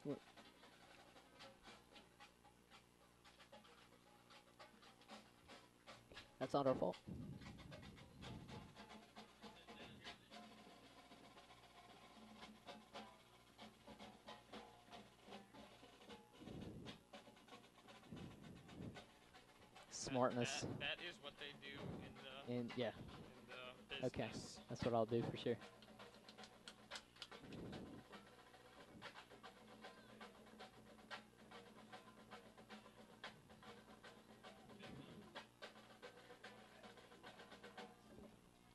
What- That's not our fault. Smartness. That is what they do And yeah, in the okay. business. That's what I'll do for sure.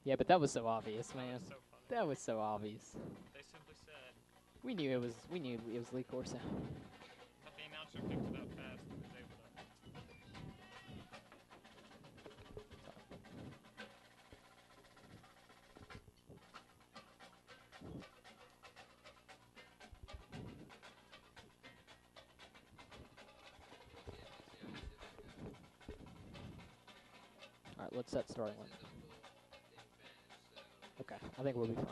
Yeah, but that was so obvious, That man. was so funny. That was so obvious. They simply said, We knew it was Lee Corso. but the announcer picked it up fast and was able to. All right, let's set starting line. Okay, I think we'll be fine.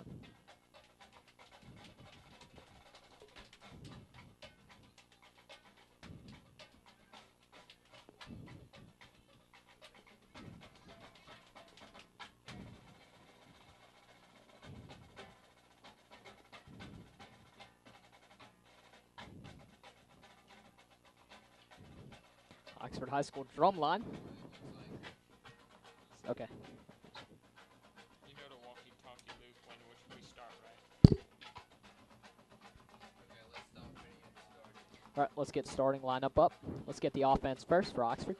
Oxford High School drum line. Okay. You know to walkie-talkie Luke when we start, right? All right, let's get starting lineup up. Let's get the offense first for Oxford.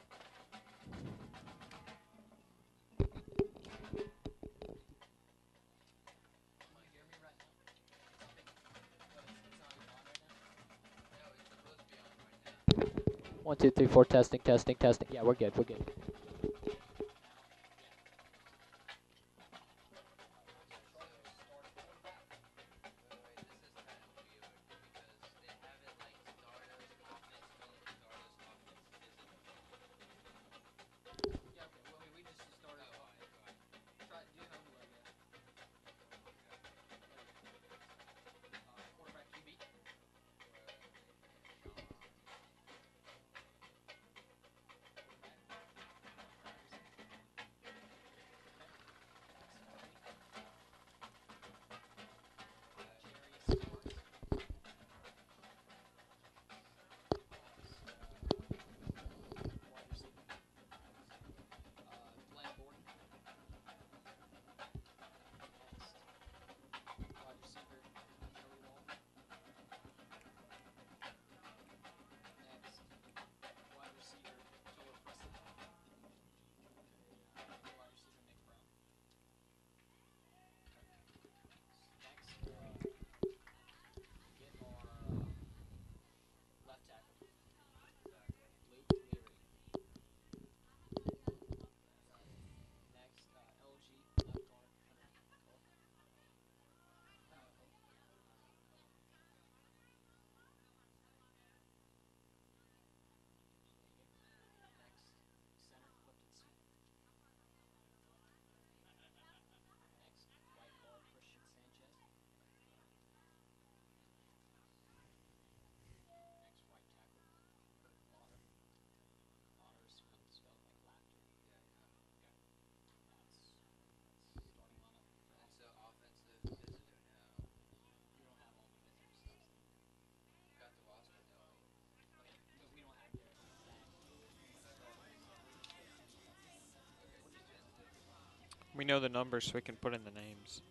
One, two, three, four. Testing, testing, testing. Yeah, we're good. We're good. We know the numbers so we can put in the names.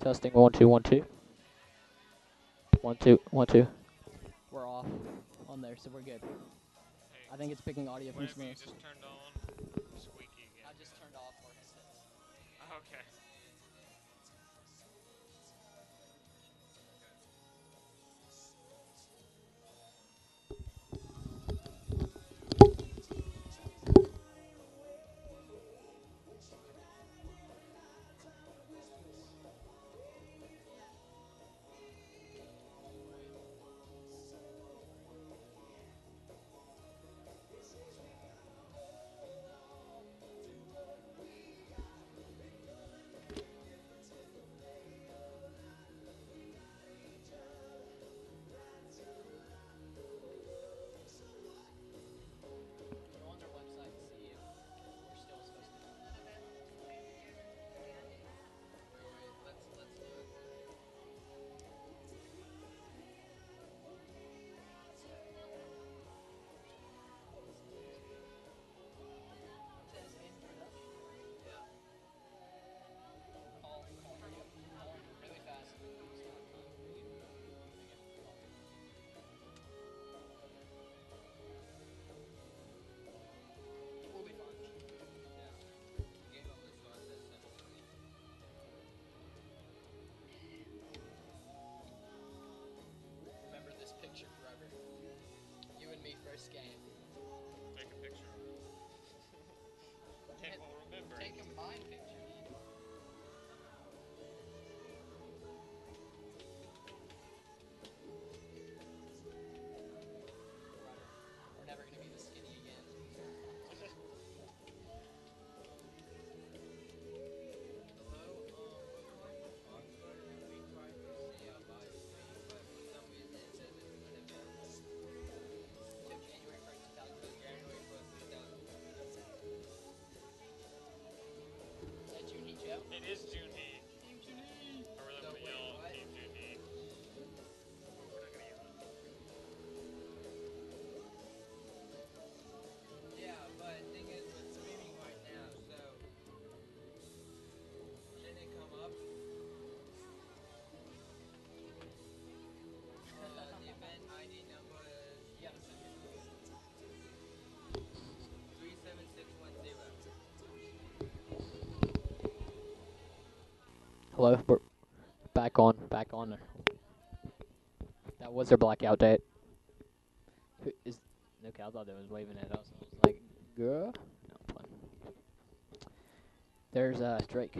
Testing 1 2 1 2. 1 2 1 2. We're off on there, so we're good. Hey, I think it's picking audio from whatever you Smiths. just turned on, squeaky again. I just turned off our headsets. Okay. Go on their website and see if we're still supposed to. Let's do it. Call really fast. We'll be fine. Remember this picture forever. You and me first game. Take a picture. Ken will remember. Take a mind picture, dude. We're never gonna be this skinny again. January 1st, 2000. Is that June Heat, Joe? It is Junhee. Team Junhee. Or we're not gonna yell Team Junhee. We're not gonna yell. Yeah, but the thing is, we're streaming right now, so shouldn't it come up? The event ID number is You gotta send it. 37610. Hello, we're back on there. That was their blackout date. Who is okay? I thought they was waving at us. I was like, girl. No, I'm playing. There's Drake.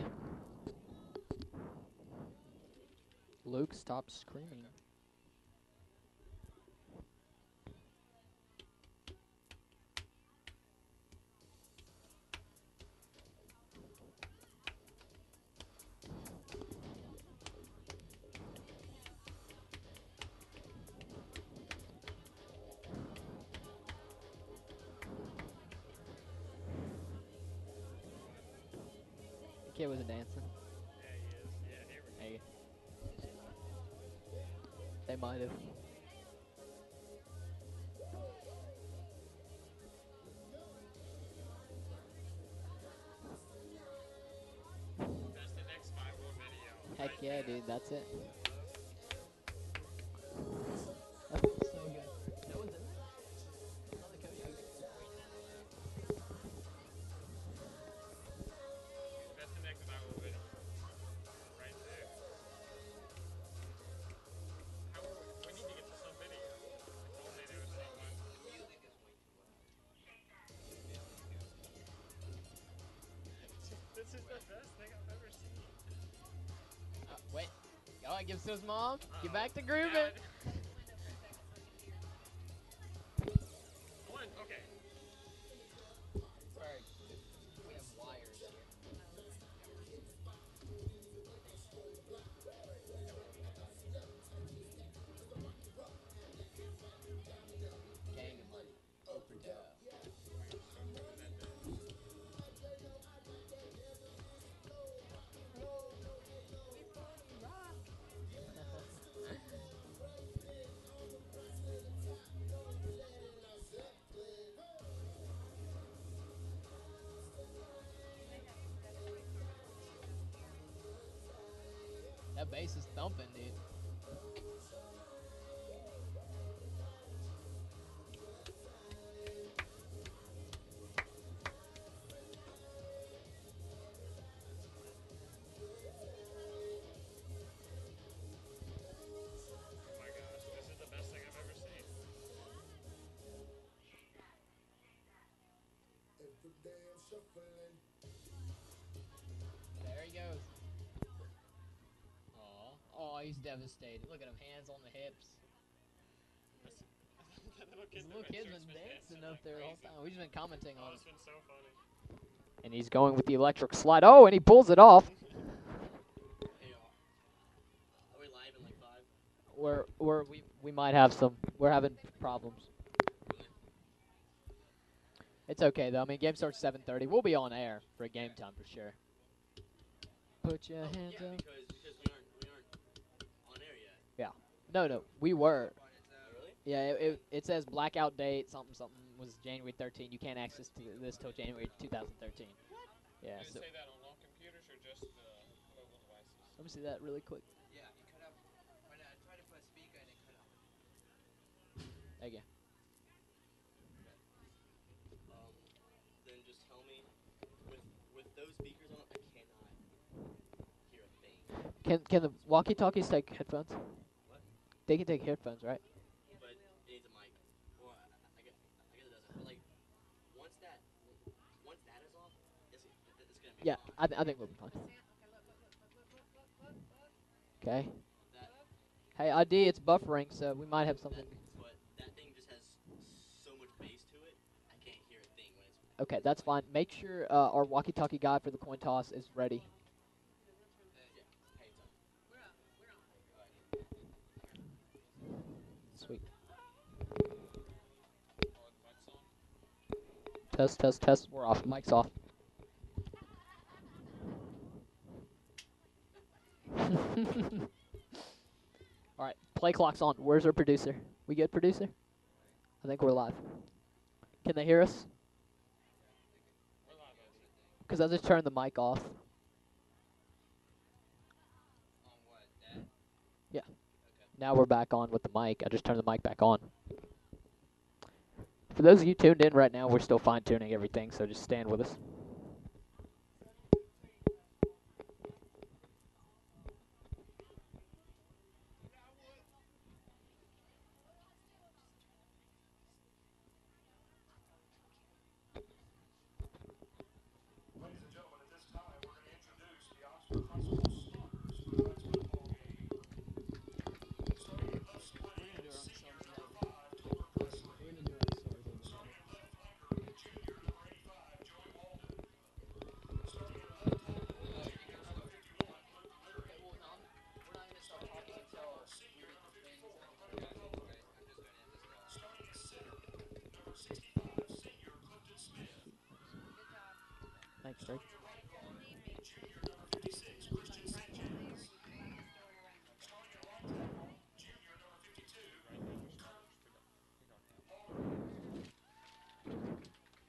Luke, stop screaming. The kid wasn't dancing. Yeah, he is. Yeah, here we go. Hey. They might have. That's the next viral video. Heck right yeah, there. dude. That's it. So good. No one's in there? Not the coach. That's the next viral video. Right there. How are we need to get to some video. Only there was someone. This is the best thing I've ever seen. Wait. Go on, give it to his mom. Get Uh-oh. back to grooving. Now One, okay. Sorry. We have wires here. Gang of money. That bass is thumping, dude. Oh my gosh, this is the best thing I've ever seen. There he goes. Aw. Oh, he's devastated. Look at him, hands on the hips. That little This kid, little kid's been dancing up like there the whole crazy. time. We've just been commenting Oh, on it's it. been so funny. And he's going with the electric slide. Oh, and he pulls it off. Hey, are we live in like 5? We might have some. We're having problems. It's okay though. I mean, game starts 7:30. We'll be on air for game time for sure. Put your hands Yeah, up. because we aren't on air yet. No, we were. Oh, really? Yeah, it says blackout date something was January 13. You can't access this till January 2013. Yeah. Does So it say that on all computers or just the mobile devices? let me see that really quick. Yeah, it cut out. When I tried to put a speaker and it cut out. There you go. Then just tell me, with those speakers on, I cannot hear a thing. Can the walkie-talkies take headphones? What? They can take headphones, right? But it needs a mic. Or I guess it doesn't. But like, once that is off, it's gonna be Yeah, fine. I think we'll be fine. Okay. That, Hey, ID, it's buffering, so we might have something. but that thing just has so much bass to it. I can't hear a thing when it's. Okay, that's fine. Make sure our walkie-talkie guy for the coin toss is ready. Hey, Sweet. Oh, the mic's on? Test. We're off. Mic's off. All right, play clock's on. Where's our producer? We good, producer? I think we're live. Can they hear us? We're live, ID. Because I just turned the mic off. On what? That? Yeah. Okay. Now we're back on with the mic. I just turned the mic back on. For those of you tuned in right now, we're still fine-tuning everything, so just stand with us. Thanks, Drake.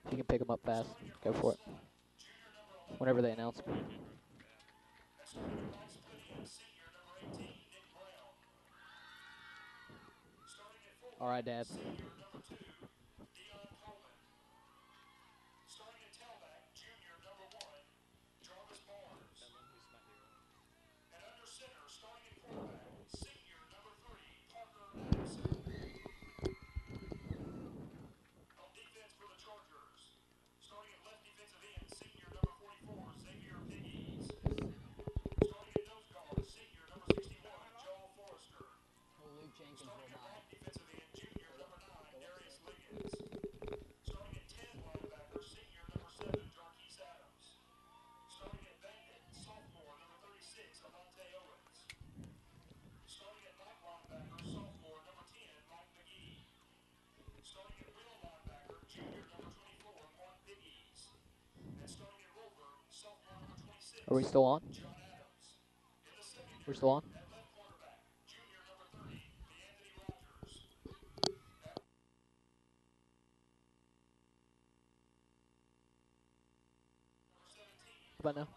If you can pick them up fast, go for it. Whenever they announce them. All right, Dad. Are we still on? We're still on? How about now?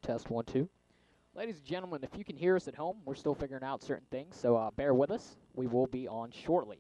Test 1, 2. Ladies and gentlemen, if you can hear us at home, we're still figuring out certain things, so bear with us. We will be on shortly.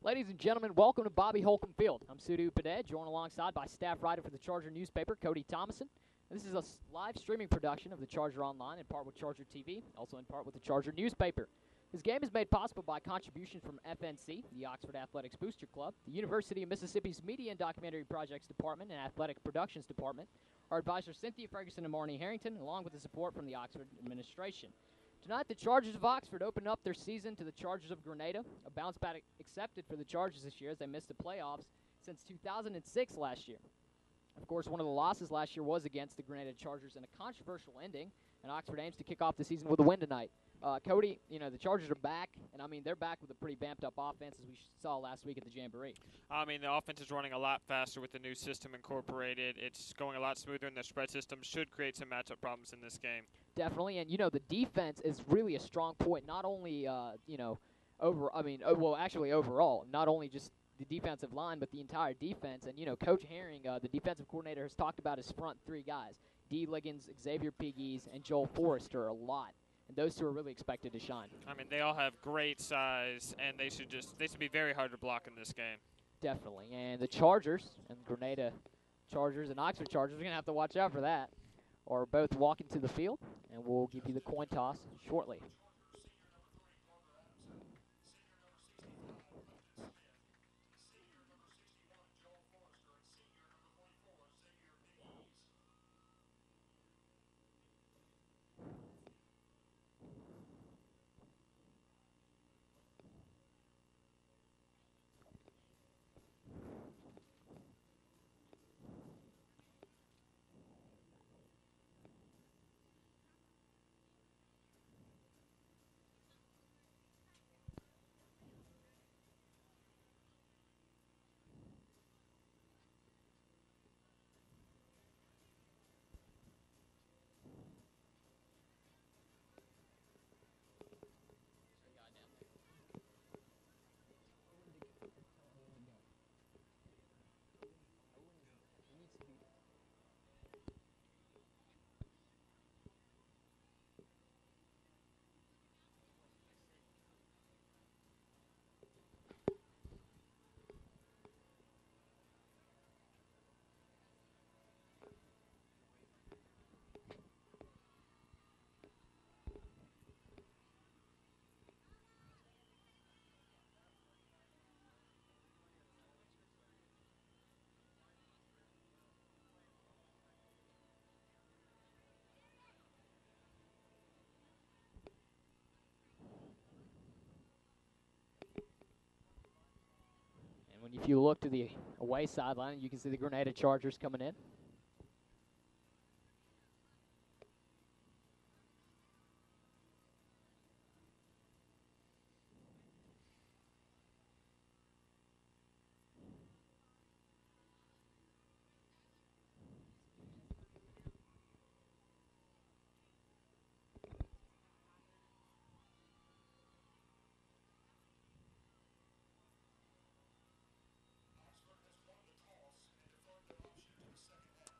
Ladies and gentlemen, welcome to Bobby Holcomb Field. I'm Sudu Padej, joined alongside by staff writer for the Charger newspaper, Cody Thomason. And this is a live streaming production of the Charger Online, in part with Charger TV, also in part with the Charger newspaper. This game is made possible by contributions from FNC, the Oxford Athletics Booster Club, the University of Mississippi's Media and Documentary Projects Department and Athletic Productions Department, our advisors Cynthia Ferguson and Marnie Harrington, along with the support from the Oxford administration. Tonight, the Chargers of Oxford open up their season to the Chargers of Grenada, a bounce back accepted for the Chargers this year as they missed the playoffs since 2006 last year. Of course, one of the losses last year was against the Grenada Chargers in a controversial ending, and Oxford aims to kick off the season with a win tonight. Cody, you know, the Chargers are back, and I mean, they're back with a pretty vamped up offense as we saw last week at the Jamboree. I mean, the offense is running a lot faster with the new system incorporated. It's going a lot smoother, and the spread system should create some matchup problems in this game. Definitely, and, you know, the defense is really a strong point, not only, overall, not only just the defensive line, but the entire defense. And, you know, Coach Herring, the defensive coordinator, has talked about his front three guys, D. Liggins, Xavier Pegues, and Joel Forrester a lot. And those two are really expected to shine. I mean, they all have great size, and they should be very hard to block in this game. Definitely. And the Chargers, and Grenada Chargers and Oxford Chargers, are going to have to watch out for that, are both walking to the field, and we'll give you the coin toss shortly. If you look to the away sideline, you can see the Grenada Chargers coming in.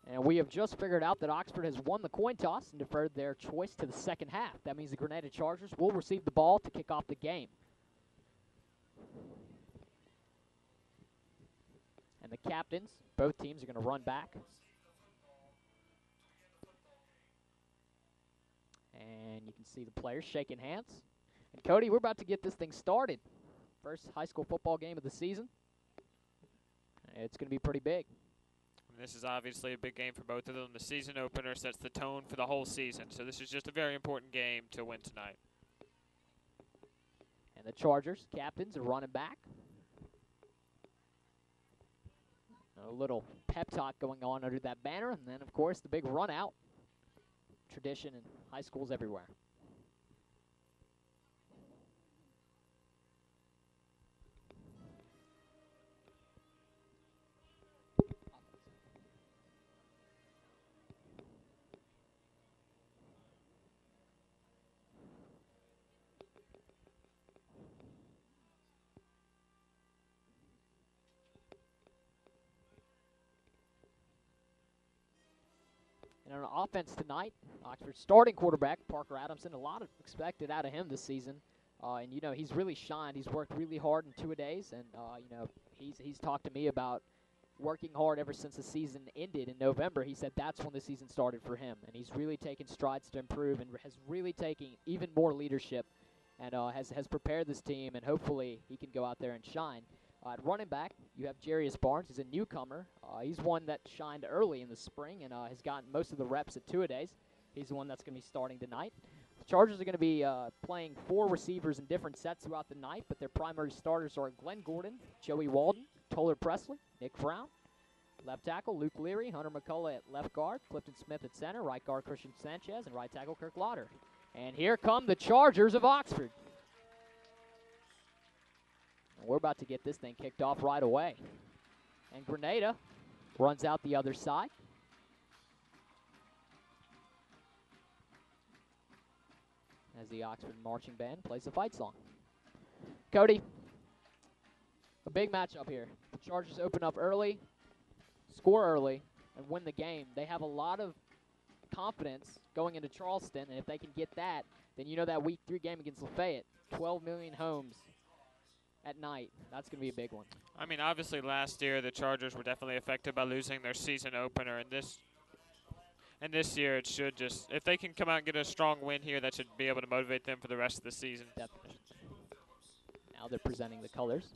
And we have just figured out that Oxford has won the coin toss and deferred their choice to the second half. That means the Grenada Chargers will receive the ball to kick off the game. And the captains, both teams, are going to run back. And you can see the players shaking hands. And Cody, we're about to get this thing started. First high school football game of the season. It's going to be pretty big. And this is obviously a big game for both of them. The season opener sets the tone for the whole season, so this is just a very important game to win tonight. And the Chargers captains are running back. A little pep talk going on under that banner, and then, of course, the big run out. Tradition in high schools everywhere. And on offense tonight, Oxford's starting quarterback, Parker Adamson, a lot of expected out of him this season. And, you know, he's really shined. He's worked really hard in two-a-days, and, you know, he's talked to me about working hard ever since the season ended in November. He said that's when the season started for him, and he's really taken strides to improve and has really taken even more leadership and has prepared this team, and hopefully he can go out there and shine. At running back, you have Jarius Barnes. He's a newcomer. He's one that shined early in the spring and has gotten most of the reps at two-a-days. He's the one that's going to be starting tonight. The Chargers are going to be playing 4 receivers in different sets throughout the night, but their primary starters are Glenn Gordon, Joey Walden, Toller Presley, Nick Brown. Left tackle, Luke Leary, Hunter McCullough at left guard, Clifton Smith at center, right guard Christian Sanchez, and right tackle Kirk Lauder. And here come the Chargers of Oxford. We're about to get this thing kicked off right away. And Grenada runs out the other side. As the Oxford marching band plays the fight song. Cody, a big matchup here. The Chargers open up early, score early, and win the game. They have a lot of confidence going into Charleston, and if they can get that, then you know that Week 3 game against Lafayette, 12 million homes at night. That's going to be a big one. I mean, obviously last year the Chargers were definitely affected by losing their season opener, and this year it should just, if they can come out and get a strong win here, that should be able to motivate them for the rest of the season. Definitely. Now they're presenting the colors.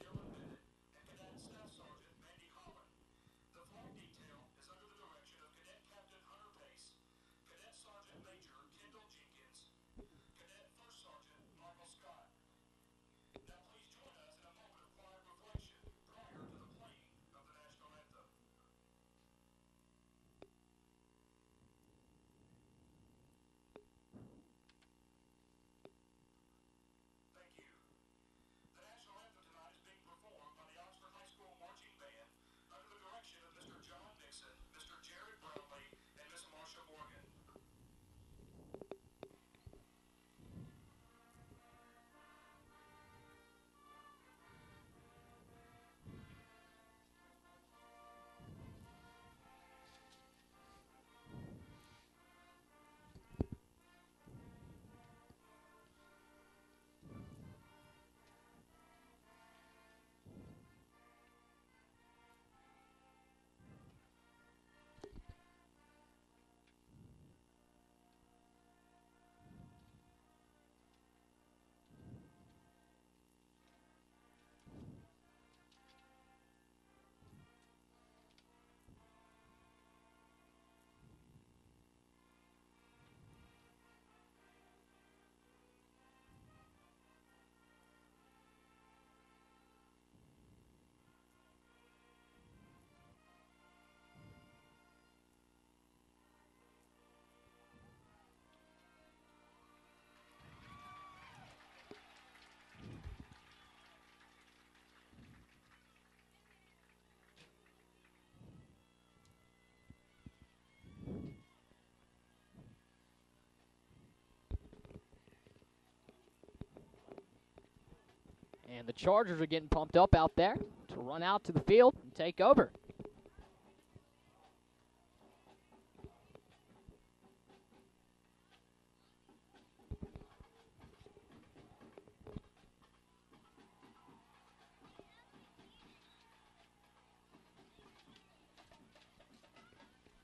And the Chargers are getting pumped up out there to run out to the field and take over.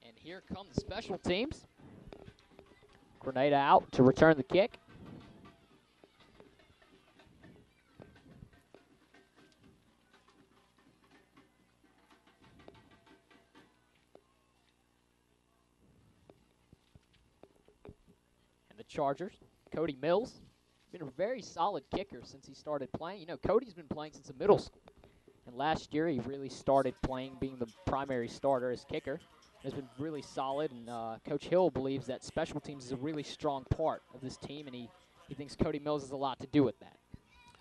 And here come the special teams. Grenada out to return the kick. Chargers, Cody Mills. Been a very solid kicker since he started playing. You know, Cody's been playing since the middle school. And last year he really started playing, being the primary starter as kicker. Has been really solid, and Coach Hill believes that special teams is a really strong part of this team, and he thinks Cody Mills has a lot to do with that.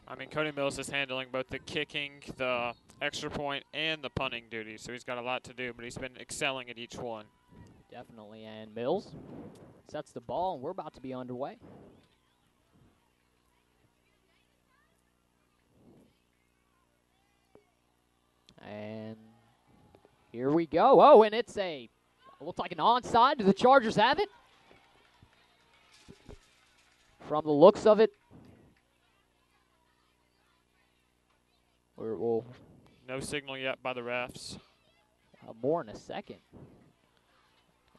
I mean, Cody Mills is handling both the kicking, the extra point, and the punting duties, so he's got a lot to do, but he's been excelling at each one. Definitely, and Mills sets the ball, and we're about to be underway. And here we go. Oh, and it's looks like an onside. Do the Chargers have it? From the looks of it, we'll No signal yet by the refs. more in a second.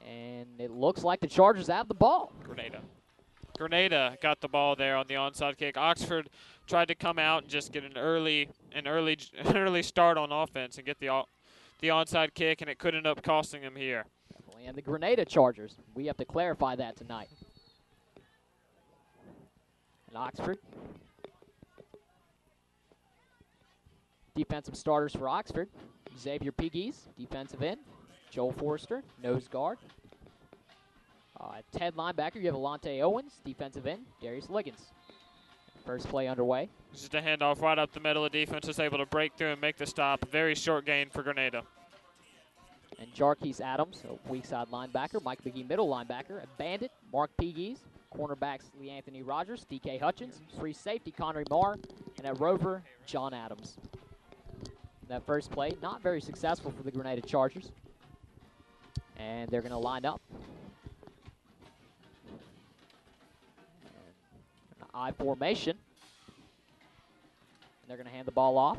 And it looks like the Chargers have the ball. Grenada got the ball there on the onside kick. Oxford tried to come out and just get an early start on offense and get the onside kick, and it could end up costing them here. And the Grenada Chargers, we have to clarify that tonight. And Oxford. Defensive starters for Oxford. Xavier Pegues, defensive end. Joel Forrester, nose guard. Ted linebacker, you have Alante Owens, defensive end. Darius Liggins. First play underway. Just a handoff right up the middle. The defense is able to break through and make the stop. Very short gain for Grenada. And Jarquez Adams, a weak side linebacker. Mike McGee, middle linebacker. A bandit, Mark Pegues. Cornerbacks, Lee Anthony Rogers, DK Hutchins. Free safety, Connery Marr. And at rover, John Adams. That first play, not very successful for the Grenada Chargers. And they're going to line up. I formation. And they're going to hand the ball off.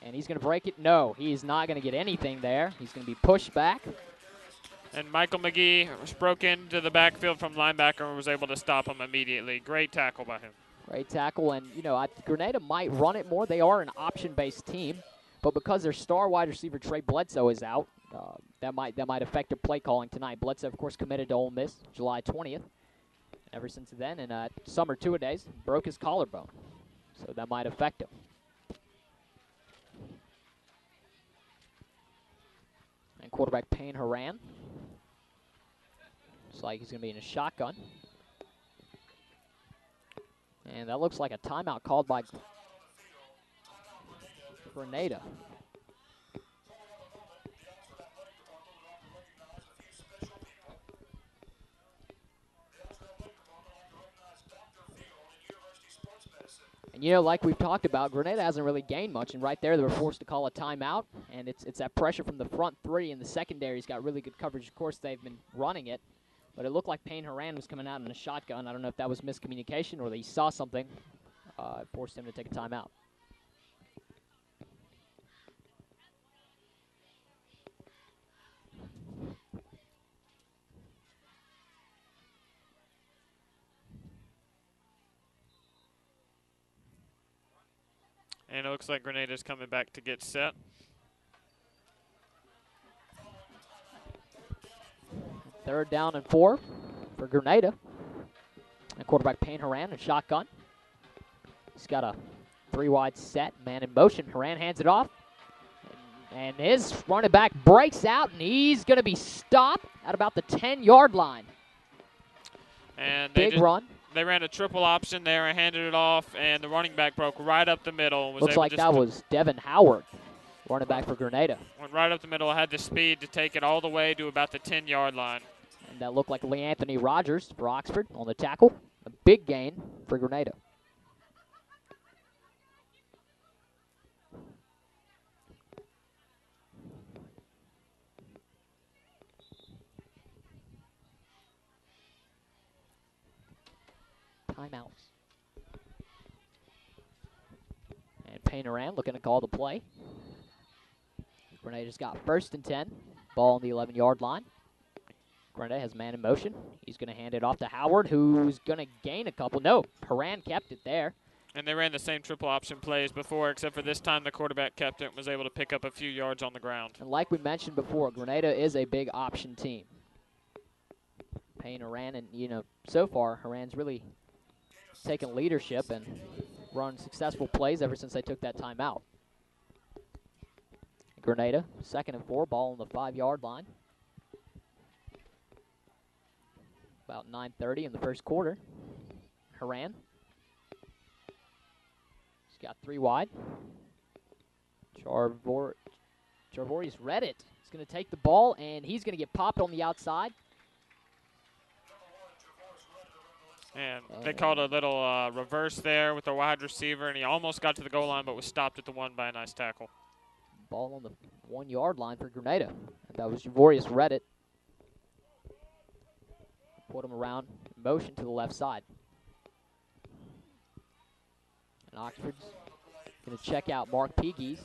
And he's going to break it. No, he's not going to get anything there. He's going to be pushed back. And Michael McGee broke into the backfield from linebacker and was able to stop him immediately. Great tackle by him. Great tackle. And, you know, Grenada might run it more. They are an option-based team. But because their star wide receiver, Trey Bledsoe, is out, that might affect their play calling tonight. Bledsoe, of course, committed to Ole Miss July 20th. Ever since then, and summer two-a-days, broke his collarbone. So that might affect him. And quarterback Payne Haran. Looks like he's going to be in a shotgun. And that looks like a timeout called by Grenada. And, you know, like we've talked about, Grenada hasn't really gained much, and right there they were forced to call a timeout, and it's that pressure from the front three, and the secondary's got really good coverage. Of course, they've been running it, but it looked like Payne Haran was coming out in a shotgun. I don't know if that was miscommunication or he saw something, forced him to take a timeout. And it looks like Grenada's coming back to get set. Third down and 4 for Grenada. And quarterback Payne Haran in shotgun. He's got a 3-wide set, man in motion. Haran hands it off. And his running back breaks out, and he's going to be stopped at about the 10-yard line. And big run. They ran a triple option there and handed it off, and the running back broke right up the middle. Looks like that was Devin Howard, running back for Grenada. Went right up the middle, had the speed to take it all the way to about the 10-yard line. And that looked like Lee Anthony Rogers for Oxford on the tackle. A big gain for Grenada. Timeouts. And Payne Haran looking to call the play. Grenada's got 1st and 10. Ball on the 11-yard line. Grenada has man in motion. He's going to hand it off to Howard, who's going to gain a couple. No, Haran kept it there. And they ran the same triple option plays before, except for this time the quarterback kept it and was able to pick up a few yards on the ground. And like we mentioned before, Grenada is a big option team. Payne Haran, and so far Haran's really taken leadership and run successful plays ever since they took that timeout. Grenada, 2nd and 4, ball on the 5-yard line. About 9:30 in the first quarter. Haran. He's got 3 wide. Charvorius read it. He's going to take the ball, and he's going to get popped on the outside. And they called a little reverse there with the wide receiver, and he almost got to the goal line but was stopped at the 1 by a nice tackle. Ball on the 1-yard line for Grenada. And that was Javorius read it. Put him around, motion to the left side. And Oxford's going to check out Mark Peagies.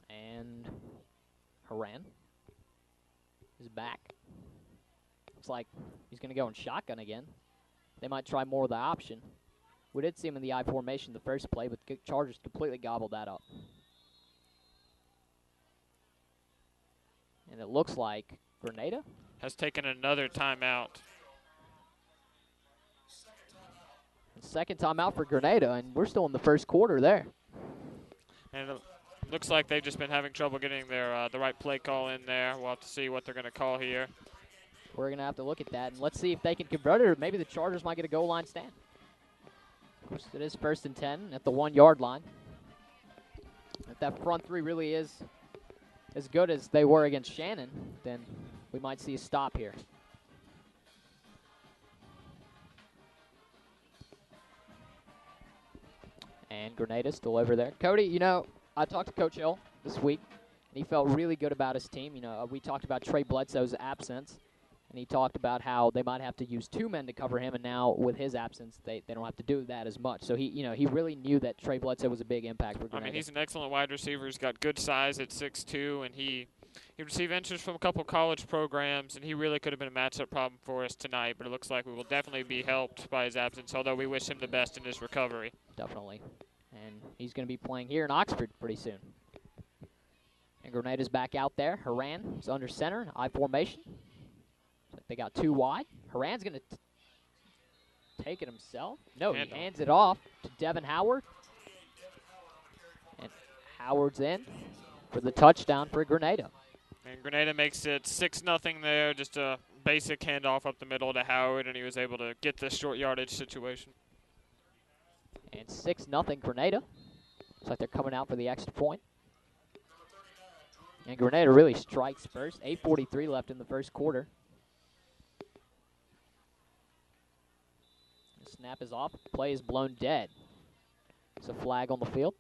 And Haran is back. Looks like he's going to go in shotgun again. They might try more of the option. We did see him in the I formation the first play, but the Chargers completely gobbled that up. And it looks like Grenada has taken another timeout. Second timeout for Grenada, and we're still in the first quarter there. And it looks like they've just been having trouble getting their the right play call in there. We'll have to see what they're going to call here. We're going to have to look at that, and let's see if they can convert it, or maybe the Chargers might get a goal line stand. Of course, it is 1st and 10 at the 1-yard line. If that front 3 really is as good as they were against Shannon, then we might see a stop here. And Grenada still over there. Cody, I talked to Coach Hill this week, and he felt really good about his team. We talked about Trey Bledsoe's absence, and he talked about how they might have to use 2 men to cover him, and now with his absence, they don't have to do that as much. So he really knew that Trey Bledsoe was a big impact for Grenada. I mean, he's an excellent wide receiver. He's got good size at 6'2", and he received interest from a couple college programs, and he really could have been a matchup problem for us tonight. But it looks like we will definitely be helped by his absence, although we wish him the best in his recovery. Definitely. And he's going to be playing here in Oxford pretty soon. And Grenada's back out there. Haran is under center in I formation. They got 2 wide. Haran's going to take it himself. No, he hands it off to Devin Howard. And Howard's in for the touchdown for Grenada. And Grenada makes it 6-0 there, just a basic handoff up the middle to Howard, and he was able to get the short yardage situation. And 6-0 Grenada. Looks like they're coming out for the extra point. And Grenada really strikes first. 8:43 left in the first quarter. The snap is off. Play is blown dead. It's a flag on the field.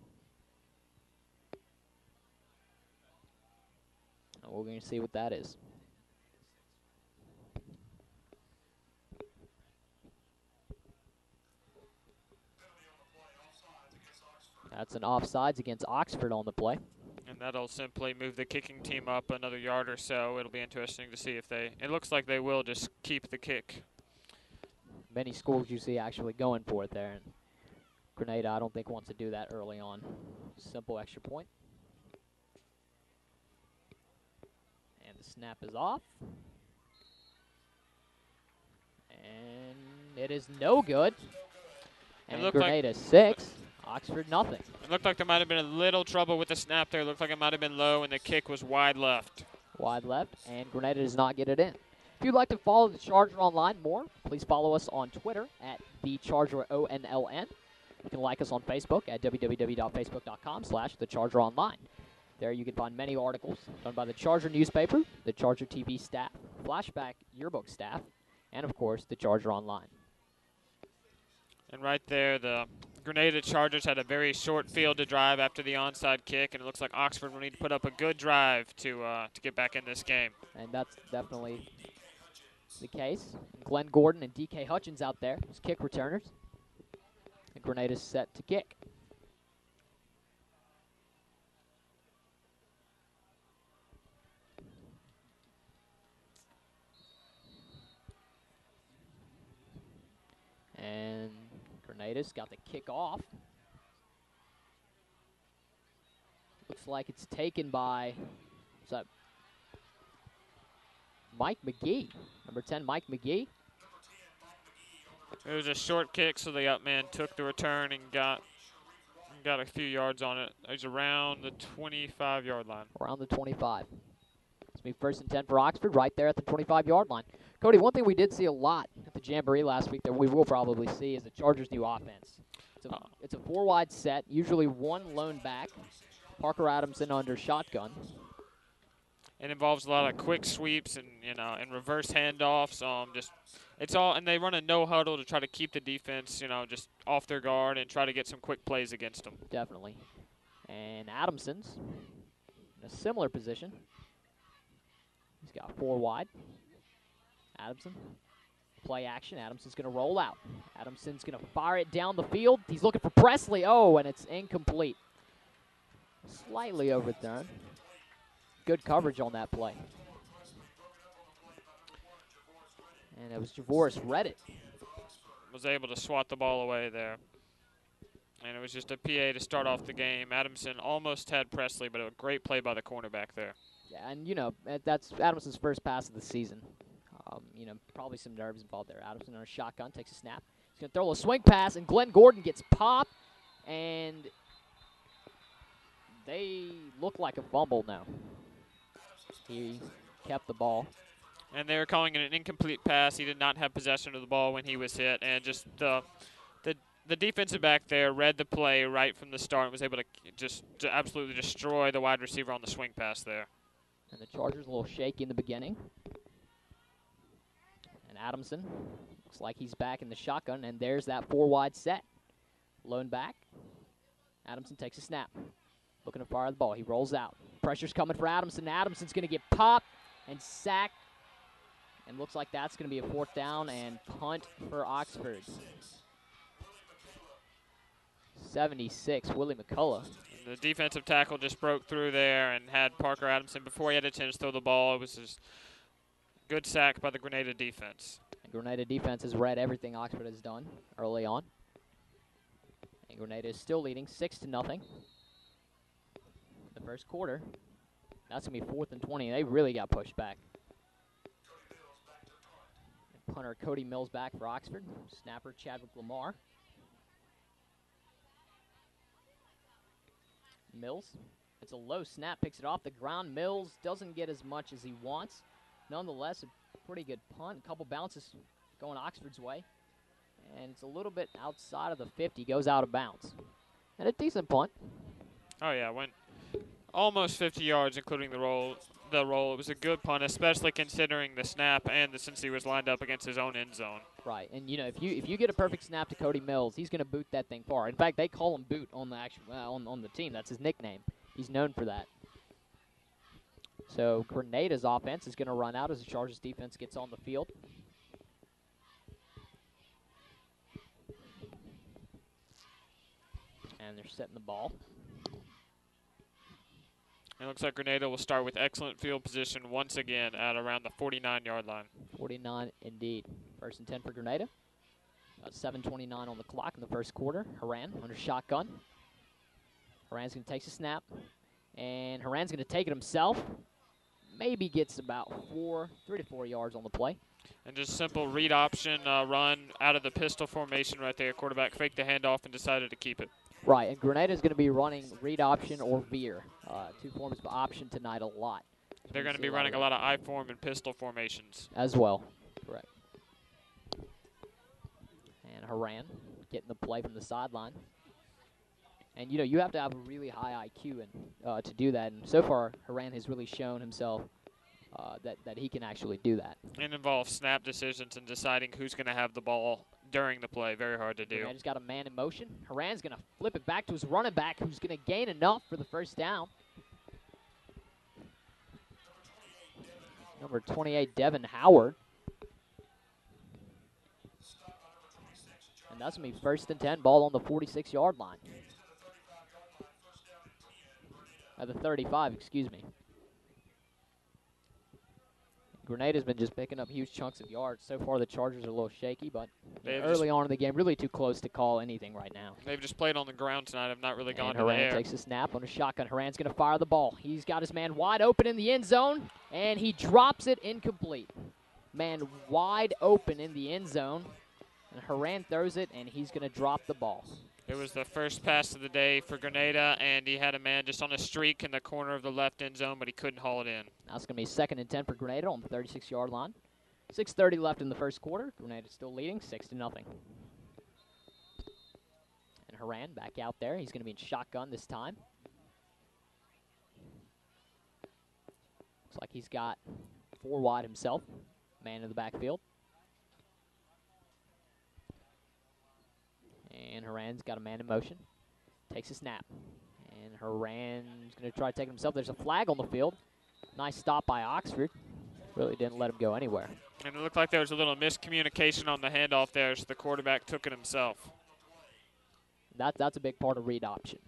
And we're going to see what that is. That's an offsides against Oxford on the play. And that'll simply move the kicking team up another yard or so. It'll be interesting to see if it looks like they will just keep the kick. Many schools you see actually going for it there. And Grenada, I don't think, wants to do that early on. Simple extra point. And the snap is off. And it is no good. And Grenada 6. Oxford nothing. It looked like there might have been a little trouble with the snap there. It looked like it might have been low, and the kick was wide left. Wide left, and Grenada does not get it in. If you'd like to follow the Charger online more, please follow us on Twitter at theChargerOnline. You can like us on Facebook at www.facebook.com/theChargerOnline. There you can find many articles done by the Charger newspaper, the Charger TV staff, Flashback yearbook staff, and, of course, the Charger Online. And right there, the Grenada Chargers had a very short field to drive after the onside kick, and it looks like Oxford will need to put up a good drive to get back in this game. And that's definitely the case. Glenn Gordon and D.K. Hutchins out there as kick returners. And Grenada's set to kick. Grenada's got the kick off. Looks like it's taken by, what's that? Mike McGee, number 10, Mike McGee. It was a short kick, so the up man took the return and got a few yards on it. It was around the 25-yard line. Around the 25. It's going to be 1st and 10 for Oxford, right there at the 25-yard line. Cody, one thing we did see a lot at the Jamboree last week that we will probably see is the Chargers' new offense. It's a 4-wide set, usually one lone back. Parker Adamson under shotgun. It involves a lot of quick sweeps and and reverse handoffs. It's all, and they run a no huddle to try to keep the defense just off their guard and try to get some quick plays against them. Definitely. And Adamson's in a similar position. He's got 4 wide. Adamson, play action. Adamson's going to roll out. Adamson's going to fire it down the field. He's looking for Presley. Oh, and it's incomplete. Slightly overthrown. Good coverage on that play. And it was Javoris Reddit. Was able to swat the ball away there. And it was just a PA to start off the game. Adamson almost had Presley, but a great play by the cornerback there. Yeah, and that's Adamson's first pass of the season. Probably some nerves involved there. Adamson on a shotgun, takes a snap. He's going to throw a swing pass, and Glenn Gordon gets popped, and they look like a fumble now. He kept the ball. And they were calling it an incomplete pass. He did not have possession of the ball when he was hit, and just the defensive back there read the play right from the start and was able to absolutely destroy the wide receiver on the swing pass there. And the Chargers a little shaky in the beginning. And Adamson looks like he's back in the shotgun, and there's that 4-wide set. Lone back. Adamson takes a snap. Looking to fire the ball. He rolls out. Pressure's coming for Adamson. Adamson's going to get popped and sacked. And looks like that's going to be a 4th down and punt for Oxford. 76, Willie McCullough. The defensive tackle just broke through there and had Parker Adamson before he had a chance to throw the ball. It was just good sack by the Grenada defense. And Grenada defense has read everything Oxford has done early on. And Grenada is still leading 6-0. The first quarter. That's going to be 4th and 20. They really got pushed back. And punter Cody Mills back for Oxford. Snapper Chadwick Lamar. Mills. It's a low snap. Picks it off the ground. Mills doesn't get as much as he wants. Nonetheless, a pretty good punt. A couple bounces going Oxford's way. And it's a little bit outside of the 50. Goes out of bounds. And a decent punt. Oh, yeah. Went almost 50 yards, including the roll. It was a good punt, especially considering the snap and since he was lined up against his own end zone. Right, and if you get a perfect snap to Cody Mills, he's going to boot that thing far. In fact, they call him Boot on the on the team. That's his nickname. He's known for that. So Grenada's offense is going to run out as the Chargers defense gets on the field. And they're setting the ball. It looks like Grenada will start with excellent field position once again at around the 49-yard line. 49 indeed. 1st and 10 for Grenada. About 7:29 on the clock in the first quarter. Haran under shotgun. Haran's going to take a snap. And Haran's going to take it himself. Maybe gets about 3 to 4 yards on the play. And just simple read option run out of the pistol formation right there. Quarterback faked the handoff and decided to keep it. Right, and Grenada is going to be running read option or veer. 2 forms of option tonight a lot. They're going to be running a lot of I-form and pistol formations. As well, correct. And Haran getting the play from the sideline. And, you have to have a really high IQ to do that. And so far, Haran has really shown himself that he can actually do that. It involves snap decisions and deciding who's going to have the ball during the play. Very hard to do. Haran's got a man in motion. Haran's going to flip it back to his running back, who's going to gain enough for the first down. Number 28, Devin Howard. And that's going to be 1st and 10, ball on the 46-yard line. At the 35, excuse me. Grenada's been just picking up huge chunks of yards. So far, the Chargers are a little shaky, but They've early on in the game, really too close to call anything right now. They've just played on the ground tonight. Have not really gone And to the Haran air. takes a snap on a shotgun. Haran's going to fire the ball. He's got his man wide open in the end zone, and he drops it incomplete. Man wide open in the end zone, and Haran throws it, and he's going to drop the ball. It was the first pass of the day for Grenada, and he had a man just on a streak in the corner of the left end zone, but he couldn't haul it in. Now it's going to be 2nd and 10 for Grenada on the 36-yard line. 6:30 left in the first quarter. Grenada still leading 6-0. And Haran back out there. He's going to be in shotgun this time. Looks like he's got 4 wide himself. Man in the backfield. And Haran's got a man in motion. Takes a snap. And Haran's going to try to take it himself. There's a flag on the field. Nice stop by Oxford. Really didn't let him go anywhere. And it looked like there was a little miscommunication on the handoff there, so the quarterback took it himself. That's a big part of read option.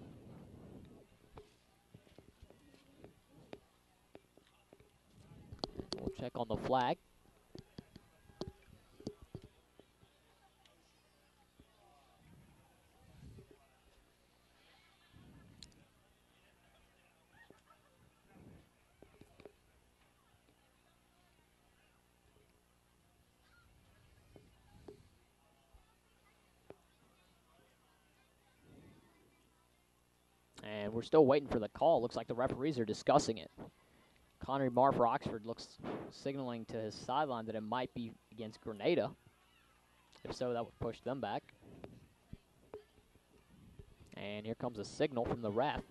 We'll check on the flag. And we're still waiting for the call. Looks like the referees are discussing it. Connery Marr for Oxford looks signaling to his sideline that it might be against Grenada. If so, that would push them back. And here comes a signal from the ref.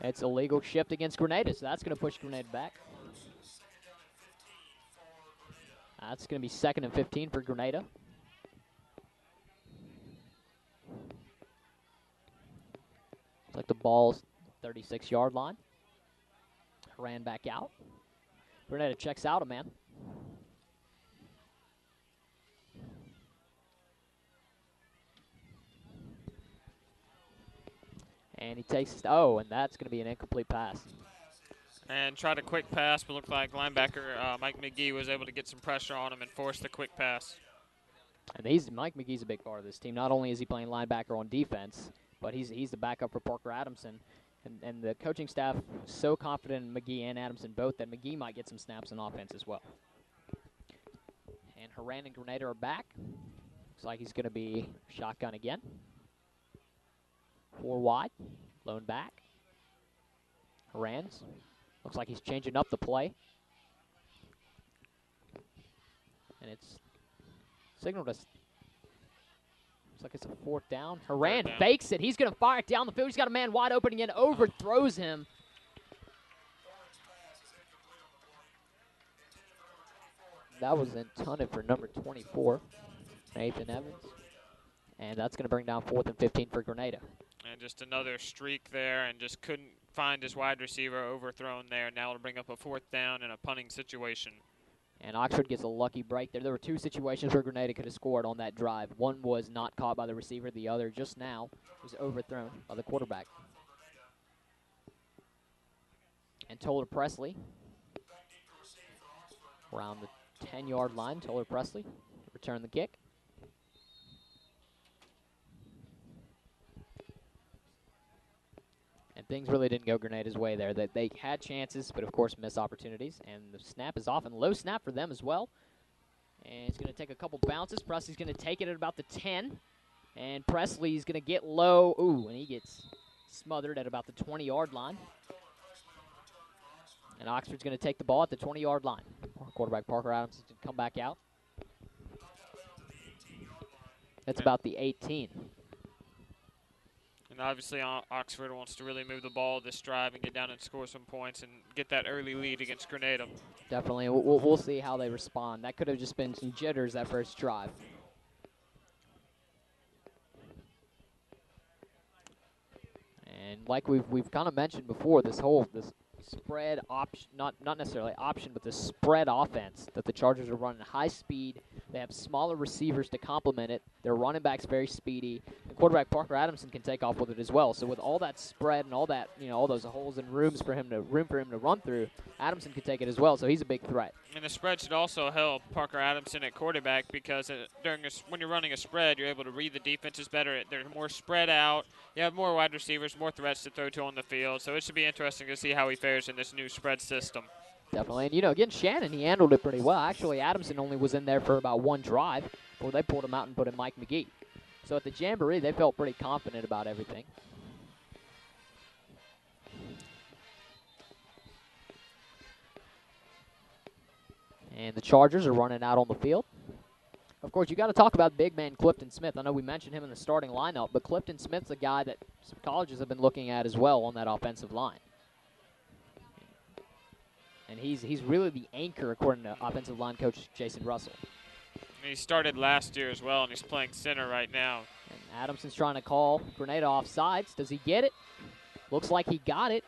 It's a legal shift against Grenada, so that's going to push Grenada back. That's going to be 2nd and 15 for Grenada. Looks like the ball's 36-yard line. Ran back out. Grenada checks out a man. And he takes, and that's going to be an incomplete pass. And tried a quick pass, but looked like linebacker Mike McGee was able to get some pressure on him and force the quick pass. And Mike McGee's a big part of this team. Not only is he playing linebacker on defense, but he's the backup for Parker Adamson. And the coaching staff is so confident in McGee and Adamson both that McGee might get some snaps in offense as well. And Haran and Grenada are back. Looks like he's going to be shotgun again. 4 wide, lone back. Haran's. Looks like he's changing up the play. And it's signaled us. Looks like it's a 4th down. Haran fakes it. He's going to fire it down the field. He's got a man wide open again. Overthrows him. That was intended for number 24, Nathan Evans. And that's going to bring down 4th and 15 for Grenada. And just another streak there, and just couldn't find his wide receiver, overthrown there. Now it'll bring up a 4th down in a punting situation. And Oxford gets a lucky break there. There were 2 situations where Grenada could have scored on that drive. One was not caught by the receiver. The other, just now, was overthrown by the quarterback. And Toller Presley, around the 10-yard line, Toller Presley, return the kick. And things really didn't go Grenada's way there. They had chances, but of course missed opportunities. And the snap is off, and low snap for them as well. And it's going to take a couple bounces. Presley's going to take it at about the 10. And Presley's going to get low. Ooh, and he gets smothered at about the 20-yard line. And Oxford's going to take the ball at the 20-yard line. Quarterback Parker Adams is going to come back out. That's about the 18. And obviously Oxford wants to really move the ball this drive and get down and score some points and get that early lead against Grenada. Definitely. We'll see how they respond. That could have just been some jitters that first drive. And like we've kind of mentioned before, this spread option, not necessarily option, but the spread offense that the Chargers are running, high speed, They have smaller receivers to complement it. Their running back's very speedy. The quarterback, Parker Adamson, can take off with it as well. So with all that spread and all that, all those holes and room for him to run through, Adamson could take it as well. So he's a big threat. And the spread should also help Parker Adamson at quarterback because when you're running a spread, you're able to read the defenses better. They're more spread out. You have more wide receivers, more threats to throw to on the field. So it should be interesting to see how he fares in this new spread system. Definitely. And, against Shannon, he handled it pretty well. Actually, Adamson only was in there for about one drive before they pulled him out and put in Mike McGee. So at the Jamboree, they felt pretty confident about everything. And the Chargers are running out on the field. Of course, you got to talk about big man Clifton Smith. I know we mentioned him in the starting lineup, but Clifton Smith's a guy that some colleges have been looking at as well on that offensive line. And he's really the anchor, according to offensive line coach Jason Russell. He started last year as well, and he's playing center right now. And Adamson's trying to call Grenada offsides. Does he get it? Looks like he got it.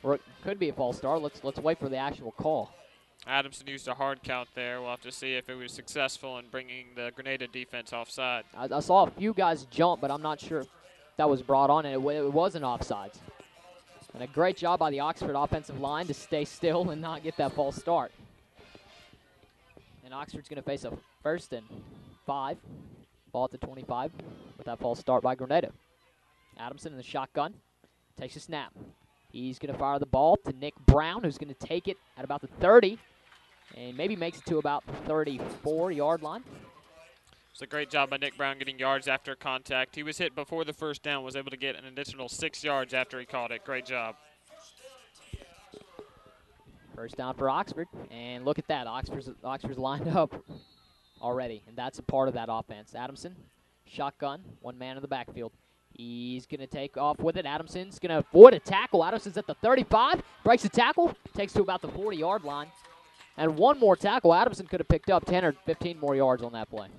Or it could be a false start. Let's wait for the actual call. Adamson used a hard count there. We'll have to see if it was successful in bringing the Grenada defense offside. I saw a few guys jump, but I'm not sure if that was brought on, and it wasn't offsides. And a great job by the Oxford offensive line to stay still and not get that false start. And Oxford's going to face a 1st and 5. Ball at the 25 with that false start by Grenada. Adamson in the shotgun. Takes a snap. He's going to fire the ball to Nick Brown, who's going to take it at about the 30. And maybe makes it to about the 34-yard line. It's a great job by Nick Brown getting yards after contact. He was hit before the first down, was able to get an additional 6 yards after he caught it. Great job. First down for Oxford. And look at that. Oxford's lined up already, and that's a part of that offense. Adamson, shotgun, one man in the backfield. He's going to take off with it. Adamson's going to avoid a tackle. Adamson's at the 35, breaks the tackle, takes to about the 40-yard line. And one more tackle. Adamson could have picked up 10 or 15 more yards on that play.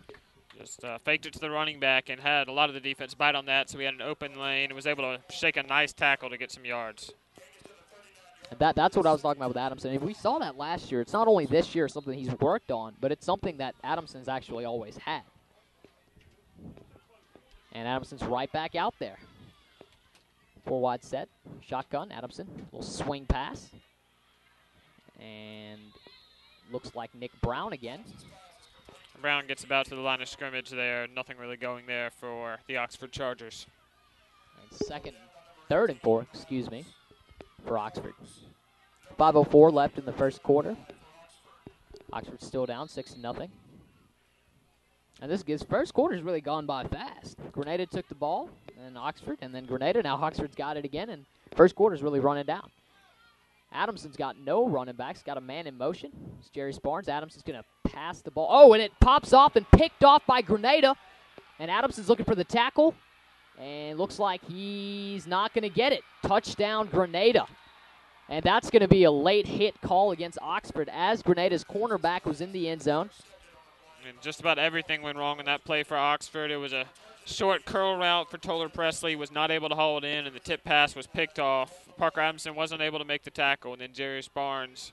Just faked it to the running back and had a lot of the defense bite on that, so he had an open lane and was able to shake a nice tackle to get some yards. That's what I was talking about with Adamson. If we saw that last year, it's not only this year something he's worked on, but it's something that Adamson's actually always had. And Adamson's right back out there. 4 wide set, shotgun, Adamson, little swing pass. And looks like Nick Brown again. Brown gets about to the line of scrimmage there. Nothing really going there for the Oxford Chargers. And 3rd and 4, for Oxford. 5:04 left in the first quarter. Oxford still down 6-0. And this first quarter's really gone by fast. Grenada took the ball, and Oxford, and then Grenada. Now Oxford's got it again, and first quarter's really running down. Adamson's got no running backs, got a man in motion. It's Jerry Sparns. Adamson's going to pass the ball. Oh, and it pops off and picked off by Grenada. And Adamson's looking for the tackle, and looks like he's not going to get it. Touchdown, Grenada. And that's going to be a late hit call against Oxford as Grenada's cornerback was in the end zone. And just about everything went wrong in that play for Oxford. It was a short curl route for Toller Presley, was not able to haul it in, and the tip pass was picked off. Parker Adamson wasn't able to make the tackle, and then Jarius Barnes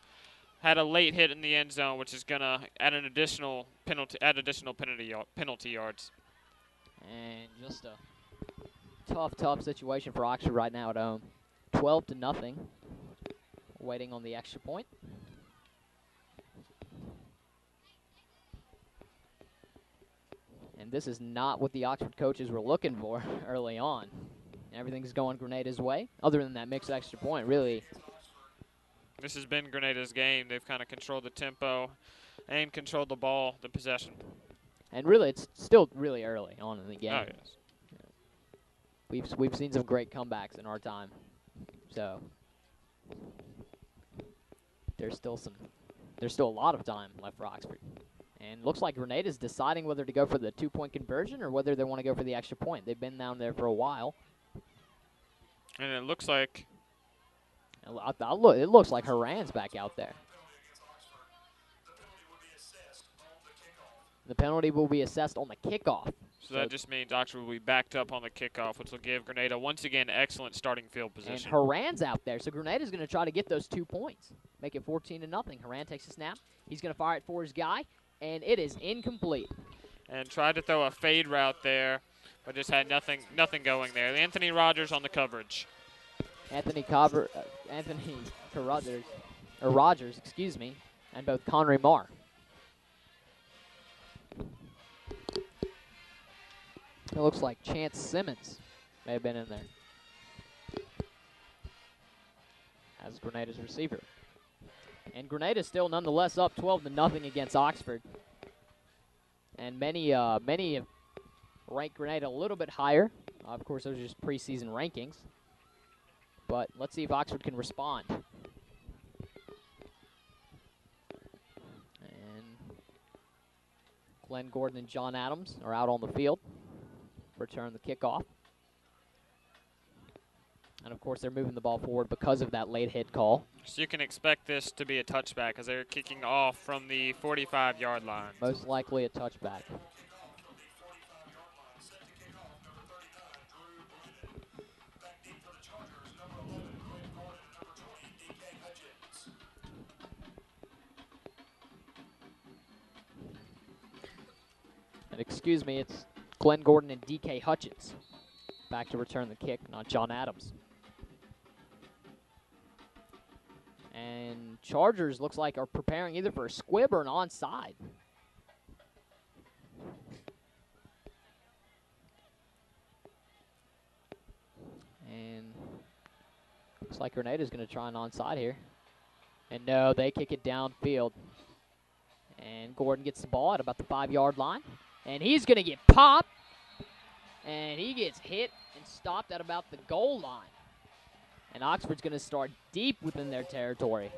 had a late hit in the end zone, which is going to add an additional penalty yards. And just a tough situation for Oxford right now at home. 12-0, waiting on the extra point. And this is not what the Oxford coaches were looking for early on. Everything's going Grenada's way, other than that mixed extra point, really. This has been Grenada's game. They've kind of controlled the tempo and controlled the ball, the possession. And really, it's still really early on in the game. Oh, yes. We've seen some great comebacks in our time. So there's still a lot of time left for Oxford. And looks like Grenada's deciding whether to go for the 2-point conversion or whether they want to go for the extra point. They've been down there for a while. And it looks like it looks like Haran's back out there. The penalty will be assessed on the kickoff. So that just means Oxford will be backed up on the kickoff, which will give Grenada, once again, excellent starting field position. And Haran's out there, so Grenada's going to try to get those 2 points. Make it 14-0. Haran takes a snap. He's going to fire it for his guy. and it is incomplete. And tried to throw a fade route there, but just had nothing going there. Anthony Rogers on the coverage. Anthony Rogers, excuse me, and both Connery Marr. It looks like Chance Simmons may have been in there as Grenada's receiver. And Grenada still nonetheless up 12-0 against Oxford. And many have ranked Grenada a little bit higher. Of course, those are just preseason rankings. But let's see if Oxford can respond. And Glenn Gordon and John Adams are out on the field. Return the kickoff. And, of course, they're moving the ball forward because of that late hit call. So you can expect this to be a touchback as they're kicking off from the 45-yard line. Most likely a touchback. And excuse me, it's Glenn Gordon and D.K. Hutchins back to return the kick, not John Adams. And Chargers looks like are preparing either for a squib or an onside. And looks like Grenada's going to try an onside here. And no, they kick it downfield. And Gordon gets the ball at about the 5-yard line. And he's going to get popped. And he gets hit and stopped at about the goal line. And Oxford's going to start deep within their territory.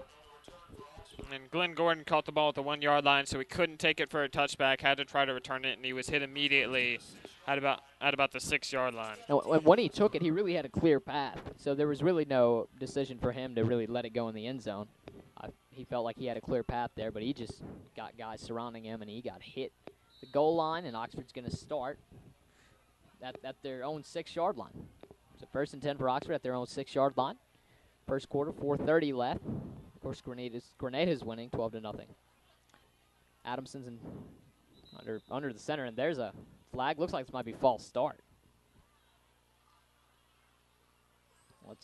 And Glenn Gordon caught the ball at the 1-yard line, so he couldn't take it for a touchback, had to try to return it, and he was hit immediately at about the 6-yard line. And when he took it, he really had a clear path. So there was really no decision for him to really let it go in the end zone. He felt like he had a clear path there, but he just got guys surrounding him, and he got hit the goal line, and Oxford's going to start at their own 6-yard line. So 1st and 10 for Oxford at their own 6-yard line. First quarter, 4:30 left. Of course, Grenada's winning 12-0. Adamson's under the center, and there's a flag. Looks like this might be false start.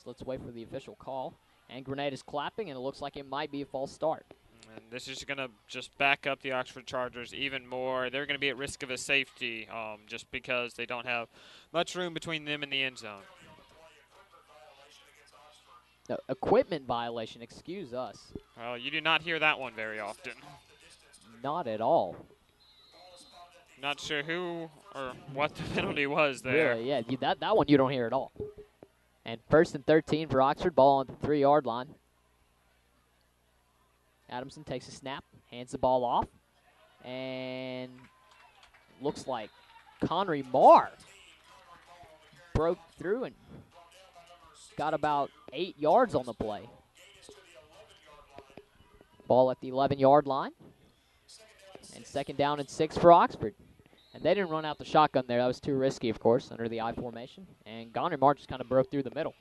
Let's wait for the official call. And Grenada's clapping, and it looks like it might be a false start. And this is going to just back up the Oxford Chargers even more. They're going to be at risk of a safety just because they don't have much room between them and the end zone. No, equipment violation, excuse us. Well, you do not hear that one very often. Not at all. Not sure who or what the penalty was there. Really, yeah, that one you don't hear at all. And 1st and 13 for Oxford, ball on the 3-yard line. Adamson takes a snap, hands the ball off, and looks like Connery Marr broke through and got about 8 yards on the play. Ball at the 11-yard line. And 2nd down and 6 for Oxford. And they didn't run out the shotgun there. That was too risky, of course, under the I formation. And Connery Marr just kind of broke through the middle.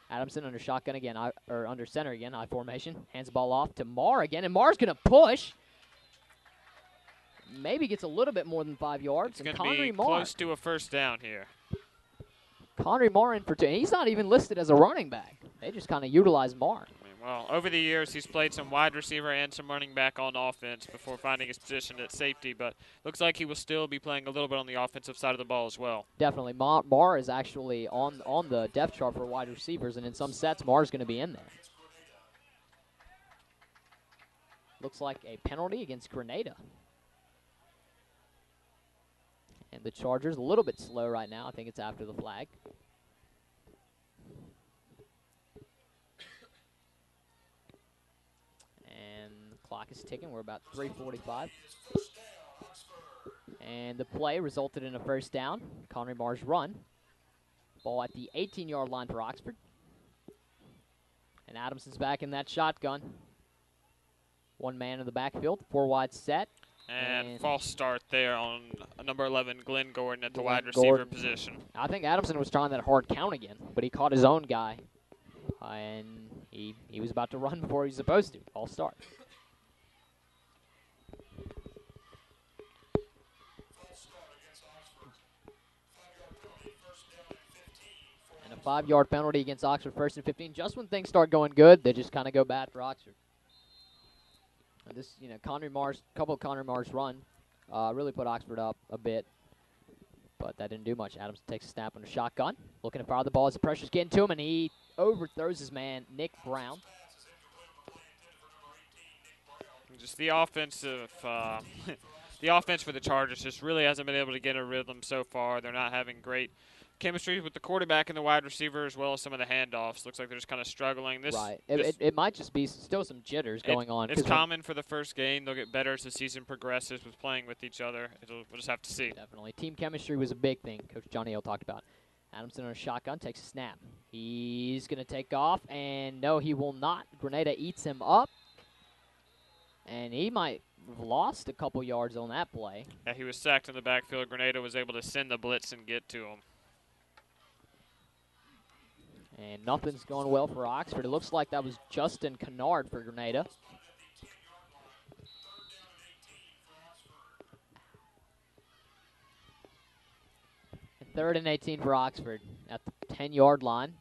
Adamson under shotgun again, or under center again, I formation. Hands the ball off to Marr again, and Marr's going to push. Maybe gets a little bit more than 5 yards. It's going to be close to a 1st down here. Connery Marr in for 2. He's not even listed as a running back. They just kind of utilize Marr. Well, over the years, he's played some wide receiver and some running back on offense before finding his position at safety, but looks like he will still be playing a little bit on the offensive side of the ball as well. Definitely. Marr is actually on the depth chart for wide receivers, and in some sets, Marr's going to be in there. Looks like a penalty against Grenada. And the Chargers a little bit slow right now. I think it's after the flag. And the clock is ticking. We're about 3:45. And the play resulted in a 1st down. Connery Marr's run. Ball at the 18-yard line for Oxford. And Adamson's back in that shotgun. One man in the backfield, 4 wide set. And false start there on number 11, Glenn Gordon at the wide receiver position. I think Adamson was trying that hard count again, but he caught his own guy. And he was about to run before he was supposed to. False start. a 5-yard penalty against Oxford, 1st and 15. Just when things start going good, they just kind of go bad for Oxford. And this, couple of Connery Marsh run really put Oxford up a bit. But that didn't do much. Adams takes a snap on a shotgun. Looking to fire the ball as the pressure's getting to him, and he overthrows his man, Nick Brown. Just the offensive, the offense for the Chargers just really hasn't been able to get a rhythm so far. They're not having great chemistry with the quarterback and the wide receiver, as well as some of the handoffs. Looks like they're just kind of struggling. It might just be still some jitters going on. It's common for the first game. They'll get better as the season progresses with playing with each other. We'll just have to see. Definitely. Team chemistry was a big thing Coach Johnny Hill talked about. Adamson on a shotgun, takes a snap. He's going to take off, and no, he will not. Grenada eats him up, and he might have lost a couple yards on that play. Yeah, he was sacked in the backfield. Grenada was able to send the blitz and get to him. And nothing's going well for Oxford. It looks like that was Justin Kennard for Grenada. And 3rd and 18 for Oxford at the 10-yard line.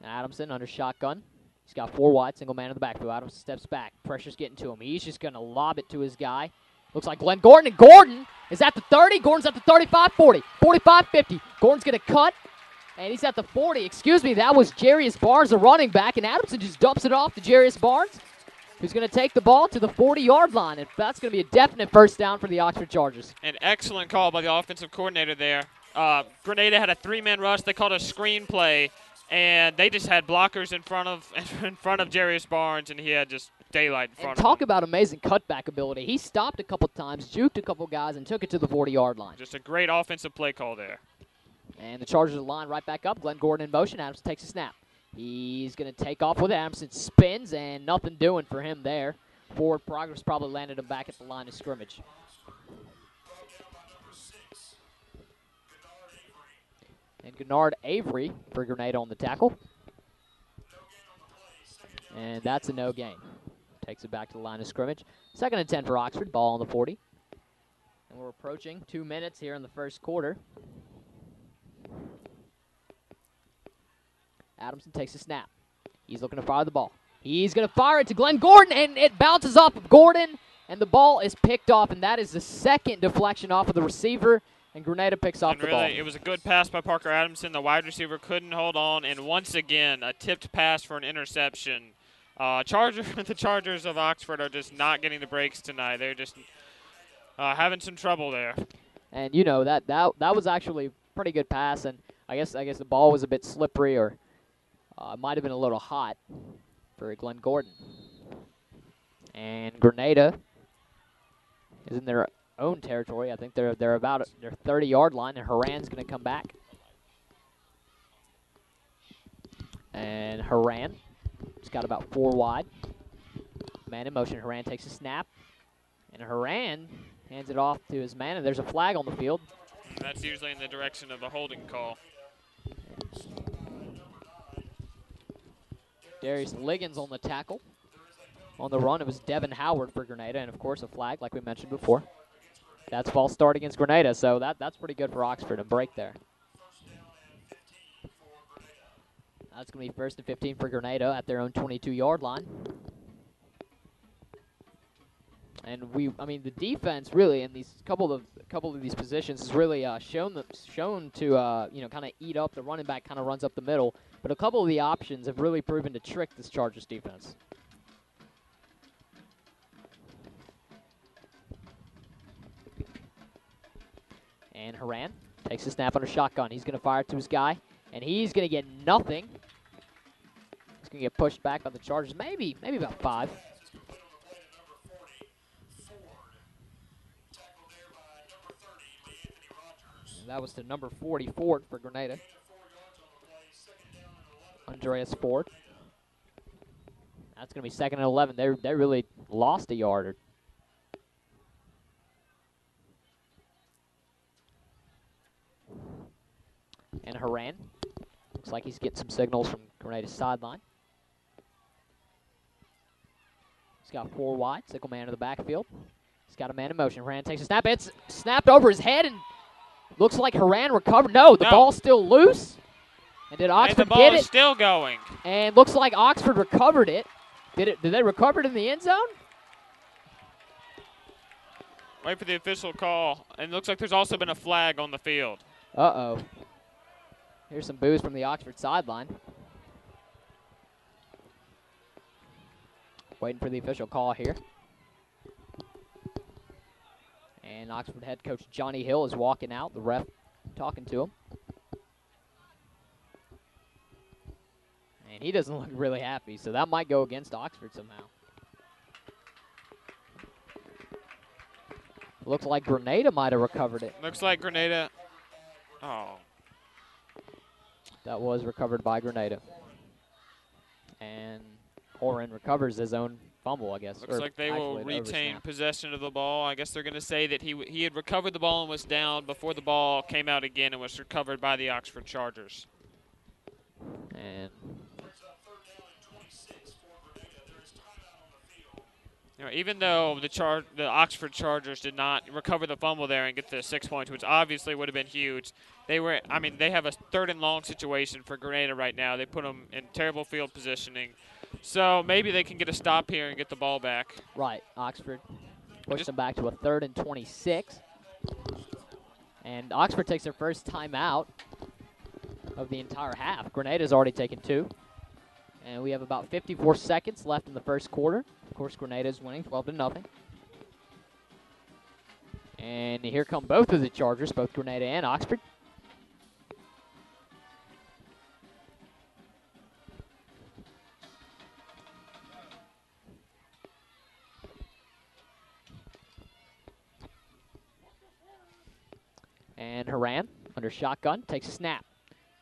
Adamson under shotgun. He's got 4 wide, single man in the backfield. Adamson steps back. Pressure's getting to him. He's just going to lob it to his guy. Looks like Glenn Gordon, and Gordon is at the 30. Gordon's at the 35, 40, 45, 50. Gordon's going to cut. And he's at the 40. Excuse me, that was Jarius Barnes, the running back, and Adamson just dumps it off to Jarius Barnes, who's going to take the ball to the 40-yard line, and that's going to be a definite first down for the Oxford Chargers. An excellent call by the offensive coordinator there. Grenada had a 3-man rush. They called a screen play, and they just had blockers in front of Jarius Barnes, and he had just daylight in front of him. Talk about amazing cutback ability. He stopped a couple times, juked a couple guys, and took it to the 40-yard line. Just a great offensive play call there. And the Chargers line right back up. Glenn Gordon in motion. Adamson takes a snap. He's going to take off with it. Adamson spins, and nothing doing for him there. Forward progress probably landed him back at the line of scrimmage. And Gennard Avery for Grenada on the tackle. And that's a no gain. Takes it back to the line of scrimmage. 2nd and 10 for Oxford. Ball on the 40. And we're approaching 2 minutes here in the first quarter. Adamson takes a snap. He's looking to fire the ball. He's going to fire it to Glenn Gordon, and it bounces off of Gordon, and the ball is picked off, and that is the 2nd deflection off of the receiver, and Grenada picks off the ball. It was a good pass by Parker Adamson. The wide receiver couldn't hold on, and once again, a tipped pass for an interception. The Chargers of Oxford are just not getting the breaks tonight. They're just having some trouble there. And that was actually a pretty good pass, and I guess the ball was a bit slippery, or it might have been a little hot for Glenn Gordon. And Grenada is in their own territory. I think they're about their 30-yard line, and Haran's going to come back. And Haran has got about 4 wide. Man in motion. Haran takes a snap, and Haran hands it off to his man, and there's a flag on the field. That's usually in the direction of a holding call. Darius Liggins on the tackle. On the run, it was Devin Howard for Grenada, and, of course, a flag, like we mentioned before. That's false start against Grenada, so that's pretty good for Oxford, a break there. That's going to be 1st and 15 for Grenada at their own 22-yard line. And the defense really in these couple of these positions has really shown to kind of eat up. The running back kind of runs up the middle, but a couple of the options have really proven to trick this Chargers defense. And Haran takes a snap on a shotgun. He's going to fire it to his guy, and he's going to get nothing. He's going to get pushed back by the Chargers, maybe about 5. That was to number 40, Ford, for Grenada. Andreas Ford. That's going to be 2nd and 11. They really lost a yard. And Haran. Looks like he's getting some signals from Grenada's sideline. He's got 4 wide. Single man in the backfield. He's got a man in motion. Haran takes a snap. It's snapped over his head, and looks like Haran recovered. No, the ball's still loose. And did And the Oxford ball get is it? still going. And looks like Oxford recovered it. Did they recover it in the end zone? Wait for the official call. And looks like there's also been a flag on the field. Uh-oh. Here's some boos from the Oxford sideline. Waiting for the official call here. And Oxford head coach Johnny Hill is walking out. The ref talking to him. And he doesn't look really happy, so that might go against Oxford somehow. Looks like Grenada might have recovered it. Looks like Grenada. Oh. That was recovered by Grenada. And Horan recovers his own fumble, I guess. Looks like they will retain possession of the ball. I guess they're going to say that he had recovered the ball and was down before the ball came out again and was recovered by the Oxford Chargers. And even though the Oxford Chargers did not recover the fumble there and get the 6 points, which obviously would have been huge, they have a 3rd and long situation for Grenada right now. They put them in terrible field positioning. So maybe they can get a stop here and get the ball back. right, Oxford pushed them back to a 3rd and 26. And Oxford takes their first timeout of the entire half. Grenada's already taken 2. And we have about 54 seconds left in the first quarter. Of course, Grenada's winning 12-0. And here come both of the Chargers, both Grenada and Oxford. And Haran, under shotgun, takes a snap.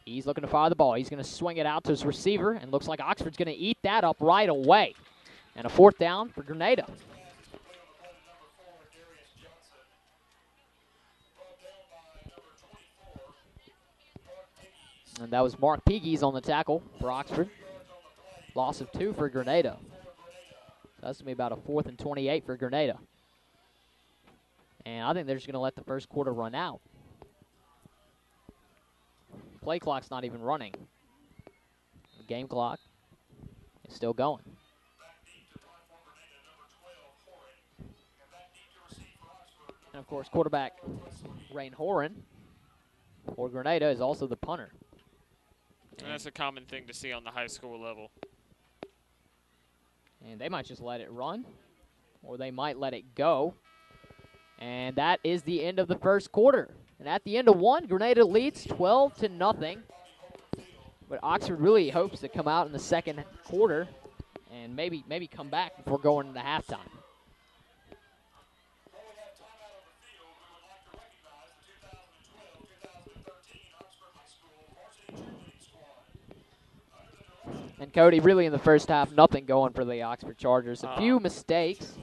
He's looking to fire the ball. He's going to swing it out to his receiver, and looks like Oxford's going to eat that up right away. And a 4th down for Grenada. And that was Mark Peagies on the tackle for Oxford. Loss of 2 for Grenada. So that's going to be about a 4th and 28 for Grenada. And I think they're just going to let the first quarter run out. Play clock's not even running. The game clock is still going. And, of course, quarterback Rain Horan for Grenada is also the punter. And that's a common thing to see on the high school level. And they might just let it run, or they might let it go. And that is the end of the first quarter. And at the end of one, Grenada leads 12-0. But Oxford really hopes to come out in the second quarter and maybe come back before going into halftime. And Cody, really in the first half, nothing going for the Oxford Chargers. A few mistakes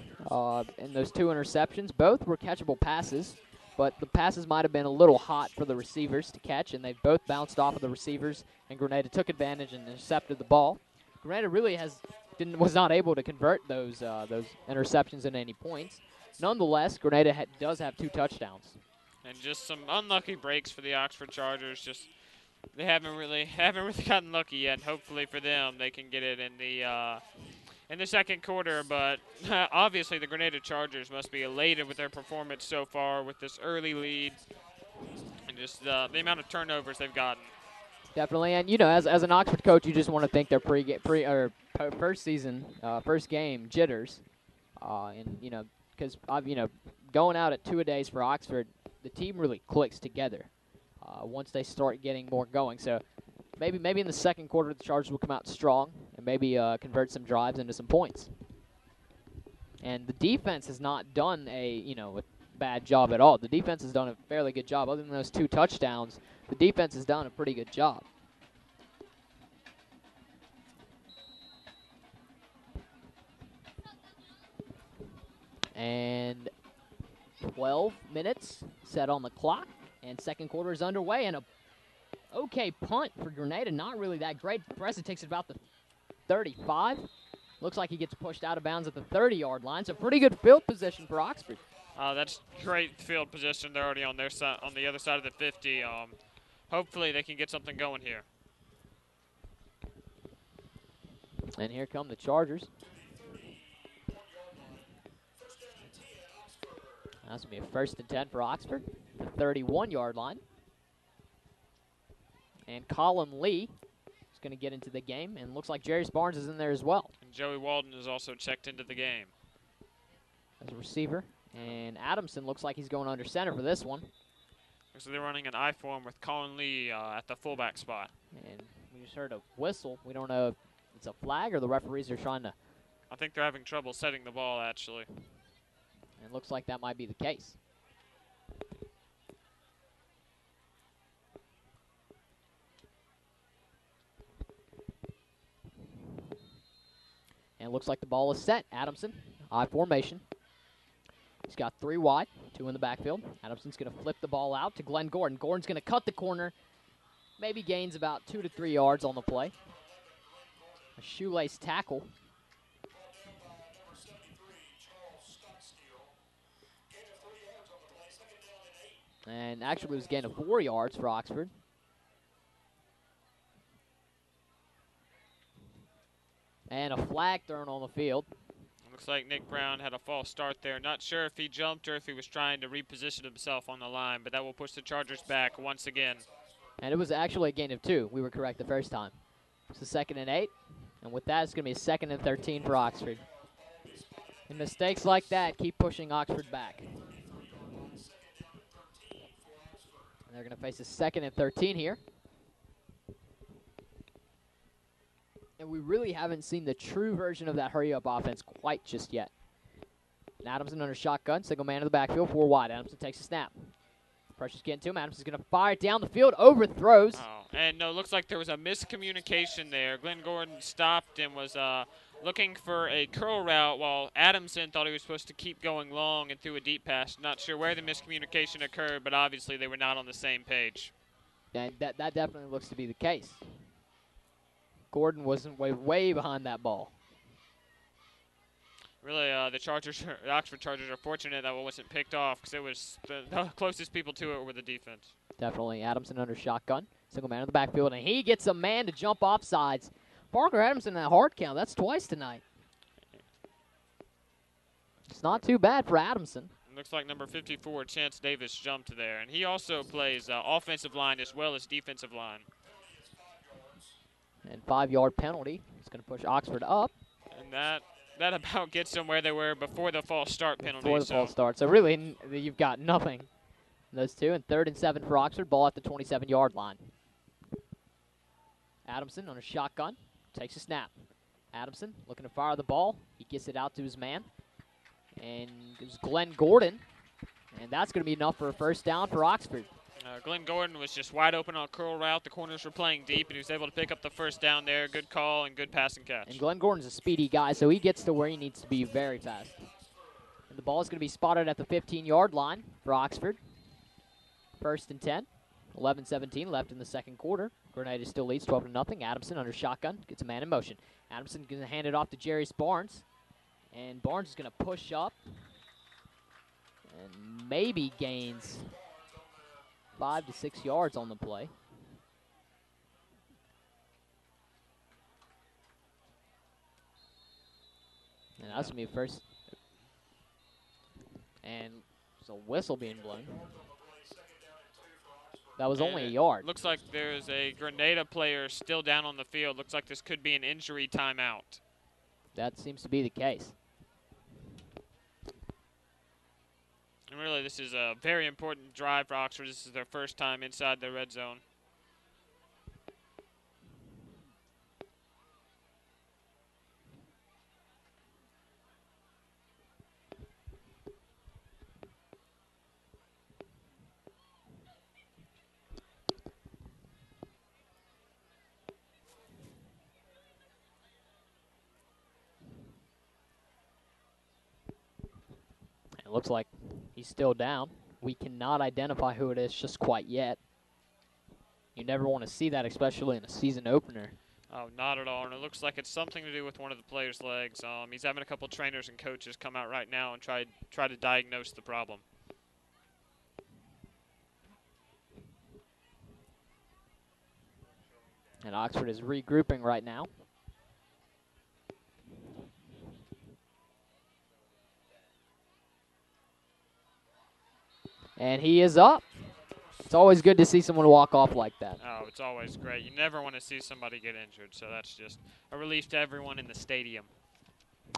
in those 2 interceptions. Both were catchable passes, but the passes might have been a little hot for the receivers to catch, and they both bounced off of the receivers, and Grenada took advantage and intercepted the ball. Grenada really was not able to convert those interceptions into any points. Nonetheless, Grenada does have 2 touchdowns. And just some unlucky breaks for the Oxford Chargers. Just they haven't really gotten lucky yet. Hopefully for them, they can get it in the second quarter. But obviously, the Grenada Chargers must be elated with their performance so far with this early lead and just the amount of turnovers they've gotten. Definitely, and as an Oxford coach, you just want to think their first game jitters, and because going out at 2-a-days for Oxford, the team really clicks together once they start getting more going. So maybe in the second quarter, the Chargers will come out strong and maybe convert some drives into some points. And the defense has not done a bad job at all. The defense has done a fairly good job. Other than those 2 touchdowns, the defense has done a pretty good job. And 12 minutes set on the clock, and second quarter is underway, and a okay punt for Grenada. Not really that great. Preston takes it about the 35. Looks like he gets pushed out of bounds at the 30-yard line, so pretty good field position for Oxford. That's great field position. They're already on their side, on the other side of the 50. Hopefully they can get something going here. And here come the Chargers. That's going to be a 1st and 10 for Oxford. The 31-yard line. And Colin Lee is going to get into the game. And looks like Jarius Barnes is in there as well. And Joey Walden is also checked into the game. As a receiver. And Adamson looks like he's going under center for this one. So they're running an I form with Colin Lee at the fullback spot. And we just heard a whistle. We don't know if it's a flag or the referees are trying to. I think they're having trouble setting the ball, actually. And it looks like that might be the case. And it looks like the ball is set. Adamson, I formation. He's got 3 wide, 2 in the backfield. Adamson's going to flip the ball out to Glenn Gordon. Gordon's going to cut the corner. Maybe gains about 2 to 3 yards on the play. A shoelace tackle. And actually it was a gain of 4 yards for Oxford. And a flag thrown on the field. Looks like Nick Brown had a false start there. Not sure if he jumped or if he was trying to reposition himself on the line, but that will push the Chargers back once again. And it was actually a gain of 2. We were correct the first time. It's a 2nd and 8. And with that, it's going to be a 2nd and 13 for Oxford. And mistakes like that keep pushing Oxford back. And they're going to face a 2nd and 13 here. And we really haven't seen the true version of that hurry-up offense quite just yet. And Adamson under shotgun, single man in the backfield, 4 wide. Adamson takes a snap. Pressure's getting to him. Adamson's going to fire it down the field, overthrows. Oh, and no, looks like there was a miscommunication there. Glenn Gordon stopped and was looking for a curl route while Adamson thought he was supposed to keep going long and threw a deep pass. Not sure where the miscommunication occurred, but obviously they were not on the same page. And that definitely looks to be the case. Gordon wasn't way behind that ball. Really, the Oxford Chargers are fortunate that one wasn't picked off because it was the closest people to it were the defense. Definitely Adamson under shotgun. Single man in the backfield, and he gets a man to jump off sides. Parker Adamson in that hard count. That's twice tonight. It's not too bad for Adamson. It looks like number 54, Chance Davis, jumped there. And he also plays offensive line as well as defensive line. And 5-yard penalty. It's going to push Oxford up. And that about gets them where they were before the false start penalty. Before the false start. So really, you've got nothing. Those two. And 3rd and 7 for Oxford. Ball at the 27-yard line. Adamson on a shotgun. Takes a snap. Adamson looking to fire the ball. He gets it out to his man. And it's Glenn Gordon. And that's going to be enough for a 1st down for Oxford. Glenn Gordon was just wide open on a curl route. The corners were playing deep, and he was able to pick up the 1st down there. Good call and good pass and catch. And Glenn Gordon's a speedy guy, so he gets to where he needs to be very fast. And the ball is going to be spotted at the 15-yard line for Oxford. 1st and 10. 11-17 left in the 2nd quarter. Grenada still leads 12-0. Adamson under shotgun. Gets a man in motion. Adamson going to hand it off to Jarius Barnes. And Barnes is going to push up. And maybe gains 5 to 6 yards on the play. And that's going to be first. And there's a whistle being blown. That was only a yard. Looks like there's a Grenada player still down on the field. Looks like this could be an injury timeout. That seems to be the case. And really, this is a very important drive for Oxford. This is their 1st time inside the red zone. It looks like he's still down. We cannot identify who it is just quite yet. You never want to see that, especially in a season opener. Oh, not at all. And it looks like it's something to do with one of the players' legs. He's having a couple trainers and coaches come out right now and try to diagnose the problem. And Oxford is regrouping right now. And he is up. It's always good to see someone walk off like that. Oh, it's always great. You never want to see somebody get injured, so that's just a relief to everyone in the stadium.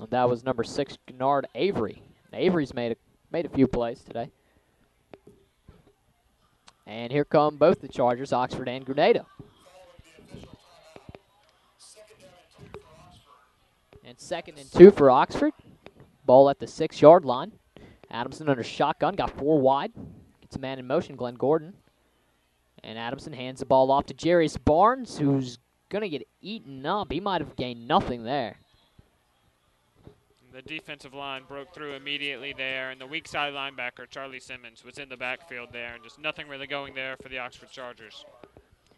And that was number 6, Gennard Avery. Avery's made a few plays today. And here come both the Chargers, Oxford and Grenada. And 2nd and 2 for Oxford. Ball at the 6-yard line. Adamson under shotgun, got 4 wide. Gets a man in motion, Glenn Gordon. And Adamson hands the ball off to Jarius Barnes, who's going to get eaten up. He might have gained nothing there. The defensive line broke through immediately there, and the weak side linebacker, Charlie Simmons, was in the backfield there, and just nothing really going there for the Oxford Chargers.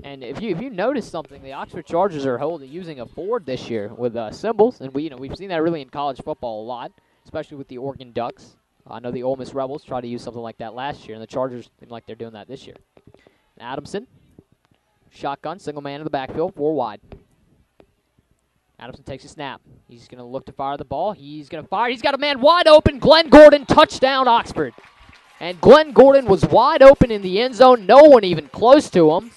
And if you notice something, the Oxford Chargers are using a board this year with symbols, and we've seen that really in college football a lot, especially with the Oregon Ducks. I know the Ole Miss Rebels tried to use something like that last year, and the Chargers seem like they're doing that this year. Adamson, shotgun, single man in the backfield, 4 wide. Adamson takes a snap. He's going to look to fire the ball. He's going to fire. He's got a man wide open. Glenn Gordon, touchdown, Oxford. And Glenn Gordon was wide open in the end zone. No one even close to him.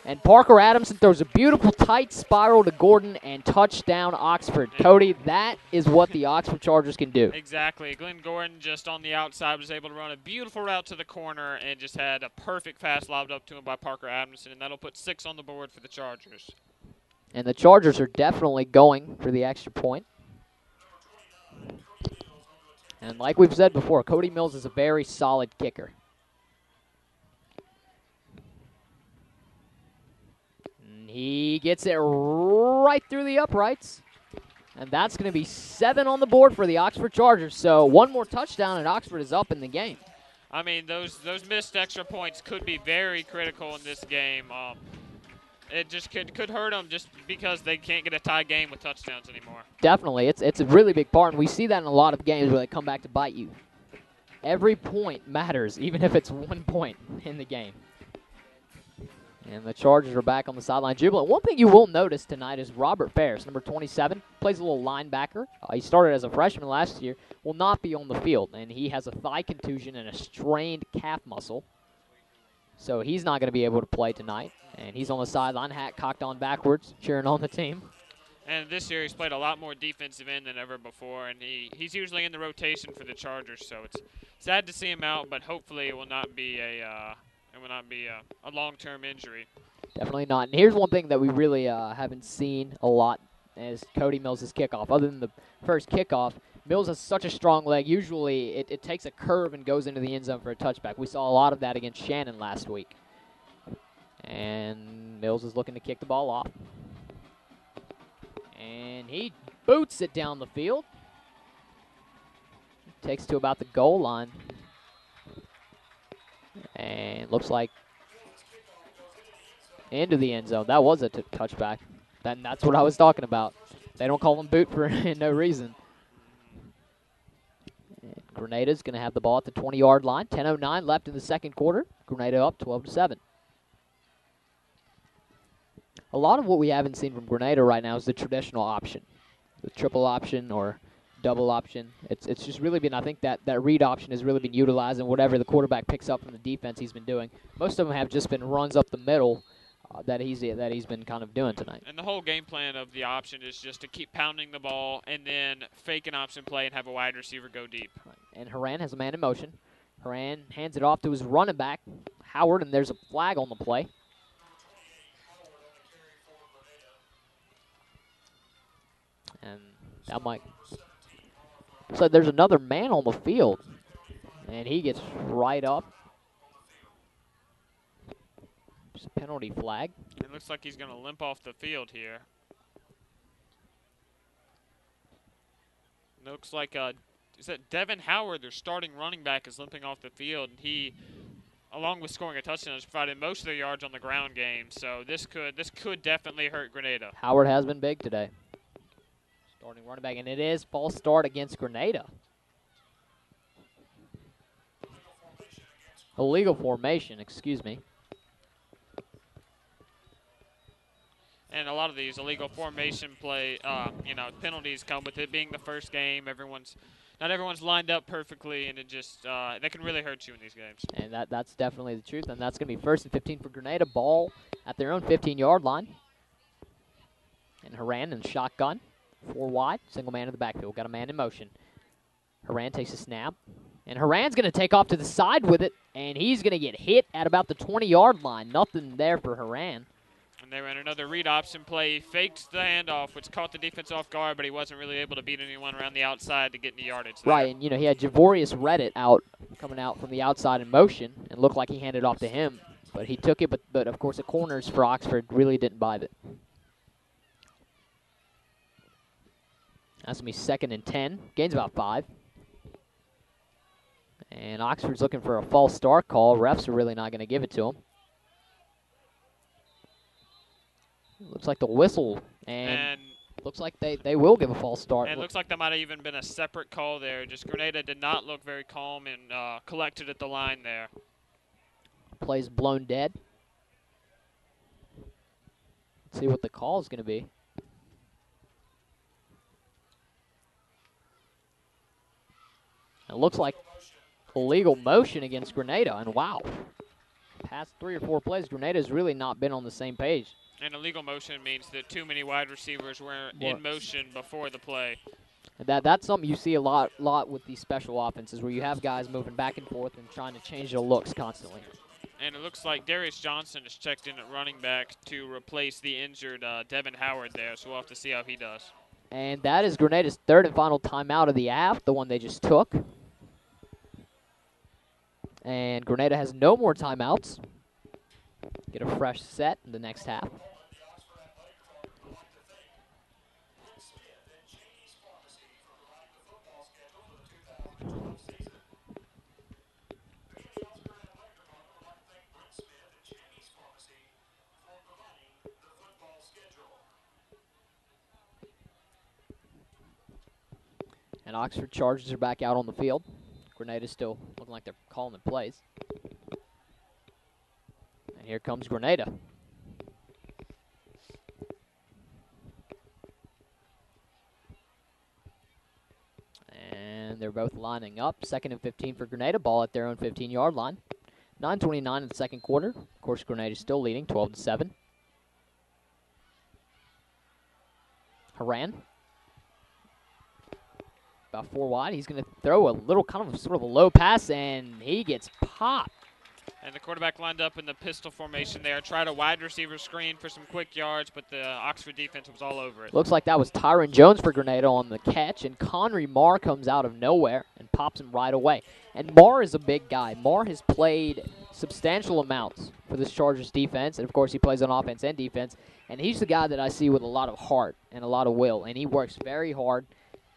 And Parker Adamson throws a beautiful tight spiral to Gordon and touchdown, Oxford. Cody, that is what the Oxford Chargers can do. Exactly. Glenn Gordon just on the outside was able to run a beautiful route to the corner and just had a perfect pass lobbed up to him by Parker Adamson, and that'll put 6 on the board for the Chargers. And the Chargers are definitely going for the extra point. And like we've said before, Cody Mills is a very solid kicker. And he gets it right through the uprights. And that's going to be 7 on the board for the Oxford Chargers. So one more touchdown and Oxford is up in the game. I mean, those missed extra points could be very critical in this game. It just could hurt them just because they can't get a tie game with touchdowns anymore. Definitely. It's a really big part, and we see that in a lot of games where they come back to bite you. Every point matters, even if it's 1 point in the game. And the Chargers are back on the sideline jubilant. One thing you will notice tonight is Robert Ferris, number 27, plays a little linebacker. He started as a freshman last year, will not be on the field, and he has a thigh contusion and a strained calf muscle. So he's not going to be able to play tonight. And he's on the sideline, hat cocked on backwards, cheering on the team. And this year he's played a lot more defensive end than ever before, and he's usually in the rotation for the Chargers. So it's sad to see him out, but hopefully it will not be a long-term injury. Definitely not. And here's one thing that we really haven't seen a lot as Cody Mills' kickoff. Other than the first kickoff, Mills has such a strong leg. Usually it takes a curve and goes into the end zone for a touchback. We saw a lot of that against Shannon last week. And Mills is looking to kick the ball off. And he boots it down the field. Takes to about the goal line. And looks like into the end zone. That was a touchback. That's what I was talking about. They don't call them boot for no reason. And Grenada's going to have the ball at the 20-yard line. 10:09 left in the second quarter. Grenada up 12-7. A lot of what we haven't seen from Grenada right now is the traditional option, the triple option or double option. It's just really been, I think that read option has really been utilized, and whatever the quarterback picks up from the defense he's been doing. Most of them have just been runs up the middle that he's been kind of doing tonight. And the whole game plan of the option is just to keep pounding the ball and then fake an option play and have a wide receiver go deep. And Haran has a man in motion. Haran hands it off to his running back, Howard, and there's a flag on the play. And that might. So there's another man on the field. And he gets right up. It's a penalty flag. It looks like he's going to limp off the field here. Looks like is that Devin Howard, their starting running back, is limping off the field. And he, along with scoring a touchdown, has provided most of their yards on the ground game. So this could definitely hurt Grenada. Howard has been big today. Starting running back, and it is false start against Grenada. Illegal formation, excuse me. And a lot of these illegal formation penalties come with it being the first game. Everyone's not everyone's lined up perfectly, and it just that can really hurt you in these games. And that's definitely the truth, and that's going to be 1st and 15 for Grenada. Ball at their own 15-yard line. And Haran in shotgun, 4 wide, single man in the backfield. Got a man in motion. Haran takes a snap, and Haran's going to take off to the side with it, and he's going to get hit at about the 20-yard line. Nothing there for Haran. And they ran another read option play. He faked the handoff, which caught the defense off guard, but he wasn't really able to beat anyone around the outside to get any yardage there. Right, and he had Javorius Reddit coming out from the outside in motion, and looked like he handed off to him. But he took it, but of course the corners for Oxford really didn't buy it. That's going to be 2nd and 10. Gains about 5. And Oxford's looking for a false start call. Refs are really not going to give it to him. Looks like the whistle, and looks like they will give a false start. And it looks like that might have even been a separate call there. Just Grenada did not look very calm and collected at the line there. Play's blown dead. Let's see what the call is going to be. It looks like illegal motion against Grenada, and wow. Past 3 or 4 plays, Grenada's really not been on the same page. And illegal motion means that too many wide receivers were in motion before the play. And that's something you see a lot with these special offenses, where you have guys moving back and forth and trying to change their looks constantly. And it looks like Darius Johnson is checked in at running back to replace the injured Devin Howard there, so we'll have to see how he does. And that is Grenada's 3rd and final timeout of the half, the one they just took. And Grenada has no more timeouts. Get a fresh set in the next half. And Oxford Chargers are back out on the field. Grenada's still looking like they're calling the plays. And here comes Grenada. And they're both lining up. 2nd and 15 for Grenada. Ball at their own 15-yard line. 9:29 in the second quarter. Of course, Grenada's still leading, 12-7. Haran. About 4 wide. He's going to throw a little sort of a low pass, and he gets popped. And the quarterback lined up in the pistol formation there. Tried a wide receiver screen for some quick yards, but the Oxford defense was all over it. Looks like that was Tyron Jones for Grenada on the catch, and Conry Marr comes out of nowhere and pops him right away. And Marr is a big guy. Marr has played substantial amounts for this Chargers defense, and of course he plays on offense and defense. And he's the guy that I see with a lot of heart and a lot of will, and he works very hard.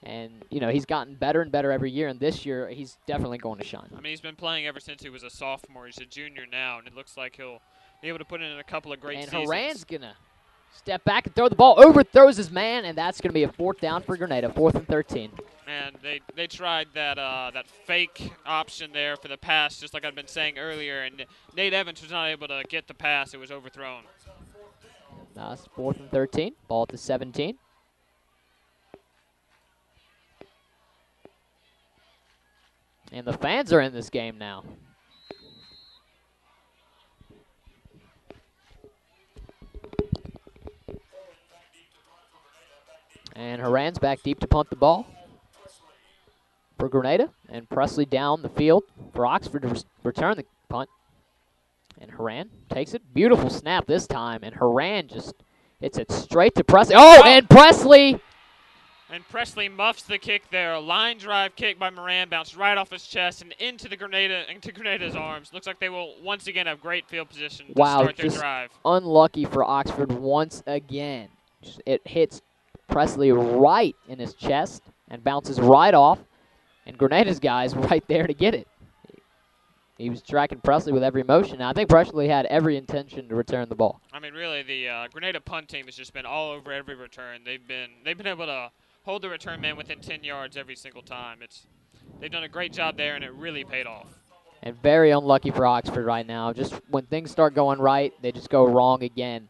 And, he's gotten better and better every year, and this year he's definitely going to shine. I mean, he's been playing ever since he was a sophomore. He's a junior now, and it looks like he'll be able to put in a couple of great seasons. And Haran's going to step back and throw the ball, overthrows his man, and that's going to be a 4th down for Grenada, 4th and 13. And they tried that fake option there for the pass, just like I'd been saying earlier, and Nate Evans was not able to get the pass. It was overthrown. That's 4th and 13, ball at the 17. And the fans are in this game now. And Haran's back deep to punt the ball for Grenada. And Presley down the field for Oxford to return the punt. And Haran takes it. Beautiful snap this time. And Haran just hits it straight to Presley. Oh, and Presley! And Presley muffs the kick there. A line drive kick by Moran bounced right off his chest and into Grenada's arms. Looks like they will once again have great field position to start their drive. Unlucky for Oxford once again. It hits Presley right in his chest and bounces right off. And Grenada's guys right there to get it. He was tracking Presley with every motion. Now, I think Presley had every intention to return the ball. I mean, really, the Grenada punt team has just been all over every return. They've been able to hold the return man within 10 yards every single time. They've done a great job there, and it really paid off. And very unlucky for Oxford right now. Just when things start going right, they just go wrong again.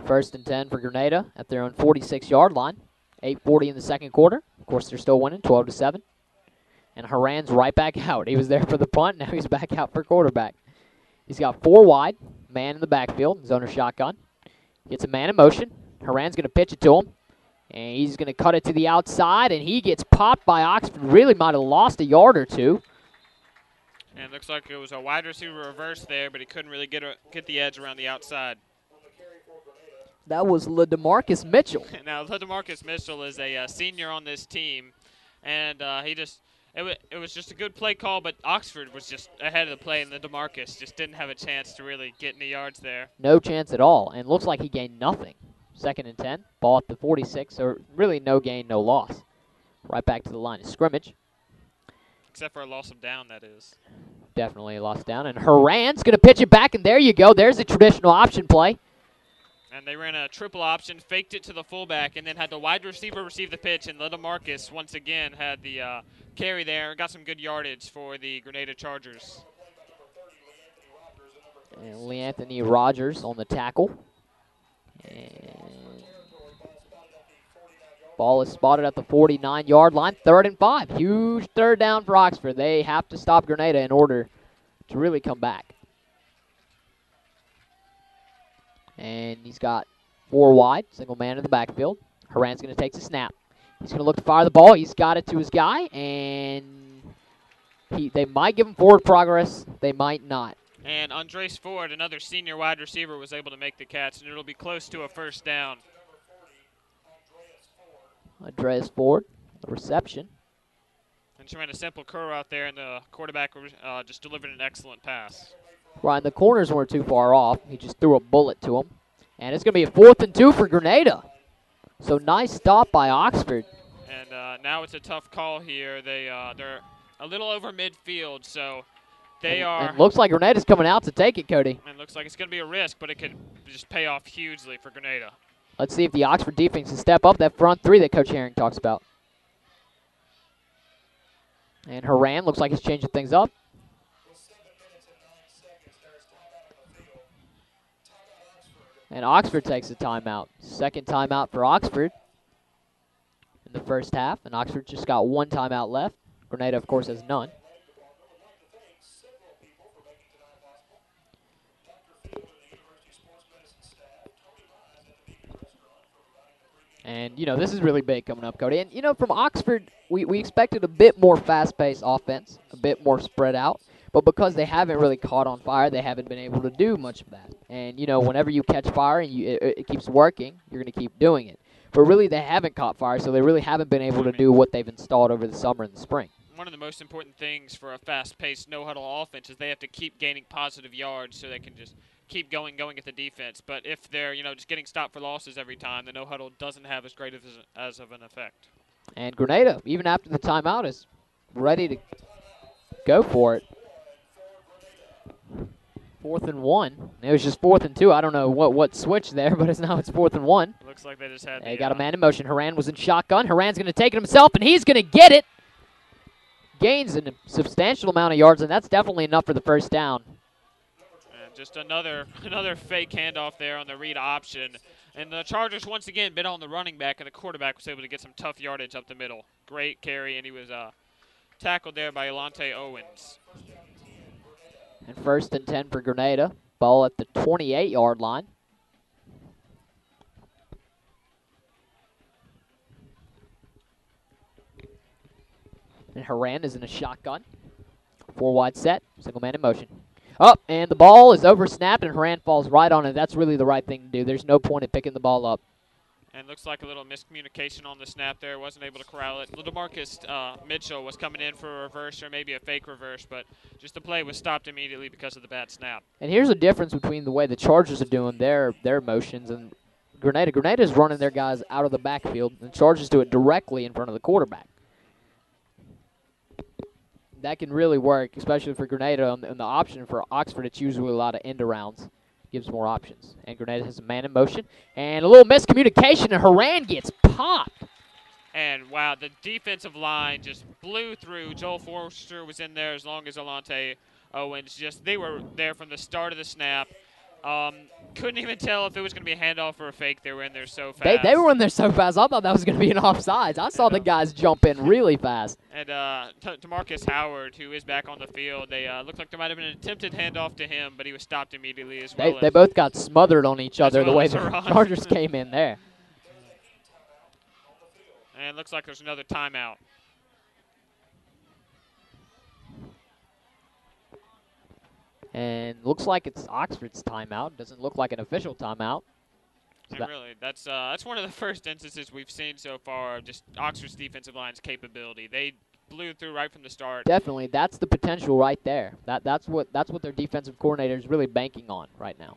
First and 10 for Grenada at their own 46-yard line. 8:40 in the second quarter. Of course, they're still winning, 12-7. And Haran's right back out. He was there for the punt. Now he's back out for quarterback. He's got 4 wide. Man in the backfield. Zoner shotgun. Gets a man in motion. Haran's going to pitch it to him. And he's going to cut it to the outside. And he gets popped by Oxford. Really might have lost a yard or two. And it looks like it was a wide receiver reverse there, but he couldn't really get the edge around the outside. That was LaDemarcus Mitchell. Now, LaDemarcus Mitchell is a senior on this team, and it was just a good play call, but Oxford was just ahead of the play, and LaDemarcus just didn't have a chance to really get any yards there. No chance at all, and looks like he gained nothing. Second and 10, ball at the 46, so really no gain, no loss. Right back to the line of scrimmage. Except for a loss of down, that is. Definitely a loss down, and Haran's going to pitch it back, and there you go. There's a traditional option play. And they ran a triple option, faked it to the fullback, and then had the wide receiver receive the pitch. And LaDemarcus, once again, had the carry there. Got some good yardage for the Grenada Chargers. And LeAnthony Rogers on the tackle. And ball is spotted at the 49-yard line. 3rd and 5. Huge third down for Oxford. They have to stop Grenada in order to really come back. And he's got 4 wide, single man in the backfield. Haran's going to take the snap. He's going to look to fire the ball. He's got it to his guy, and they might give him forward progress. They might not. And Andres Ford, another senior wide receiver, was able to make the catch, and it'll be close to a first down. Andres Ford, the reception. And she ran a simple curl out there, and the quarterback just delivered an excellent pass. Right, the corners weren't too far off. He just threw a bullet to him. And it's going to be a 4th and 2 for Grenada. So nice stop by Oxford. And now it's a tough call here. They're a little over midfield, so they are. And looks like Grenada's coming out to take it, Cody. And looks like it's going to be a risk, but it could just pay off hugely for Grenada. Let's see if the Oxford defense can step up that front 3 that Coach Herring talks about. And Haran looks like he's changing things up. And Oxford takes a timeout. Second timeout for Oxford in the first half. And Oxford just got 1 timeout left. Grenada, of course, has none. And, you know, this is really big coming up, Cody. And, you know, from Oxford, we expected a bit more fast-paced offense, a bit more spread out. But because they haven't really caught on fire, they haven't been able to do much of that. And, you know, whenever you catch fire and it keeps working, you're going to keep doing it. But really, they haven't caught fire, so they really haven't been able to do what they've installed over the summer and the spring. One of the most important things for a fast-paced, no-huddle offense is they have to keep gaining positive yards so they can just keep going at the defense. But if they're, you know, just getting stopped for losses every time, the no-huddle doesn't have as great as of an effect. And Grenada, even after the timeout, is ready to go for it. 4th and 1. It was just 4th and 2. I don't know what switched there, but now it's 4th and 1. Looks like they just had. They got a man in motion. Haran was in shotgun. Haran's going to take it himself, and he's going to get it. Gains a substantial amount of yards, and that's definitely enough for the first down. And just another fake handoff there on the read option. And the Chargers once again bit on the running back, and the quarterback was able to get some tough yardage up the middle. Great carry, and he was tackled there by Elante Owens. And 1st and 10 for Grenada. Ball at the 28-yard line. And Haran is in a shotgun. 4 wide set. Single man in motion. Up, and the ball is over-snapped, and Haran falls right on it. That's really the right thing to do. There's no point in picking the ball up. And looks like a little miscommunication on the snap there. Wasn't able to corral it. LaDemarcus Mitchell was coming in for a reverse or maybe a fake reverse, but just the play was stopped immediately because of the bad snap. And here's a difference between the way the Chargers are doing their motions and Grenada. Grenada is running their guys out of the backfield, and the Chargers do it directly in front of the quarterback. That can really work, especially for Grenada. On the option for Oxford, it's usually a lot of end-arounds. Gives more options. And Grenada has a man in motion. And a little miscommunication, and Haran gets popped. And, wow, the defensive line just blew through. Joel Forster was in there as long as Elante Owens. They were there from the start of the snap. Couldn't even tell if it was going to be a handoff or a fake. They were in there so fast. They were in there so fast. I thought that was going to be an offsides. I saw the guys jump in really fast. And to Marcus Howard, who is back on the field, they looked like there might have been an attempted handoff to him, but he was stopped immediately as well. They both got smothered on each other the way the Haran. Chargers came in there. And it looks like there's another timeout. And looks like it's Oxford's timeout. Doesn't look like an official timeout. And really, that's one of the first instances we've seen so far of just Oxford's defensive line's capability. They blew through right from the start. Definitely, that's the potential right there. That's what their defensive coordinator is really banking on right now.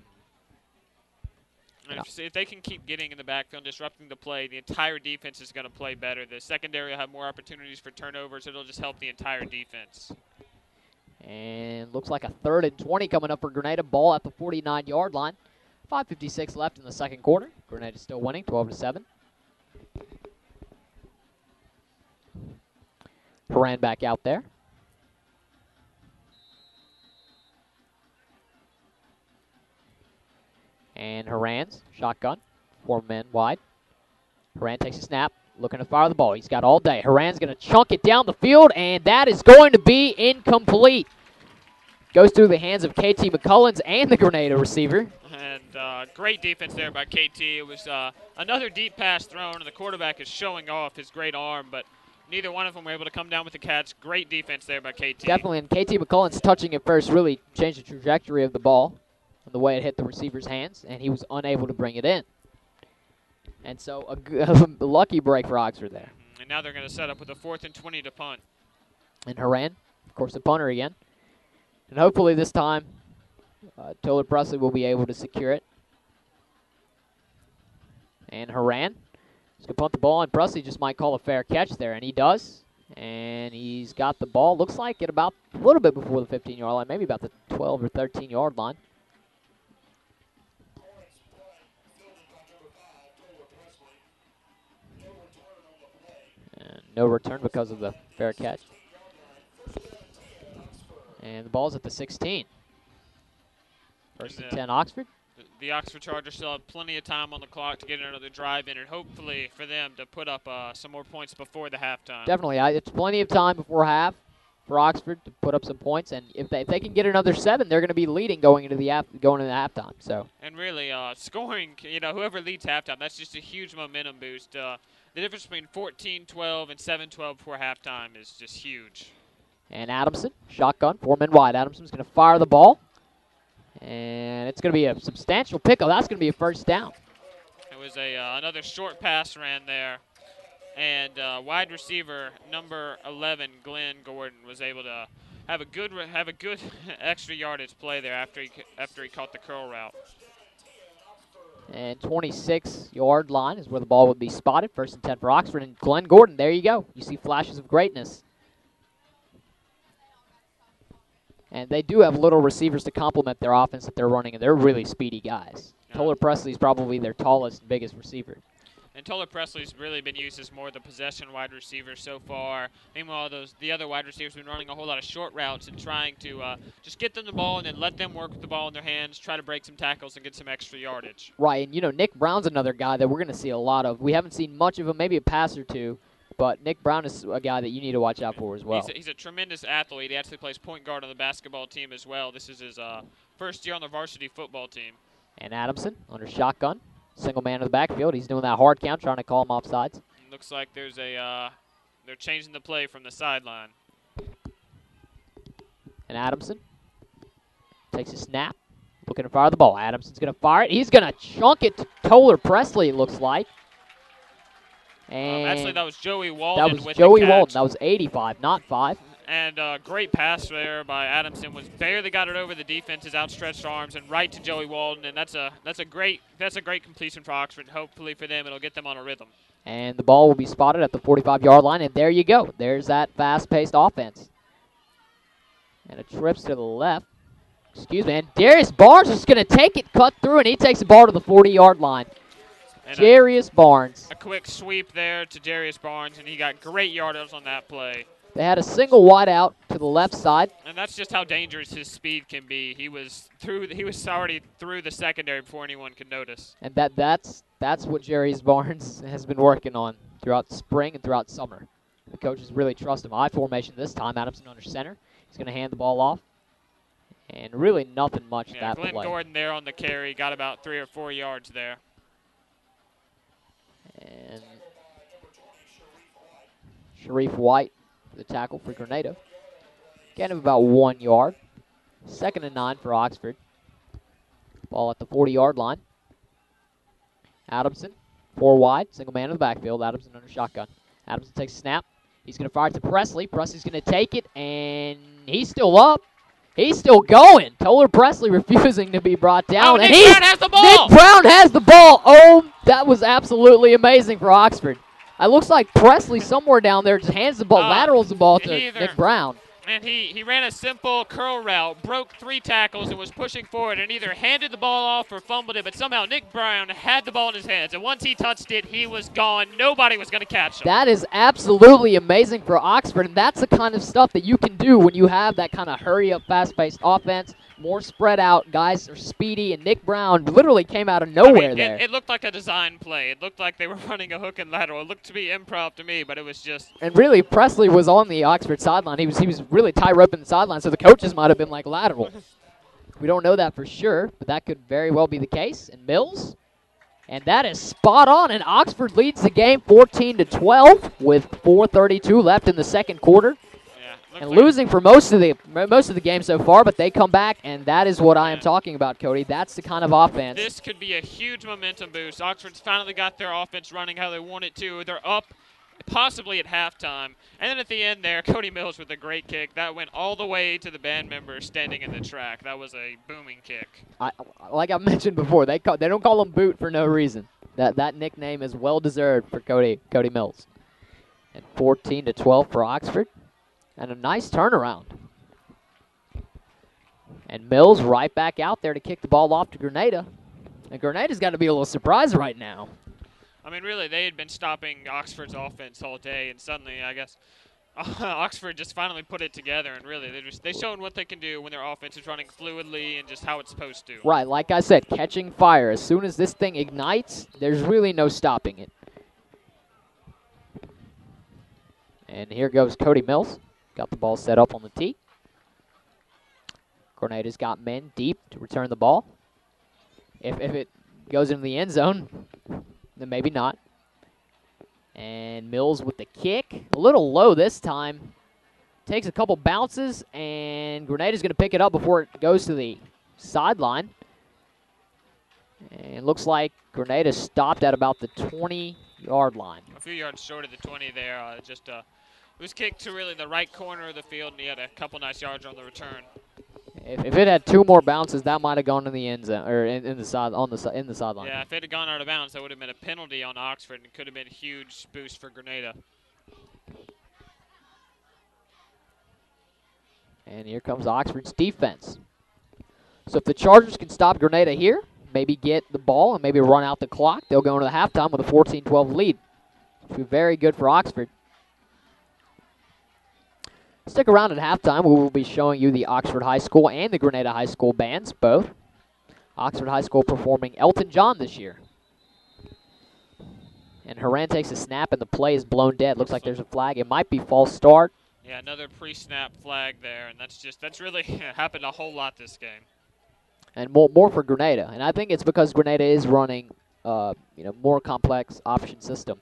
And if they can keep getting in the backfield, disrupting the play, the entire defense is going to play better. The secondary will have more opportunities for turnovers. It'll just help the entire defense. And looks like a 3rd and 20 coming up for Grenada. Ball at the 49-yard line. 5:56 left in the second quarter. Grenada still winning, 12-7. Haran back out there. And Haran's shotgun, 4 men wide. Haran takes a snap, looking to fire the ball. He's got all day. Haran's going to chunk it down the field, and that is going to be incomplete. Goes through the hands of KT McCullens and the Grenada receiver. And great defense there by KT. It was another deep pass thrown, and the quarterback is showing off his great arm, but neither one of them were able to come down with the catch. Great defense there by KT. Definitely, and KT McCullens touching it first really changed the trajectory of the ball and the way it hit the receiver's hands, and he was unable to bring it in. And so a lucky break for Oxford there. And now they're going to set up with a 4th and 20 to punt. And Haran, of course, the punter again. And hopefully this time, Toller Presley will be able to secure it. And Haran is going to punt the ball, and Presley just might call a fair catch there, and he does. And he's got the ball, looks like at about a little bit before the 15-yard line, maybe about the 12 or 13-yard line. And no return because of the fair catch. And the ball's at the 16. First and 10 Oxford. The Oxford Chargers still have plenty of time on the clock to get another drive in, and hopefully for them to put up some more points before the halftime. Definitely. It's plenty of time before half for Oxford to put up some points, and if they can get another 7, they're going to be leading going into the halftime. So. And really, scoring, whoever leads halftime, that's just a huge momentum boost. The difference between 14-12 and 7-12 before halftime is just huge. And Adamson, shotgun, 4 men wide. Adamson's going to fire the ball. And it's going to be a substantial pickup. That's going to be a first down. It was another short pass ran there. And wide receiver number 11, Glenn Gordon, was able to have a good extra yardage play there after he caught the curl route. And 26-yard line is where the ball would be spotted. 1st and 10 for Oxford. And Glenn Gordon, there you go. You see flashes of greatness. And they do have little receivers to complement their offense that they're running, and they're really speedy guys. Toller Presley's probably their tallest and biggest receiver. And Toller Presley's really been used as more of the possession wide receiver so far. Meanwhile, the other wide receivers have been running a whole lot of short routes and trying to just get them the ball and then let them work with the ball in their hands, try to break some tackles and get some extra yardage. Right, and Nick Brown's another guy that we're going to see a lot of. We haven't seen much of him, maybe a pass or two. But Nick Brown is a guy that you need to watch out for as well. He's a tremendous athlete. He actually plays point guard on the basketball team as well. This is his first year on the varsity football team. And Adamson under shotgun, single man in the backfield. He's doing that hard count, trying to call him offsides. Looks like there's they're changing the play from the sideline. And Adamson takes a snap, looking to fire the ball. Adamson's going to fire it. He's going to chunk it to Toller Presley, it looks like. And actually, that was Joey Walden. That was Joey Walden. That was 85, not 5. And great pass there by Adamson. Was barely got it over the defense's outstretched arms and right to Joey Walden. And that's a great completion for Oxford. Hopefully for them, it'll get them on a rhythm. And the ball will be spotted at the 45-yard line. And there you go. There's that fast-paced offense. And it trips to the left. Excuse me. And Darius Barnes is going to take it, cut through, and he takes the ball to the 40-yard line. And Darius Barnes. A quick sweep there to Darius Barnes, and he got great yardage on that play. They had a single wide out to the left side. And that's just how dangerous his speed can be. He was already through the secondary before anyone could notice. And that's what Jerry's Barnes has been working on throughout spring and throughout summer. The coaches really trust him. I formation this time. Adamson under center. He's going to hand the ball off. And really nothing much that Glenn play. Gordon there on the carry. Got about 3 or 4 yards there. And Sharif White, the tackle for Grenada. Gain of about 1 yard. 2nd and 9 for Oxford. Ball at the 40-yard line. Adamson, 4 wide, single man in the backfield. Adamson under shotgun. Adamson takes a snap. He's going to fire it to Presley. Presley's going to take it, and he's still up. He's still going. Toller Presley refusing to be brought down. Oh, and Nick Brown has the ball! Nick Brown has the ball. Oh, that was absolutely amazing for Oxford. It looks like Presley somewhere down there just hands the ball, laterals the ball to Nick Brown. And he ran a simple curl route, broke 3 tackles, and was pushing forward and either handed the ball off or fumbled it, but somehow Nick Brown had the ball in his hands, and once he touched it, he was gone. Nobody was going to catch him. That is absolutely amazing for Oxford, and that's the kind of stuff that you can do when you have that kind of hurry-up, fast-paced offense. More spread out, guys are speedy, and Nick Brown literally came out of nowhere there. It looked like a design play. It looked like they were running a hook and lateral. It looked to be improv to me, but it was just... And really, Presley was on the Oxford sideline. He was really tie roping the sideline, so the coaches might have been like lateral. We don't know that for sure, but that could very well be the case. And Mills, and that is spot on, and Oxford leads the game 14-12 with 4:32 left in the second quarter. And losing for most of the game so far, but they come back, and that is what I am talking about, Cody. That's the kind of offense. This could be a huge momentum boost. Oxford's finally got their offense running how they want it to. They're up possibly at halftime. And then at the end there, Cody Mills with a great kick. That went all the way to the band member standing in the track. That was a booming kick. Like I mentioned before, they don't call him Boot for no reason. That nickname is well-deserved for Cody Mills. And 14-12 for Oxford. And a nice turnaround. And Mills right back out there to kick the ball off to Grenada. And Grenada's got to be a little surprised right now. I mean, really, they had been stopping Oxford's offense all day, and suddenly, I guess, Oxford just finally put it together, and really, they showed what they can do when their offense is running fluidly and just how it's supposed to. Right, like I said, catching fire. As soon as this thing ignites, there's really no stopping it. And here goes Cody Mills. Got the ball set up on the tee. Grenada's got men deep to return the ball. If it goes into the end zone, then maybe not. And Mills with the kick. A little low this time. Takes a couple bounces, and Grenada's going to pick it up before it goes to the sideline. And it looks like Grenada stopped at about the 20-yard line. A few yards short of the 20 there. It was kicked to really the right corner of the field, and he had a couple nice yards on the return. If it had 2 more bounces, that might have gone in the end zone or in the sideline. Yeah, if it had gone out of bounds, that would have been a penalty on Oxford, and could have been a huge boost for Grenada. And here comes Oxford's defense. So if the Chargers can stop Grenada here, maybe get the ball and maybe run out the clock, they'll go into the halftime with a 14-12 lead. Which would be very good for Oxford. Stick around at halftime. We will be showing you the Oxford High School and the Grenada High School bands, both. Oxford High School performing Elton John this year. And Haran takes a snap, and the play is blown dead. Looks like there's a flag. It might be false start. Yeah, another pre-snap flag there, and that's really happened a whole lot this game. And more for Grenada. And I think it's because Grenada is running more complex option system.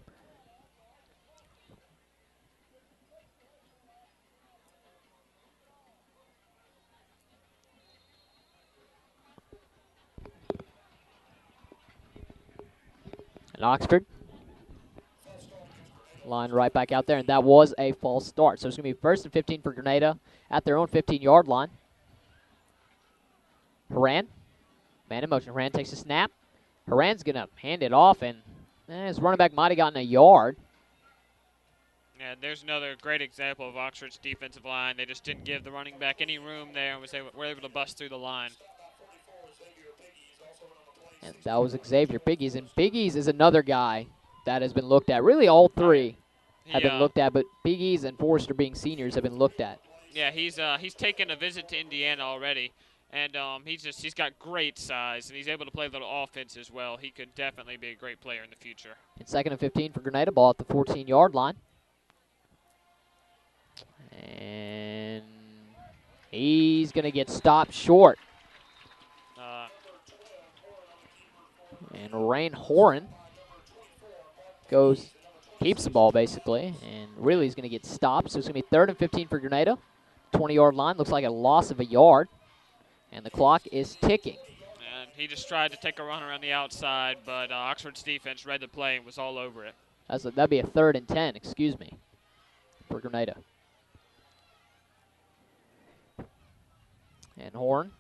And Oxford, line right back out there, and that was a false start. So it's going to be 1st and 15 for Grenada at their own 15-yard line. Haran, man in motion. Haran takes a snap. Haran's going to hand it off, and his running back might have gotten a yard. Yeah, there's another great example of Oxford's defensive line. They just didn't give the running back any room there and were able to bust through the line. And that was Xavier Piggies. And Piggies is another guy that has been looked at. Really all 3 have been looked at, but Big E's and Forrester being seniors have been looked at. Yeah, he's taken a visit to Indiana already, and he's got great size, and he's able to play a little offense as well. He could definitely be a great player in the future. And 2nd and 15 for Grenada, ball at the 14-yard line. And he's going to get stopped short. And Rain Horan keeps the ball basically, and really he's going to get stopped. So it's going to be 3rd and 15 for Grenada. 20-yard line, looks like a loss of a yard. And the clock is ticking. And he just tried to take a run around the outside, but Oxford's defense read the play and was all over it. That'd be a 3rd and 10, excuse me, for Grenada. And Horn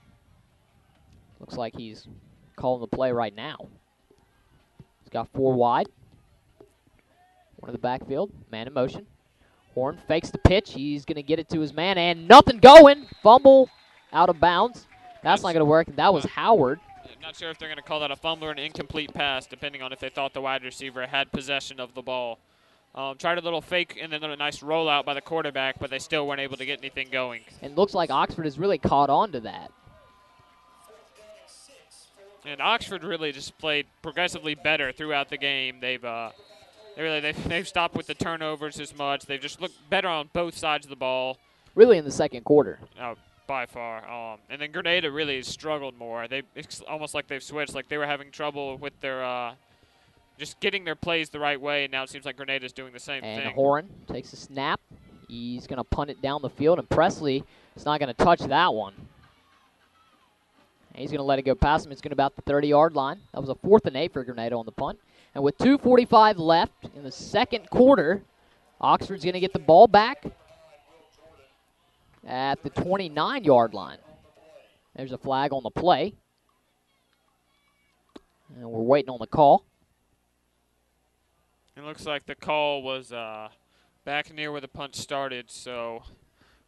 looks like he's calling the play right now. He's got 4 wide. One in the backfield, man in motion. Horn fakes the pitch. He's going to get it to his man, and nothing going. Fumble out of bounds. That's not going to work. That was Howard. I'm not sure if they're going to call that a fumble or an incomplete pass, depending on if they thought the wide receiver had possession of the ball. Tried a little fake and then a nice rollout by the quarterback, but they still weren't able to get anything going. And looks like Oxford has really caught on to that. And Oxford really just played progressively better throughout the game. They've stopped with the turnovers as much. They've just looked better on both sides of the ball. Really in the 2nd quarter. By far. And then Grenada really has struggled more. It's almost like they've switched. Like they were having trouble with their just getting their plays the right way, and now it seems like Grenada's doing the same thing. And Horan takes a snap. He's going to punt it down the field, and Presley is not going to touch that one. And he's going to let it go past him. It's going to be about the 30-yard line. That was a 4th and 8 for Grenada on the punt. And with 2:45 left in the 2nd quarter, Oxford's going to get the ball back at the 29-yard line. There's a flag on the play. And we're waiting on the call. It looks like the call was back near where the punt started, so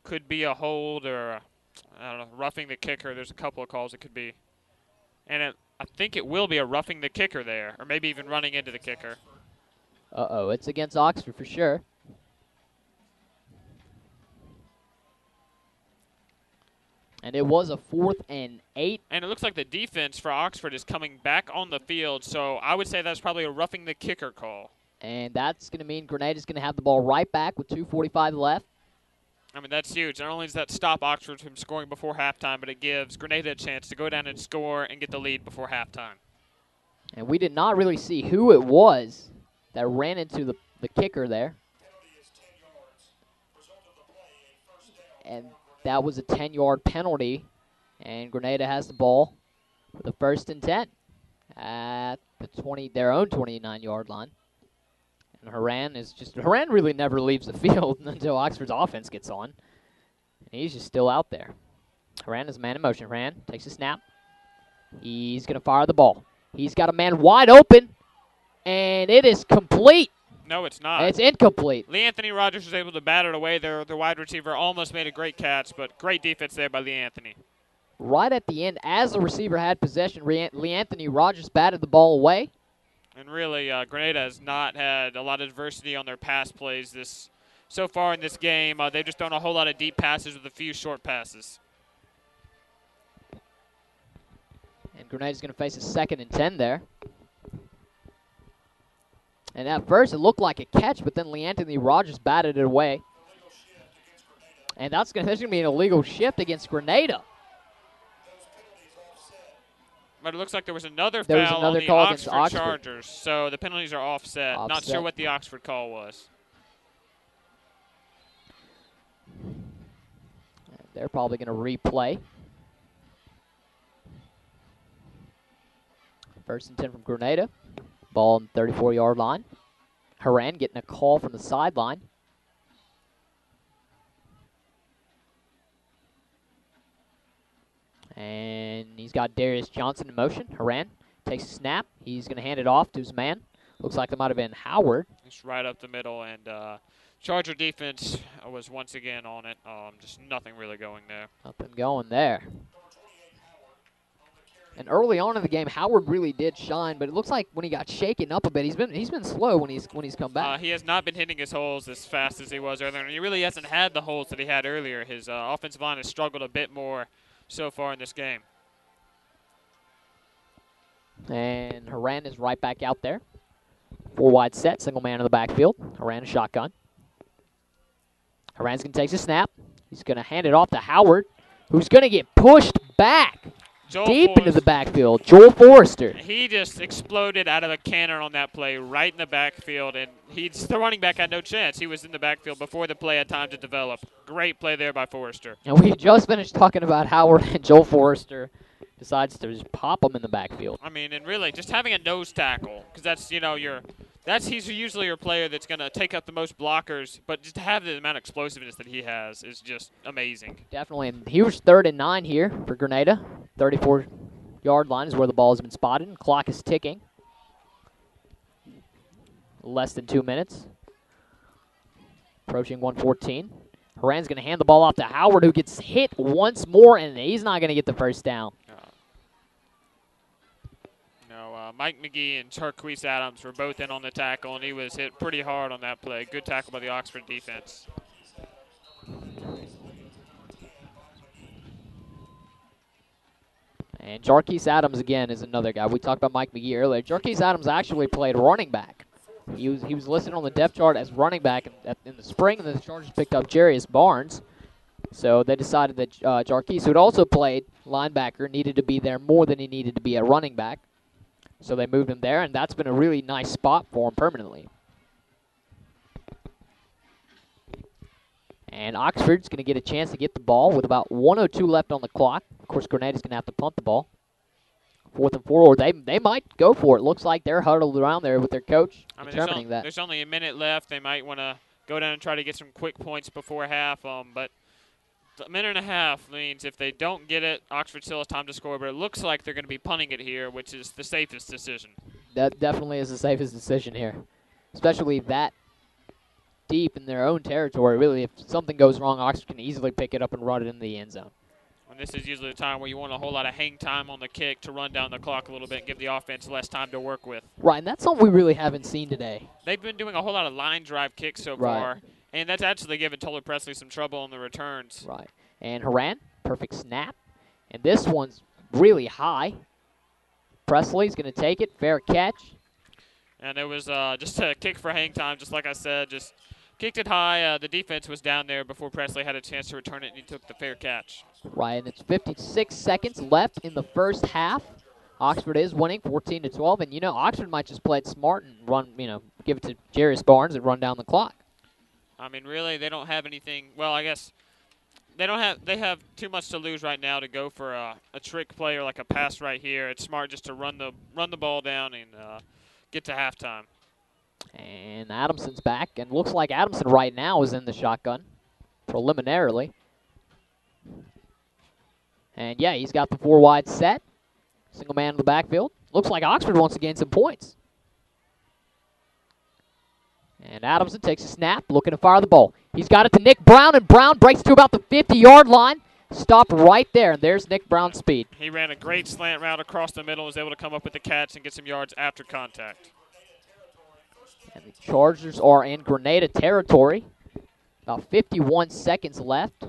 could be a hold or, I don't know, roughing the kicker. There's a couple of calls it could be. And I think it will be a roughing the kicker there, or maybe even running into the kicker. Uh-oh, it's against Oxford for sure. And it was a 4th and 8. And it looks like the defense for Oxford is coming back on the field, so I would say that's probably a roughing the kicker call. And that's going to mean Grenada's going to have the ball right back with 2:45 left. I mean, that's huge. Not only does that stop Oxford from scoring before halftime, but it gives Grenada a chance to go down and score and get the lead before halftime. And we did not really see who it was that ran into the kicker there. And that was a 10-yard penalty. And Grenada has the ball for the 1st and 10 at their own 29-yard line. And Haran really never leaves the field until Oxford's offense gets on. And he's just still out there. Haran is a man in motion. Haran takes a snap. He's going to fire the ball. He's got a man wide open, and it is complete. No, it's not. It's incomplete. Lee Anthony Rogers was able to bat it away. Their wide receiver almost made a great catch, but great defense there by Lee Anthony. Right at the end, as the receiver had possession, Lee Anthony Rogers batted the ball away. And really, Grenada has not had a lot of adversity on their pass plays so far in this game. They've just done a whole lot of deep passes with a few short passes. And Grenada's going to face a 2nd and 10 there. And at first, it looked like a catch, but then Lee Anthony Rogers batted it away. And that's going to be an illegal shift against Grenada. But it looks like there was another foul on the Oxford Chargers, so the penalties are offset. Not sure what the Oxford call was. They're probably going to replay. 1st and 10 from Grenada. Ball on the 34-yard line. Haran getting a call from the sideline. And he's got Darius Johnson in motion. Haran takes a snap. He's going to hand it off to his man. Looks like it might have been Howard. It's right up the middle, and Charger defense was once again on it. Just nothing really going there. Nothing going there. And early on in the game, Howard really did shine, but it looks like when he got shaken up a bit, he's been slow when he's come back. He has not been hitting his holes as fast as he was earlier, and he really hasn't had the holes that he had earlier. His offensive line has struggled a bit more so far in this game. And Haran is right back out there. 4 wide set, single man in the backfield. Haran a shotgun. Haran's going to take the snap. He's going to hand it off to Howard, who's going to get pushed back deep into the backfield. Joel Forrester. He just exploded out of a cannon on that play right in the backfield, and the running back had no chance. He was in the backfield before the play had time to develop. Great play there by Forrester. And we just finished talking about Howard, and Joel Forrester decides to just pop him in the backfield. I mean, and really, just having a nose tackle, because that's, he's usually your player that's going to take up the most blockers, but just to have the amount of explosiveness that he has is just amazing. Definitely. And he was 3rd and 9 here for Grenada. 34-yard line is where the ball has been spotted. And clock is ticking. Less than 2 minutes. Approaching 1:14. Haran's going to hand the ball off to Howard, who gets hit once more, and he's not going to get the first down. Mike McGee and Charquise Adams were both in on the tackle, and he was hit pretty hard on that play. Good tackle by the Oxford defense. And Jarquise Adams, again, is another guy. We talked about Mike McGee earlier. Jarquise Adams actually played running back. He was listed on the depth chart as running back in the spring, and then the Chargers picked up Jarius Barnes. So they decided that Jarquise, who had also played linebacker, needed to be there more than he needed to be at running back. So they moved him there, and that's been a really nice spot for him permanently. And Oxford's going to get a chance to get the ball with about 1:02 left on the clock. Of course, Grenada's going to have to punt the ball. 4th and 4, or they might go for it. Looks like they're huddled around there with their coach determining that. There's only a minute left. They might want to go down and try to get some quick points before half, but a minute and a half means if they don't get it, Oxford still has time to score, but it looks like they're going to be punting it here, which is the safest decision. That definitely is the safest decision here, especially that deep in their own territory. Really, if something goes wrong, Oxford can easily pick it up and run it into the end zone. And this is usually the time where you want a whole lot of hang time on the kick to run down the clock a little bit and give the offense less time to work with. Right, and that's something we really haven't seen today. They've been doing a whole lot of line drive kicks so far, and that's actually given Toller Presley some trouble on the returns. Right. And Haran, perfect snap. And this one's really high. Presley's going to take it, fair catch. And it was just a kick for hang time, just like I said, just kicked it high. The defense was down there before Presley had a chance to return it, and he took the fair catch. Right, and it's 56 seconds left in the first half. Oxford is winning 14-12, and Oxford might just play it smart and run, give it to Jarius Barnes and run down the clock. I mean, really, they don't have anything. Well, I guess they have too much to lose right now to go for a trick play or like a pass right here. It's smart just to run the ball down and get to halftime. And Adamson's back, and looks like Adamson right now is in the shotgun preliminarily. And yeah, he's got the 4 wide set. Single man in the backfield. Looks like Oxford wants to gain some points. And Adamson takes a snap, looking to fire the ball. He's got it to Nick Brown, and Brown breaks to about the 50-yard line. Stopped right there, and there's Nick Brown's speed. He ran a great slant route across the middle, was able to come up with the catch and get some yards after contact. And the Chargers are in Grenada territory. About 51 seconds left.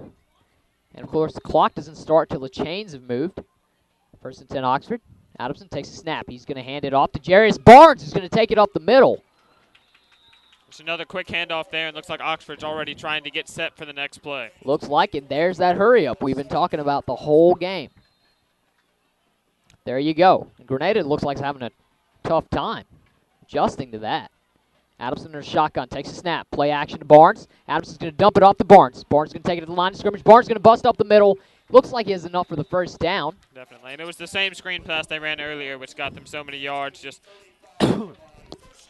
And, of course, the clock doesn't start till the chains have moved. 1st and 10 Oxford. Adamson takes a snap. He's going to hand it off to Jarius Barnes, who's going to take it up the middle. There's another quick handoff there, and looks like Oxford's already trying to get set for the next play. Looks like it. There's that hurry-up we've been talking about the whole game. There you go. And Grenada looks like it's having a tough time adjusting to that. Adamson in a shotgun, takes a snap. Play action to Barnes. Adamson's going to dump it off to Barnes. Barnes going to take it to the line of scrimmage. Barnes going to bust up the middle. Looks like he has enough for the first down. Definitely. And it was the same screen pass they ran earlier, which got them so many yards. Just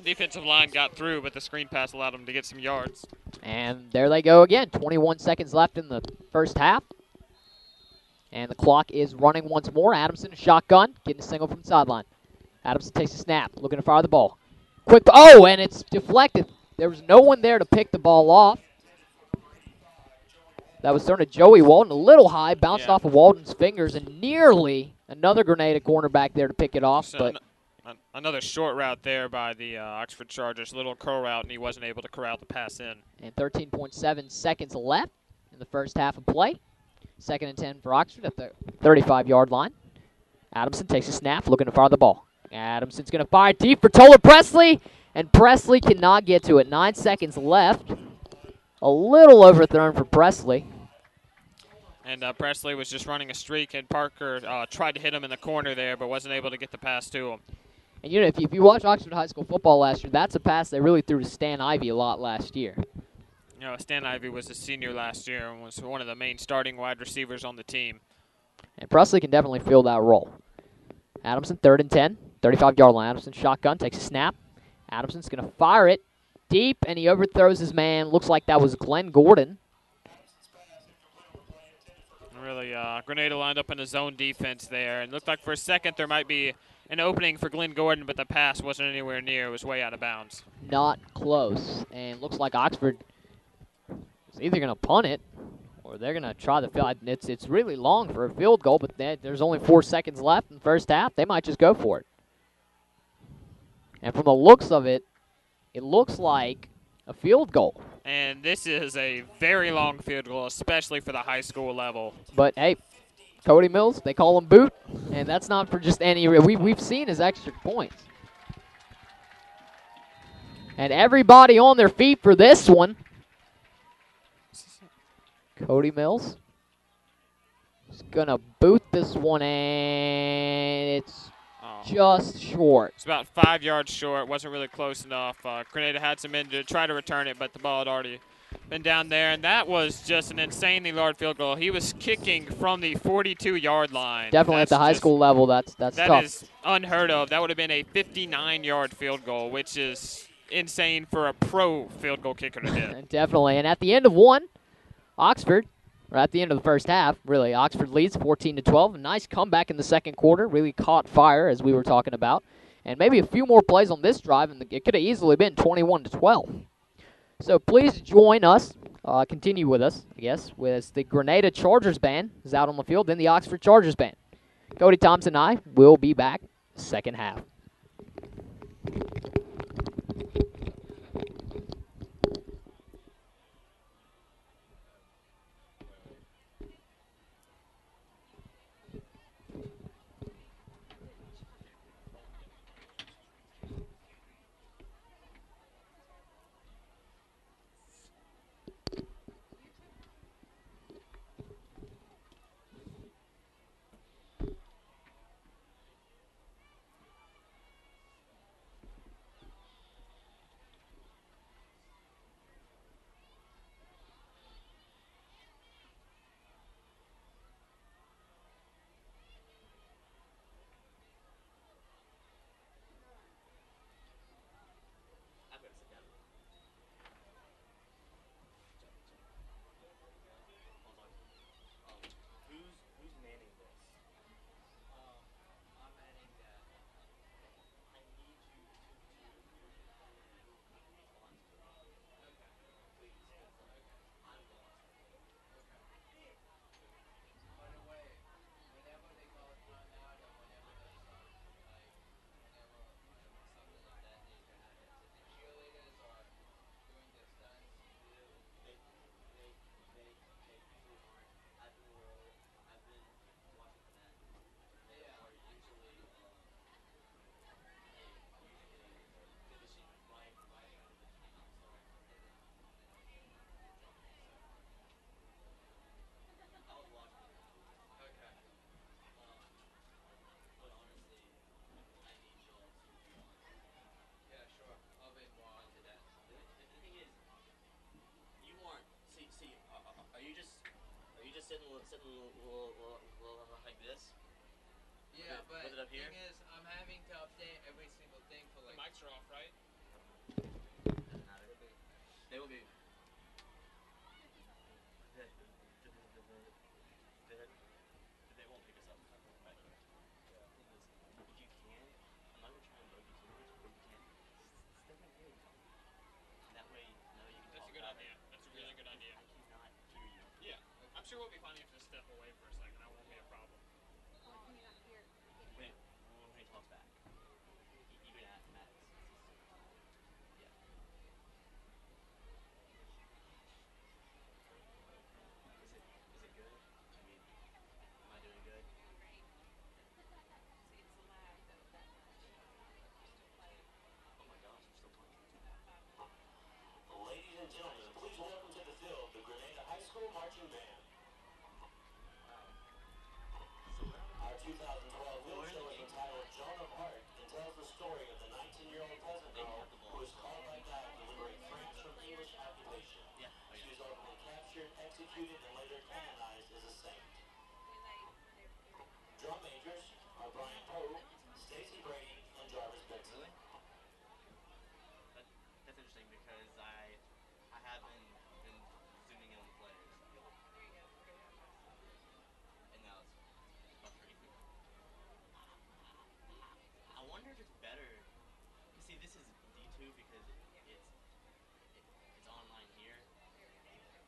defensive line got through, but the screen pass allowed them to get some yards. And there they go again. 21 seconds left in the first half. And the clock is running once more. Adamson, a shotgun, getting a single from the sideline. Adamson takes a snap, looking to fire the ball. Quick, and it's deflected. There was no one there to pick the ball off. That was thrown to Joey Walton, a little high, bounced Yeah. off of Walton's fingers, and nearly another Grenada cornerback there to pick it off. So But another short route there by the Oxford Chargers, little curl route, and he wasn't able to corral the pass in. and 13.7 seconds left in the first half of play. 2nd and 10 for Oxford at the 35-yard line. Adamson takes a snap, looking to fire the ball. Adamson's going to fire deep for Toller Presley, and Presley cannot get to it. 9 seconds left. A little overthrown for Presley. And Presley was just running a streak, and Parker tried to hit him in the corner there, but wasn't able to get the pass to him. And you know, if you watch Oxford High School football last year, that's a pass they really threw to Stan Ivey a lot last year. You know, Stan Ivey was a senior last year and was one of the main starting wide receivers on the team. And Presley can definitely fill that role. Adamson, 3rd and 10, 35-yard line. Adamson shotgun, takes a snap. Adamson's going to fire it deep, and he overthrows his man. Looks like that was Glenn Gordon. Really, Grenada lined up in a zone defense there, and looked like for a second there might be an opening for Glenn Gordon, but the pass wasn't anywhere near. It was way out of bounds. Not close. And looks like Oxford is either going to punt it or they're going to try the field. It's really long for a field goal, but there's only 4 seconds left in the first half. They might just go for it. And from the looks of it, it looks like a field goal. And this is a very long field goal, especially for the high school level. But, hey, Cody Mills, they call him boot, and that's not for just any – we've seen his extra points. And everybody on their feet for this one. Cody Mills is going to boot this one, and it's just short. It's about 5 yards short. Wasn't really close enough. Grenada had some in to try to return it, but the ball had already been down there, and that was just an insanely large field goal. He was kicking from the 42-yard line. Definitely at the high school level, that's tough. That is unheard of. That would have been a 59-yard field goal, which is insane for a pro field goal kicker to hit. Definitely, and at the end of one, Oxford, or at the end of the first half, really, Oxford leads 14-12. A nice comeback in the second quarter, really caught fire, as we were talking about. And maybe a few more plays on this drive, and it could have easily been 21-12. So please join us, continue with us, I guess, with the Grenada Chargers band is out on the field, then the Oxford Chargers band. Cody Thompson and I will be back second half. I'm gonna sit down. Hold on. Who's manning this? I'm manning that. I need you to respond to it. Okay. Please. I'm lost. Okay. By the way, whenever they call a timeout or whenever there's whenever something like that needs to happen, is it the cheerleaders or doing the stunts? They usually aren't. I've been watching for that. They are usually finishing right after the timeout starts, and then I was watching it. Okay. But honestly, I need y'all to be on. Yeah, sure. I'll be more onto that. The thing is, you aren't. See. Are you just sitting like this? Yeah, but Put it up the here? thing is, I'm having to update every single thing for The like. mics are off, right? Doesn't matter. They will be. They won't pick us up. Right. If you can, I'm not gonna try and bug you too much, but if you can, step right here and talk. That way, you can That's talk a good about idea. it. That's a really good idea. I cannot hear you. Yeah. sure we'll be fine if you just step away for a second. That won't be a problem. When he talks back, even at Matt, yeah. Is it good? I mean, am I doing good? Oh my gosh, we're still playing. Ladies and gentlemen, please welcome to the field the Grenada High School Marching Band. Our 2012 field show is entitled Joan of Arc and tells the story of the 19-year-old peasant girl who was called by God to liberate France from English occupation. Yeah. She was ultimately captured, executed, and later canonized as a saint. Drum majors are Brian Poe, Stacy Brady, and Jarvis Benson. Really? That's interesting because I haven't been zooming in on the players. And now it's buffering. I wonder if it's better. See, this is D2 because it's online here.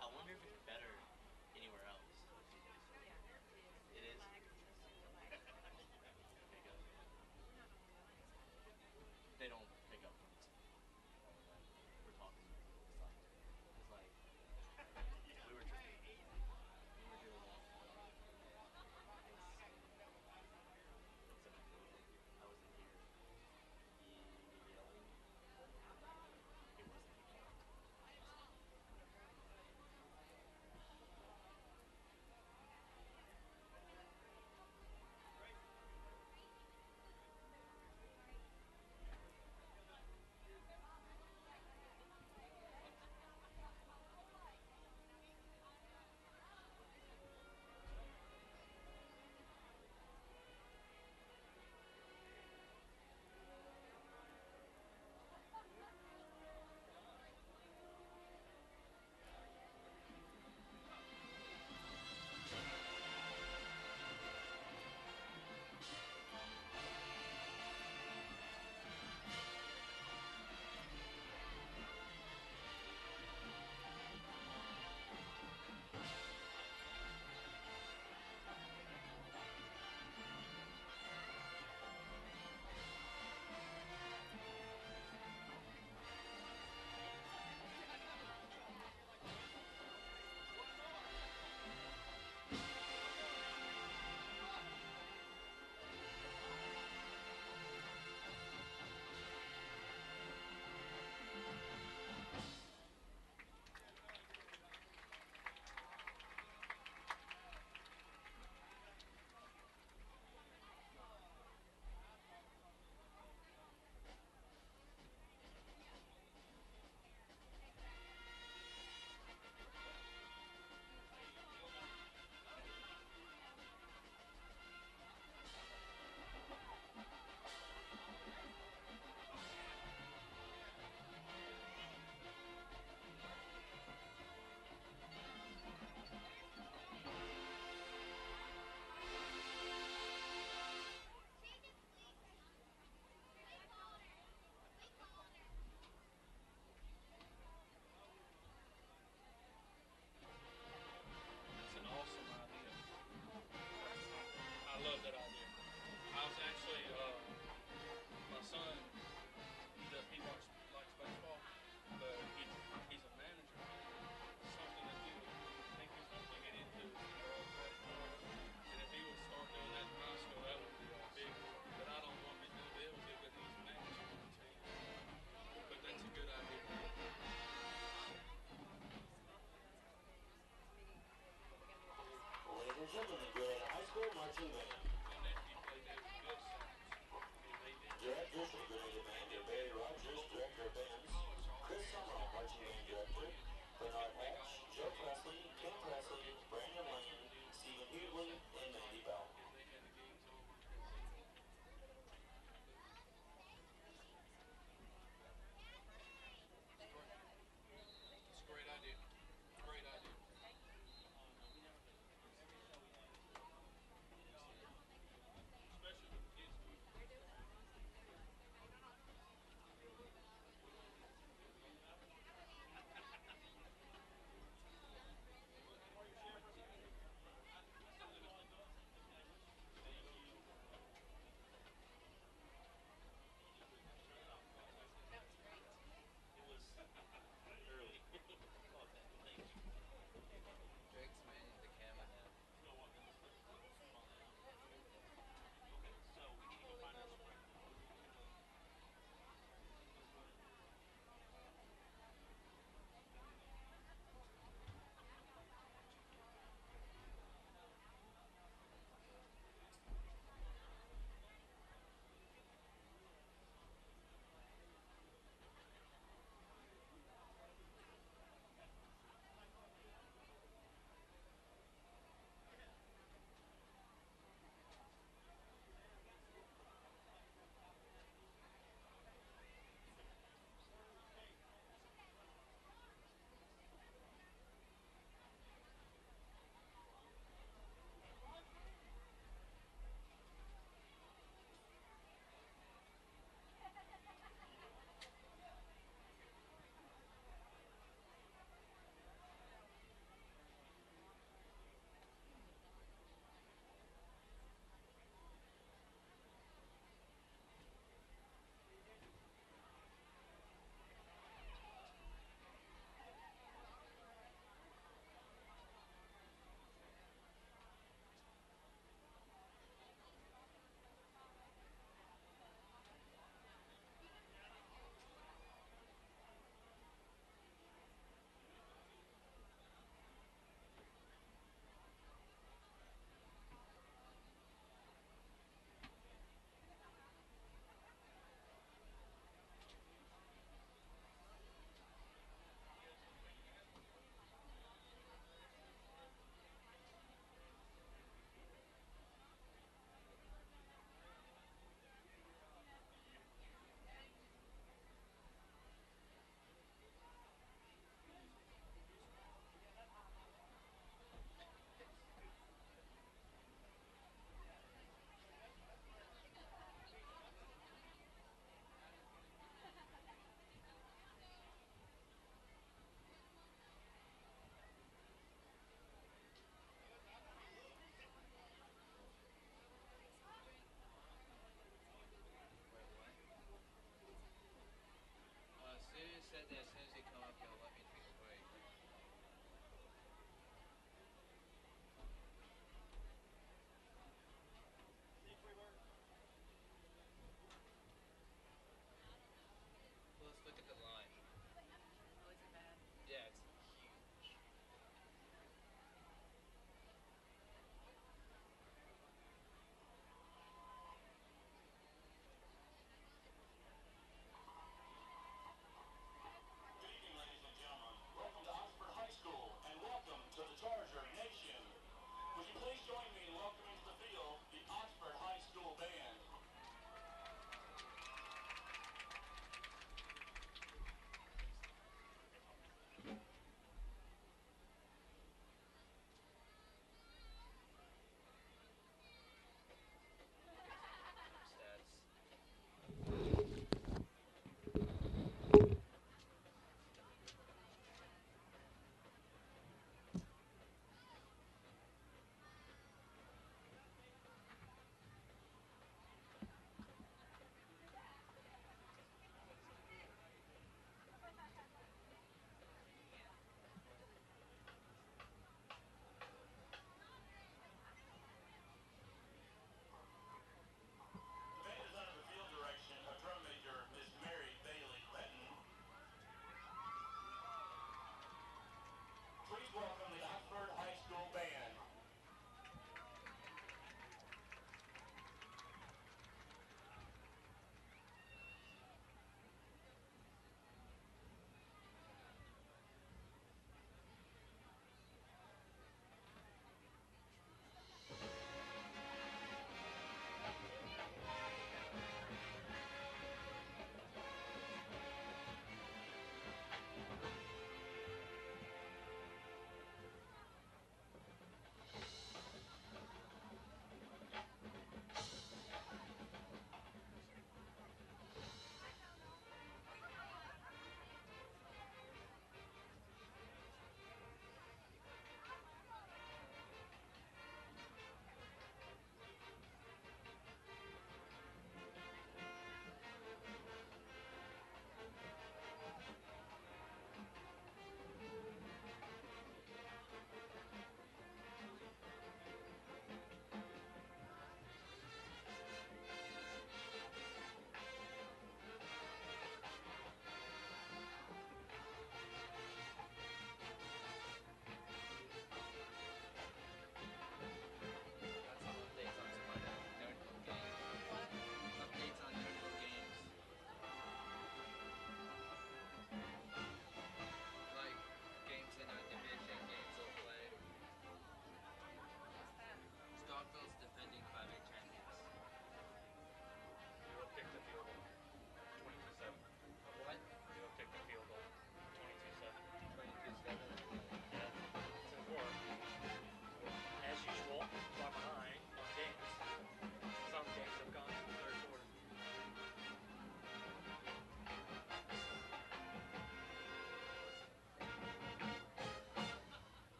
I wonder if it's better anywhere else. It is. Okay, good. They don't pick up when we're talking. It's like we were doing that. It's I was in here yelling.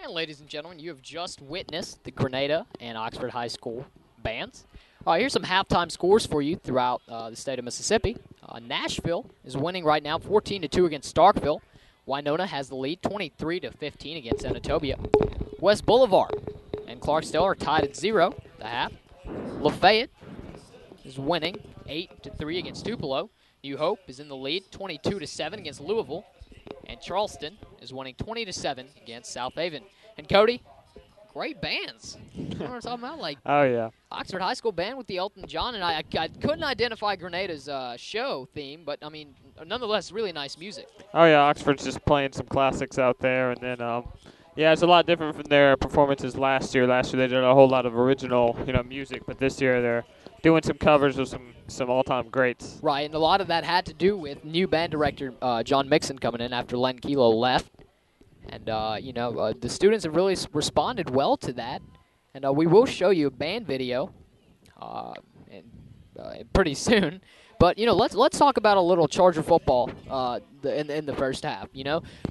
And ladies and gentlemen, you have just witnessed the Grenada and Oxford High School bands. Here's some halftime scores for you throughout the state of Mississippi. Nashville is winning right now 14-2 against Starkville. Winona has the lead 23-15 against Senatobia. West Boulevard and Clarksdale are tied at 0 at the half. Lafayette is winning 8-3 against Tupelo. New Hope is in the lead 22-7 against Louisville. And Charleston is winning 20-7 against South Haven. And Cody, great bands. You know what I'm talking about? Like, Oh, yeah. Oxford High School band with the Elton John, and I couldn't identify Grenada's show theme, but I mean, nonetheless, really nice music. Oh, yeah, Oxford's just playing some classics out there. And then, yeah, it's a lot different from their performances last year. Last year they did a whole lot of original, music, but this year they're doing some covers of some all-time greats. Right, and a lot of that had to do with new band director John Mixon coming in after Len Kelo left. And, the students have really responded well to that. And we will show you a band video pretty soon. But, let's talk about a little Charger football in the first half.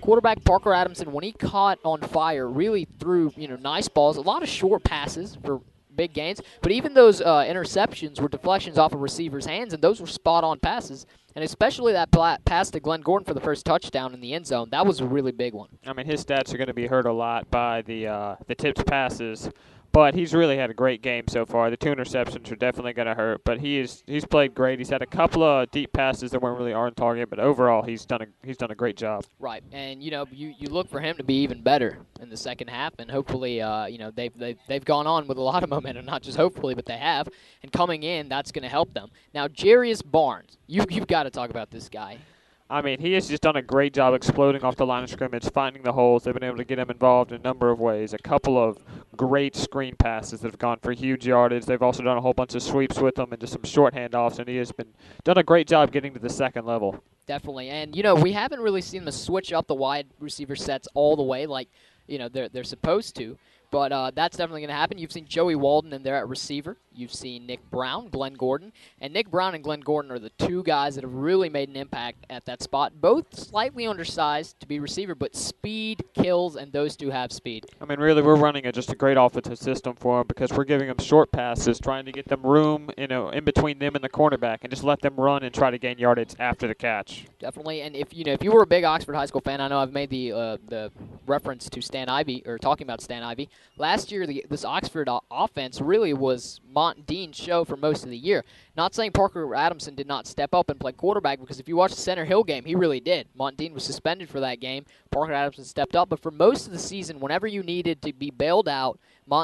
Quarterback Parker Adamson, when he caught on fire, really threw, nice balls, a lot of short passes for big gains. But even those interceptions were deflections off of receivers' hands, and those were spot-on passes. And especially that pass to Glenn Gordon for the first touchdown in the end zone, that was a really big one. I mean, his stats are going to be hurt a lot by the tipped passes, but he's really had a great game so far. The 2 interceptions are definitely going to hurt, but he's played great. He's had a couple of deep passes that weren't really on target, but overall he's done a great job. Right, and you look for him to be even better in the second half, and hopefully they've gone on with a lot of momentum, not just hopefully, but they have. And coming in, that's going to help them. Now, Jarius Barnes, you've got to talk about this guy. I mean, he has just done a great job exploding off the line of scrimmage, finding the holes. They've been able to get him involved in a number of ways. A couple of great screen passes that have gone for huge yardage. They've also done a whole bunch of sweeps with him and just some short handoffs, and he has done a great job getting to the second level. Definitely, and we haven't really seen them switch up the wide receiver sets all the way like they're supposed to. But that's definitely going to happen. You've seen Joey Walden in there at receiver. You've seen Nick Brown, Glenn Gordon. And Nick Brown and Glenn Gordon are the two guys that have really made an impact at that spot. Both slightly undersized to be receiver, but speed kills, and those two have speed. I mean, really, we're running just a great offensive system for them because we're giving them short passes, trying to get them room, in between them and the cornerback, and just let them run and try to gain yardage after the catch. Definitely, and if you were a big Oxford High School fan, I know I've made the reference to Stan Ivey, or talking about Stan Ivey. Last year, this Oxford offense really was Dean's show for most of the year. Not saying Parker Adamson did not step up and play quarterback, because if you watch the Center Hill game, he really did. Dean was suspended for that game. Parker Adamson stepped up, but for most of the season, whenever you needed to be bailed out,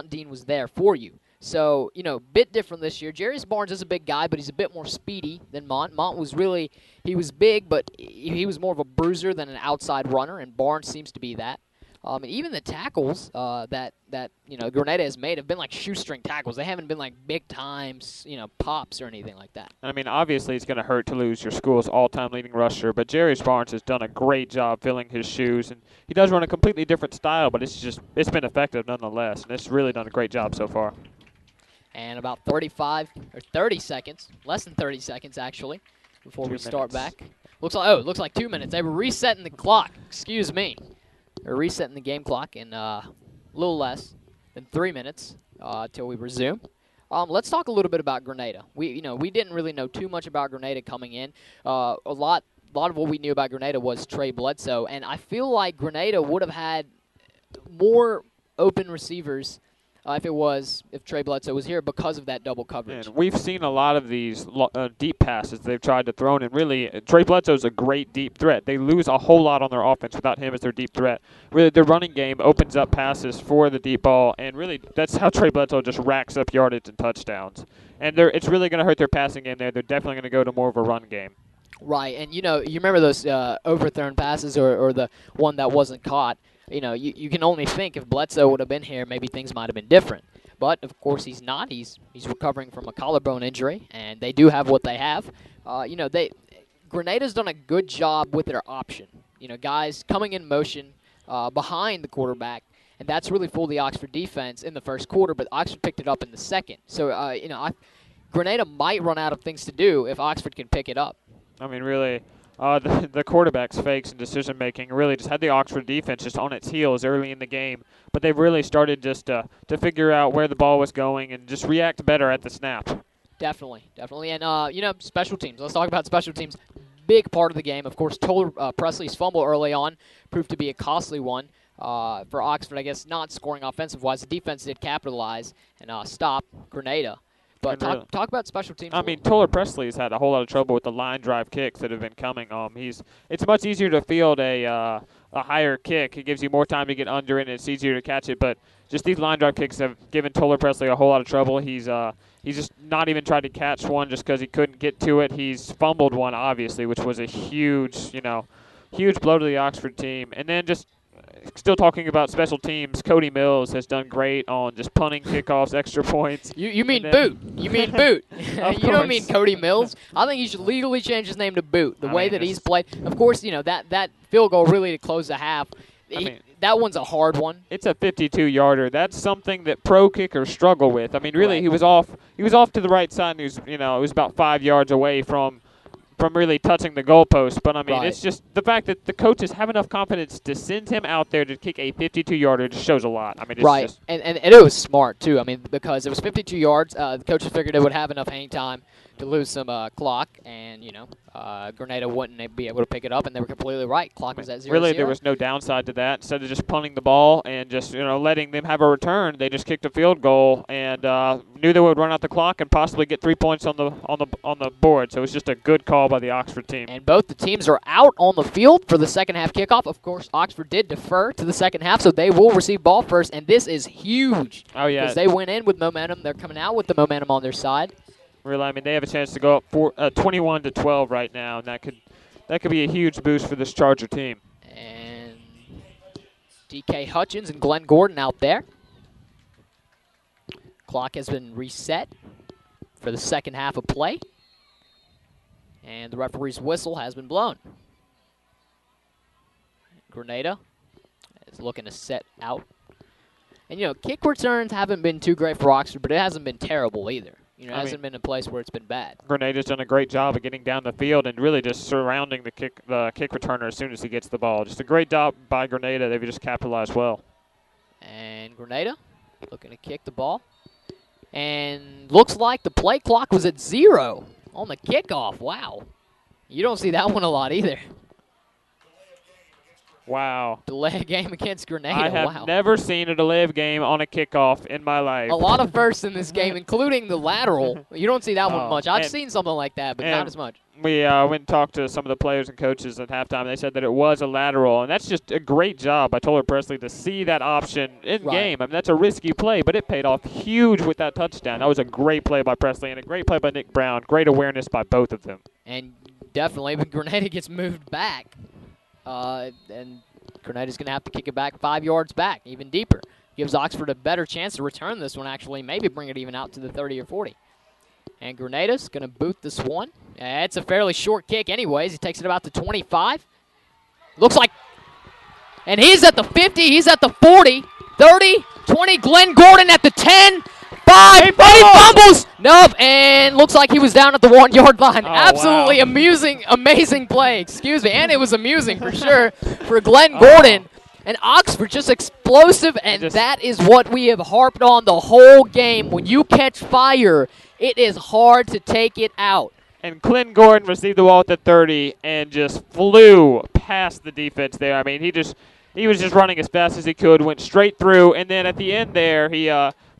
Dean was there for you. So, bit different this year. Jarius Barnes is a big guy, but he's a bit more speedy than Mont. Mont was he was big, but he was more of a bruiser than an outside runner, and Barnes seems to be that. And even the tackles that Grenada has made have been like shoestring tackles. They haven't been like big times, pops or anything like that. I mean, obviously it's going to hurt to lose your school's all-time leading rusher, but Jarius Barnes has done a great job filling his shoes, and he does run a completely different style, but it's been effective nonetheless, and it's really done a great job so far. And about 30 seconds, less than 30 seconds actually, before we start back. Looks like 2 minutes. They were resetting the clock. Excuse me. They're resetting the game clock in a little less than 3 minutes till we resume. Let's talk a little bit about Grenada. We didn't really know too much about Grenada coming in. A lot of what we knew about Grenada was Trey Bledsoe, and I feel like Grenada would have had more open receivers if Trey Bledsoe was here because of that double coverage. And we've seen a lot of these deep passes they've tried to throw, and really, Trey Bledsoe's a great deep threat. They lose a whole lot on their offense without him as their deep threat. Really, their running game opens up passes for the deep ball, and really, that's how Trey Bledsoe just racks up yardage and touchdowns. And it's really going to hurt their passing game there. They're definitely going to go to more of a run game. Right, and you remember those overthrown passes or the one that wasn't caught. You can only think if Bledsoe would have been here, maybe things might have been different. But, of course, he's not. He's recovering from a collarbone injury, and they do have what they have. Grenada's done a good job with their option. Guys coming in motion behind the quarterback, and that's really fooled the Oxford defense in the first quarter, but Oxford picked it up in the second. So, Grenada might run out of things to do if Oxford can pick it up. I mean, really, the quarterback's fakes and decision-making really just had the Oxford defense just on its heels early in the game. But they really started just to figure out where the ball was going and just react better at the snap. Definitely. And, special teams. Let's talk about special teams. Big part of the game. Of course, Presley's fumble early on proved to be a costly one for Oxford. I guess not scoring offensive-wise. The defense did capitalize and stop Grenada. But talk about special teams. I mean, Toller Presley's had a whole lot of trouble with the line drive kicks that have been coming. It's much easier to field a higher kick. It gives you more time to get under it, and it's easier to catch it. But just these line drive kicks have given Toller Presley a whole lot of trouble. He's just not even tried to catch one just because he couldn't get to it. He's fumbled one, obviously, which was a huge blow to the Oxford team. And then just still talking about special teams, Cody Mills has done great on just punting kickoffs, extra points. You mean Boot. You mean Boot. You don't mean course. Cody Mills. I think he should legally change his name to Boot. The way that he's played. Of course, that field goal really to close the half. That one's a hard one. It's a 52-yarder. That's something that pro kickers struggle with. I mean, really, he was off to the right side, and he was about 5 yards away from really touching the goalpost. But, I mean, It's just the fact that the coaches have enough confidence to send him out there to kick a 52-yarder just shows a lot. I mean, it's and it was smart, too. I mean, because it was 52 yards. The coaches figured it would have enough hang time to lose some clock, and, Grenada wouldn't be able to pick it up, and they were completely right. Clock was at 0-0. Really, there was no downside to that. Instead of just punting the ball and just, letting them have a return, they just kicked a field goal and knew they would run out the clock and possibly get 3 points on the board. So it was just a good call by the Oxford team. And both the teams are out on the field for the second half kickoff. Of course, Oxford did defer to the second half, so they will receive ball first, and this is huge. Oh, yeah. Because they went in with momentum. They're coming out with the momentum on their side. Really, I mean, they have a chance to go up 21-12 right now, and that could be a huge boost for this Charger team. And DK Hutchins and Glenn Gordon out there. Clock has been reset for the second half of play. And the referee's whistle has been blown. Grenada is looking to set out. And, kick returns haven't been too great for Oxford, but it hasn't been terrible either. It hasn't been a place where it's been bad. Grenada's done a great job of getting down the field and really just surrounding the kick returner as soon as he gets the ball. Just a great job by Grenada. They've just capitalized well. And Grenada looking to kick the ball. And looks like the play clock was at 0 on the kickoff. Wow. You don't see that one a lot either. Wow. Delay a game against Grenada. I have never seen a delay of game on a kickoff in my life. A lot of firsts in this game, including the lateral. You don't see that one much. I've seen something like that, but not as much. We went and talked to some of the players and coaches at halftime. They said that it was a lateral, and that's just a great job by Toller Presley to see that option in game. I mean, that's a risky play, but it paid off huge with that touchdown. That was a great play by Presley and a great play by Nick Brown. Great awareness by both of them. And definitely, when Grenada gets moved back, and Grenada's going to have to kick it back 5 yards back, even deeper. Gives Oxford a better chance to return this one, actually, maybe bring it even out to the 30 or 40. And Grenada's going to boot this one. It's a fairly short kick anyways. He takes it about to 25. Looks like, and he's at the 50, he's at the 40, 30, 20, Glenn Gordon at the 10, 5, he fumbles! Nope, and looks like he was down at the 1 yard line. Absolutely amazing play, excuse me. And it was amusing for sure for Glenn Gordon. And Oxford just explosive, and that is what we have harped on the whole game. When you catch fire, it is hard to take it out. And Glenn Gordon received the ball at the 30 and just flew past the defense there. I mean, he was just running as fast as he could, went straight through, and then at the end there, he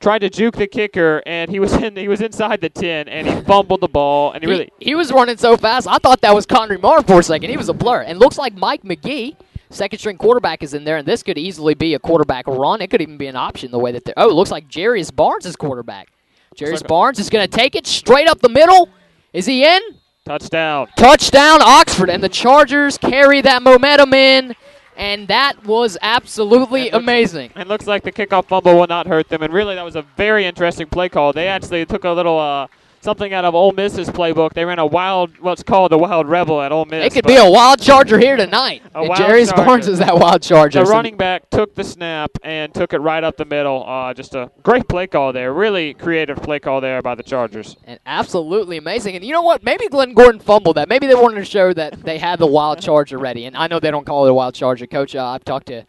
tried to juke the kicker, and he was inside the 10, and he fumbled the ball, and he was running so fast. I thought that was Conry Marr for a second. He was a blur, and looks like Mike McGee, second-string quarterback, is in there, and this could easily be a quarterback run. It could even be an option the way that they're. Oh, it looks like Jarius Barnes is quarterback. Jarius Barnes is going to take it straight up the middle. Is he in? Touchdown. Touchdown, Oxford, and the Chargers carry that momentum in. And that was absolutely amazing. And looks like the kickoff fumble will not hurt them. And really, that was a very interesting play call. They actually took a little something out of Ole Miss's playbook. They ran a what's called the Wild Rebel at Ole Miss. It could be a wild charger here tonight. A wild Jarius charger. Barnes is that wild charger. The So running back took the snap and took it right up the middle. Just a great play call there. Really creative play call there by the Chargers. and absolutely amazing. And you know what? Maybe Glenn Gordon fumbled that. Maybe they wanted to show that they had the wild charger ready. And I know they don't call it a wild charger. Coach, I've talked to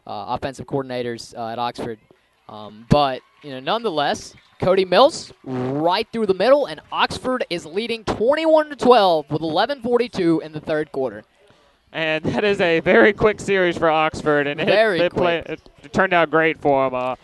offensive coordinators at Oxford. But, nonetheless, Cody Mills right through the middle, and Oxford is leading 21-12 with 11:42 in the third quarter. And that is a very quick series for Oxford, and it turned out great for them.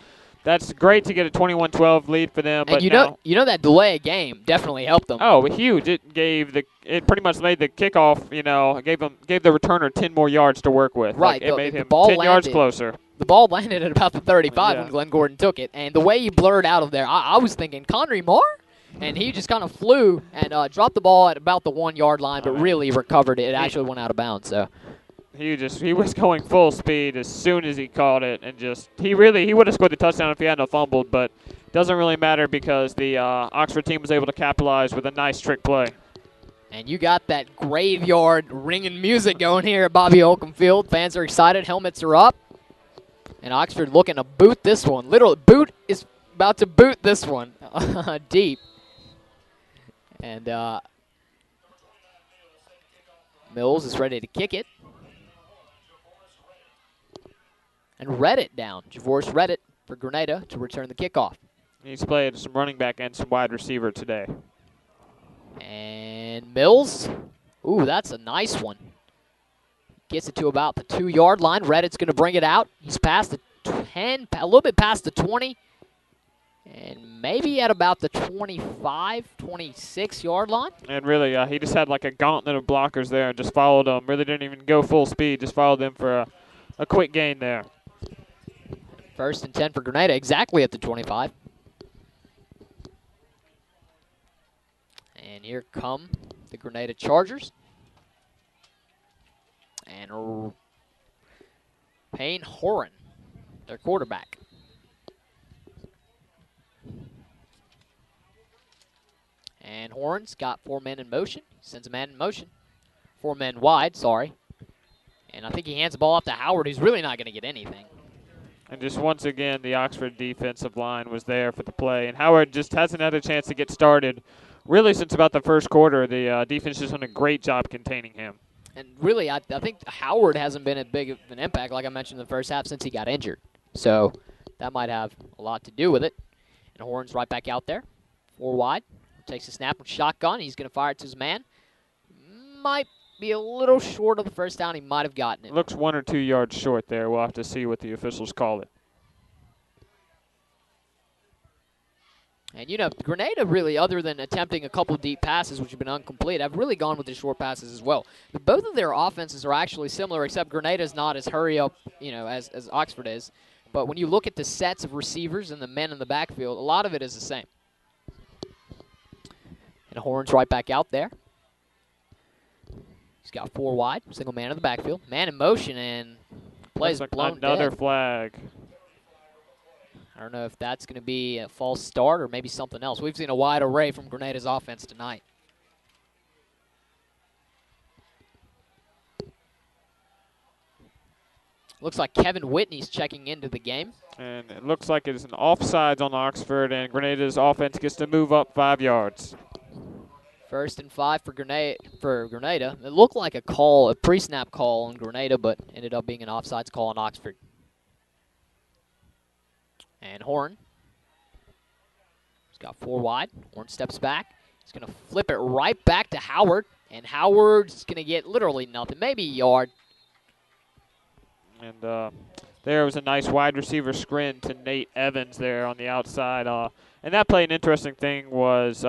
That's great to get a 21-12 lead for them. And but you know that delay of game definitely helped them. Oh, huge! It pretty much made the kickoff. Gave the returner 10 more yards to work with. Right, it made him ball 10 yards closer. The ball landed at about the 35 Yeah. when Glenn Gordon took it, and the way he blurred out of there, I was thinking Conry Moore, and he just kind of flew and dropped the ball at about the 1 yard line, but really recovered it. It actually went out of bounds. So. He was going full speed as soon as he caught it, and he would have scored the touchdown if he hadn't fumbled, but doesn't really matter because the Oxford team was able to capitalize with a nice trick play. And you got that graveyard ringing music going here at Bobby Holcomb Field. Fans are excited, helmets are up, and Oxford looking to boot this one. Literally, boot is about to boot this one deep. And Mills is ready to kick it. And Reddit down. Javorce Reddit for Grenada to return the kickoff. He's played some running back and some wide receiver today. And Mills. Ooh, that's a nice one. Gets it to about the 2 yard line. Reddit's going to bring it out. He's past the 10, a little bit past the 20. And maybe at about the 25, 26 yard line. And really, he just had like a gauntlet of blockers there and just followed them. Really didn't even go full speed. Just followed them for a quick gain there. 1st and 10 for Grenada, exactly at the 25. And here come the Grenada Chargers. And Payne Horan, their quarterback. And Horan's got 4 men in motion. Sends a man in motion. 4 men wide, sorry. And I think he hands the ball off to Howard, who's really not going to get anything. And just once again, the Oxford defensive line was there for the play. And Howard just hasn't had a chance to get started really since about the first quarter. The defense has done a great job containing him. And really, I think Howard hasn't been as big of an impact, like I mentioned in the first half, since he got injured. So that might have a lot to do with it. And Horn's right back out there. 4 wide. Takes a snap with shotgun. He's going to fire it to his man. Might be a little short of the first down. He might have gotten it. Looks 1 or 2 yards short there. We'll have to see what the officials call it. And, Grenada really, other than attempting a couple deep passes, which have been incomplete, have really gone with the short passes as well. But both of their offenses are actually similar, except Grenada's not as hurry-up, as Oxford is. But when you look at the sets of receivers and the men in the backfield, a lot of it is the same. And Horn's right back out there. He's got 4 wide, single man in the backfield. Man in motion, and plays blown another dead. flag. I don't know if that's going to be a false start or maybe something else. We've seen a wide array from Grenada's offense tonight. Looks like Kevin Whitney's checking into the game. And it looks like it's an offsides on Oxford, and Grenada's offense gets to move up 5 yards. 1st and 5 for Grenada. It looked like a pre-snap call on Grenada, but ended up being an offsides call on Oxford. And Horn. He's got 4 wide. Horn steps back. He's going to flip it right back to Howard. And Howard's going to get literally nothing, maybe a yard. And there was a nice wide receiver screen to Nate Evans there on the outside. And that play, an interesting thing was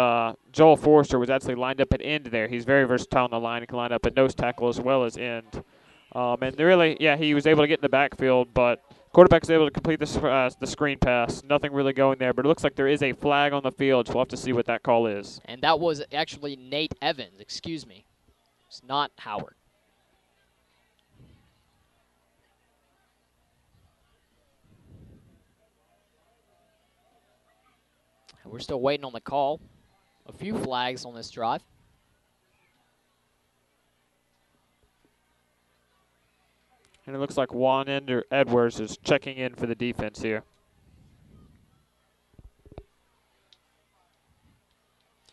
Joel Forrester was actually lined up at end there. He's very versatile on the line. He can line up at nose tackle as well as end. And really, he was able to get in the backfield, but quarterback was able to complete the screen pass. Nothing really going there, but it looks like there is a flag on the field, so we'll have to see what that call is. And that was actually Nate Evans, excuse me. It's not Howard. We're still waiting on the call. a few flags on this drive. And it looks like Juan Edwards is checking in for the defense here.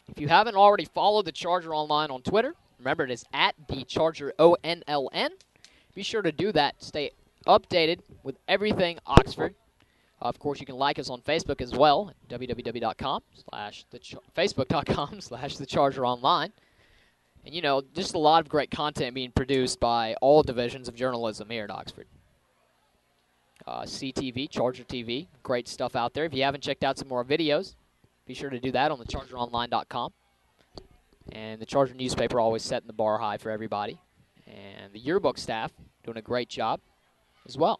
If you haven't already followed the Charger Online on Twitter, remember it is at theChargerOnline. Be sure to do that. Stay updated with everything Oxford. Of course, you can like us on Facebook as well, facebook.com/thechargeronline. And, you know, just a lot of great content being produced by all divisions of journalism here at Oxford. CTV, Charger TV, great stuff out there. If you haven't checked out some more videos, be sure to do that on theChargerOnline.com. And the Charger newspaper always setting the bar high for everybody. And the yearbook staff doing a great job as well.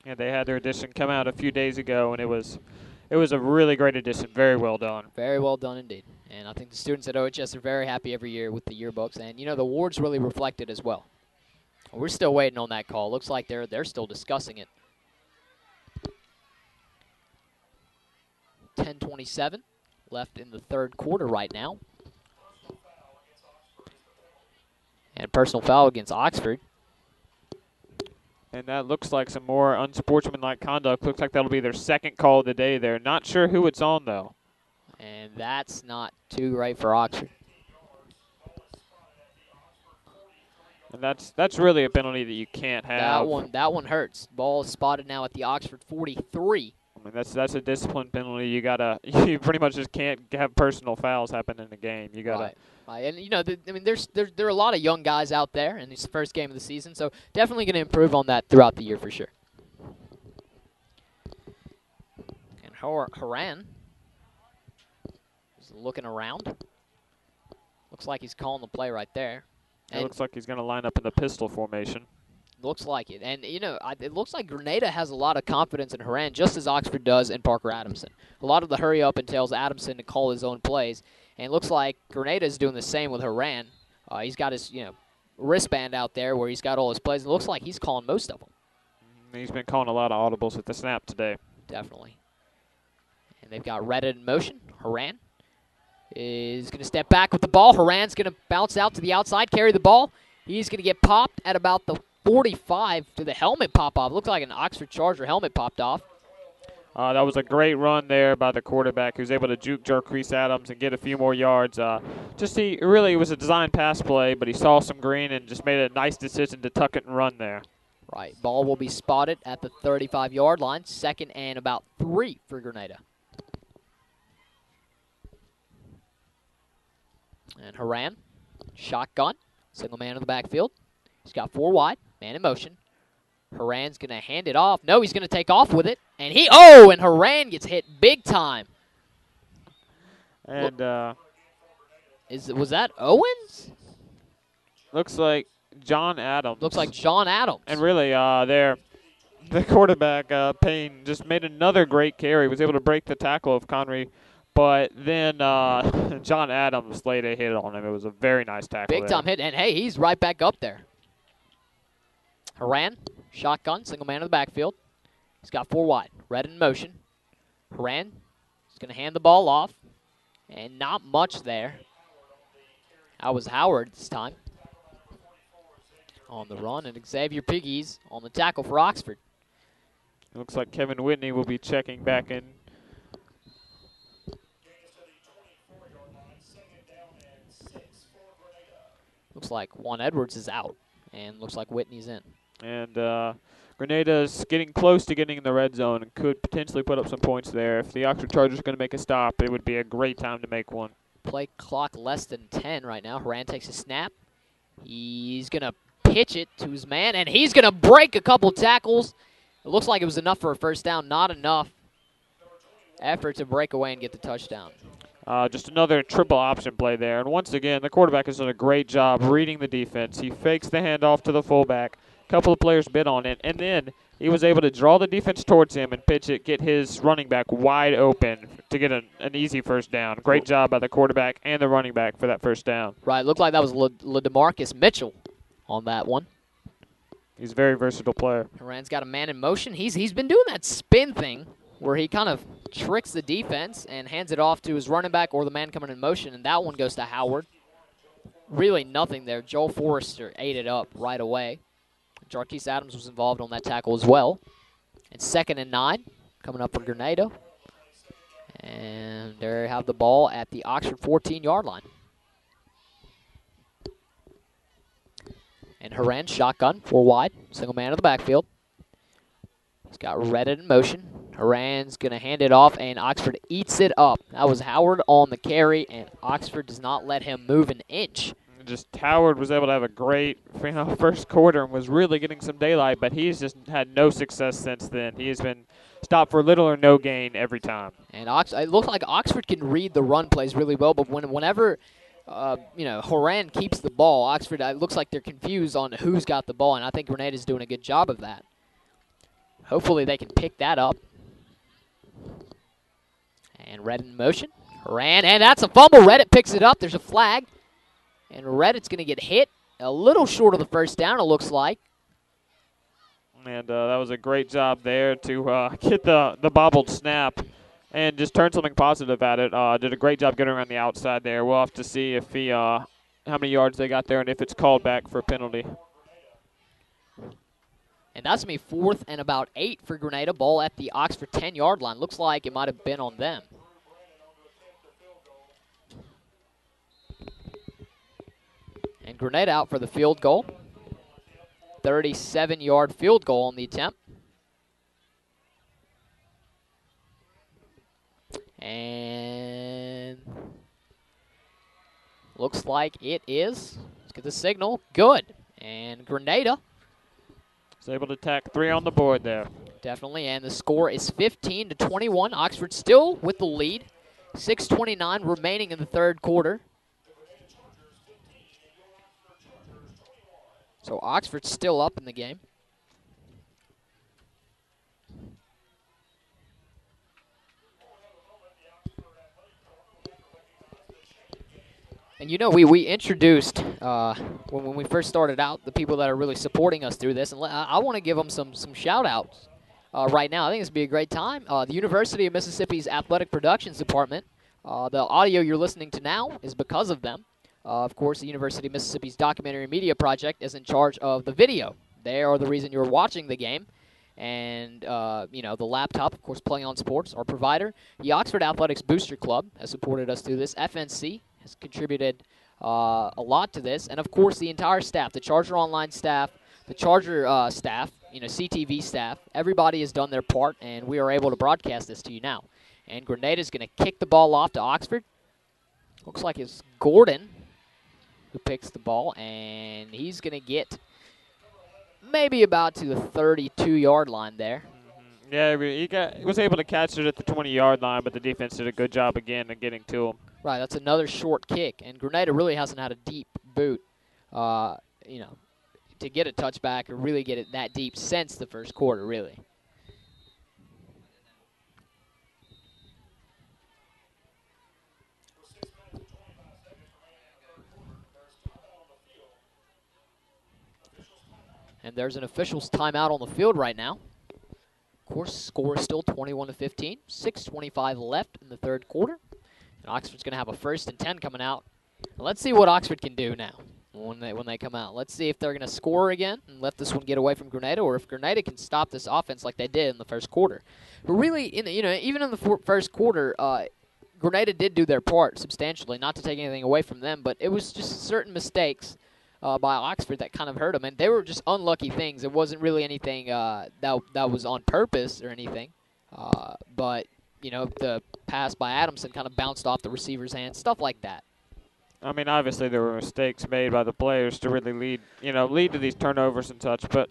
Yeah, they had their edition come out a few days ago, and it was a really great edition. Very well done. Very well done indeed. And I think the students at OHS are very happy every year with the yearbooks. And, you know, the awards really reflect it as well. We're still waiting on that call. Looks like they're still discussing it. 10:27 left in the third quarter right now. And personal foul against Oxford. And that looks like some more unsportsmanlike conduct. Looks like that'll be their second call of the day there. Not sure who it's on, though. And that's not too great for Oxford. And that's really a penalty that you can't have. That one hurts. Ball is spotted now at the Oxford 43. I mean, that's a discipline penalty. You pretty much just can't have personal fouls happen in the game. You gotta. Right. And you know, I mean, there are a lot of young guys out there, and it's the first game of the season, so definitely going to improve on that throughout the year for sure. And Haran is looking around. Looks like he's calling the play right there. It looks like he's going to line up in the pistol formation. Looks like it. And, you know, it looks like Grenada has a lot of confidence in Haran, just as Oxford does in Parker Adamson. A lot of the hurry-up entails Adamson to call his own plays. And it looks like Grenada is doing the same with Haran. He's got his, you know, wristband out there where he's got all his plays. It looks like he's calling most of them. He's been calling a lot of audibles at the snap today. Definitely. And they've got Reddit in motion. Haran is going to step back with the ball. Haran's going to bounce out to the outside, carry the ball. He's going to get popped at about the 45 to the helmet pop-off. Looked like an Oxford Charger helmet popped off. That was a great run there by the quarterback, who was able to juke jerk Reese Adams and get a few more yards. It was a design pass play, but he saw some green and just made a nice decision to tuck it and run there. Right. Ball will be spotted at the 35-yard line. Second and about 3 for Grenada. And Haran, shotgun, single man in the backfield. He's got 4 wide, man in motion. Haran's going to hand it off. No, he's going to take off with it. And and Haran gets hit big time. And was that Owens? Looks like John Adams. Looks like John Adams. And really, the quarterback, Payne, just made another great carry. Was able to break the tackle of Connery. But then John Adams laid a hit on him. It was a very nice tackle. Big time hit. And, hey, he's right back up there. Haran, shotgun, single man in the backfield. He's got 4 wide. Red in motion. Haran is going to hand the ball off. And not much there. That was Howard this time on the run. And Xavier Piggies on the tackle for Oxford. It looks like Kevin Whitney will be checking back in. Looks like Juan Edwards is out. And looks like Whitney's in. And Grenada's getting close to getting in the red zone and could potentially put up some points there. If the Oxford Chargers are going to make a stop, it would be a great time to make one. Play clock less than 10 right now. Haran takes a snap. He's going to pitch it to his man, and he's going to break a couple tackles. It looks like it was enough for a first down. Not enough effort to break away and get the touchdown. Just another triple option play there. And once again, the quarterback has done a great job reading the defense. He fakes the handoff to the fullback. A couple of players bid on it. And then he was able to draw the defense towards him and pitch it, get his running back wide open to get an easy first down. Great job by the quarterback and the running back for that first down. Right, looked like that was LaDemarcus Mitchell on that one. He's a very versatile player. Haran's got a man in motion. He's been doing that spin thing where he kind of tricks the defense and hands it off to his running back or the man coming in motion, and that one goes to Howard. Really nothing there. Joel Forrester ate it up right away. Jarquise Adams was involved on that tackle as well. And 2nd and 9 coming up for Grenada. And they have the ball at the Oxford 14-yard line. And Haran shotgun, 4 wide, single man in the backfield. He's got Reddit in motion. Haran's going to hand it off, and Oxford eats it up. That was Howard on the carry, and Oxford does not let him move an inch. Just Howard was able to have a great first quarter and was really getting some daylight, but he's just had no success since then. He has been stopped for little or no gain every time. And it looks like Oxford can read the run plays really well, but whenever Haran keeps the ball, Oxford, it looks like they're confused on who's got the ball, and I think Grenada's doing a good job of that. Hopefully they can pick that up. And Reddit in motion. Haran, and that's a fumble. Reddit picks it up. There's a flag. And Reddit's going to get hit a little short of the first down, it looks like. And that was a great job there to get the bobbled snap and just turn something positive at it. Did a great job getting around the outside there. We'll have to see if how many yards they got there and if it's called back for a penalty. And that's going to be 4th and about 8 for Grenada. Ball at the Oxford 10-yard line. Looks like it might have been on them. And Grenada out for the field goal. 37-yard field goal on the attempt. And looks like it is. Let's get the signal. Good. And Grenada was able to tack 3 on the board there. Definitely, and the score is 15-21. Oxford still with the lead. 6:29 remaining in the third quarter. So Oxford's still up in the game. And you know, we introduced, when we first started out, the people that are really supporting us through this. And I want to give them some shout-outs right now. I think this would be a great time. The University of Mississippi's Athletic Productions Department, the audio you're listening to now is because of them. Of course, the University of Mississippi's Documentary Media Project is in charge of the video. They are the reason you're watching the game. And, the laptop, of course, Playing on Sports, our provider. The Oxford Athletics Booster Club has supported us through this. FNC has contributed a lot to this. And, of course, the entire staff, the Charger Online staff, the Charger staff, CTV staff, everybody has done their part, and we are able to broadcast this to you now. And Grenada's going to kick the ball off to Oxford. Looks like it's Gordon who picks the ball, and he's going to get maybe about to the 32-yard line there. Yeah, he was able to catch it at the 20-yard line, but the defense did a good job again of getting to him. Right, that's another short kick, and Grenada really hasn't had a deep boot, to get a touchback or really get it that deep since the first quarter, really. And there's an official's timeout on the field right now. Of course, score is still 21-15. 6:25 left in the third quarter. And Oxford's going to have a 1st and 10 coming out. And let's see what Oxford can do now when they come out. Let's see if they're going to score again and let this one get away from Grenada, or if Grenada can stop this offense like they did in the first quarter. But really, even in the first quarter, Grenada did do their part substantially, not to take anything away from them, but it was just certain mistakes by Oxford that kind of hurt them, and they were just unlucky things. It wasn't really anything that was on purpose or anything, but the pass by Adamson kind of bounced off the receiver's hand, stuff like that. I mean, obviously there were mistakes made by the players to really lead to these turnovers and such, but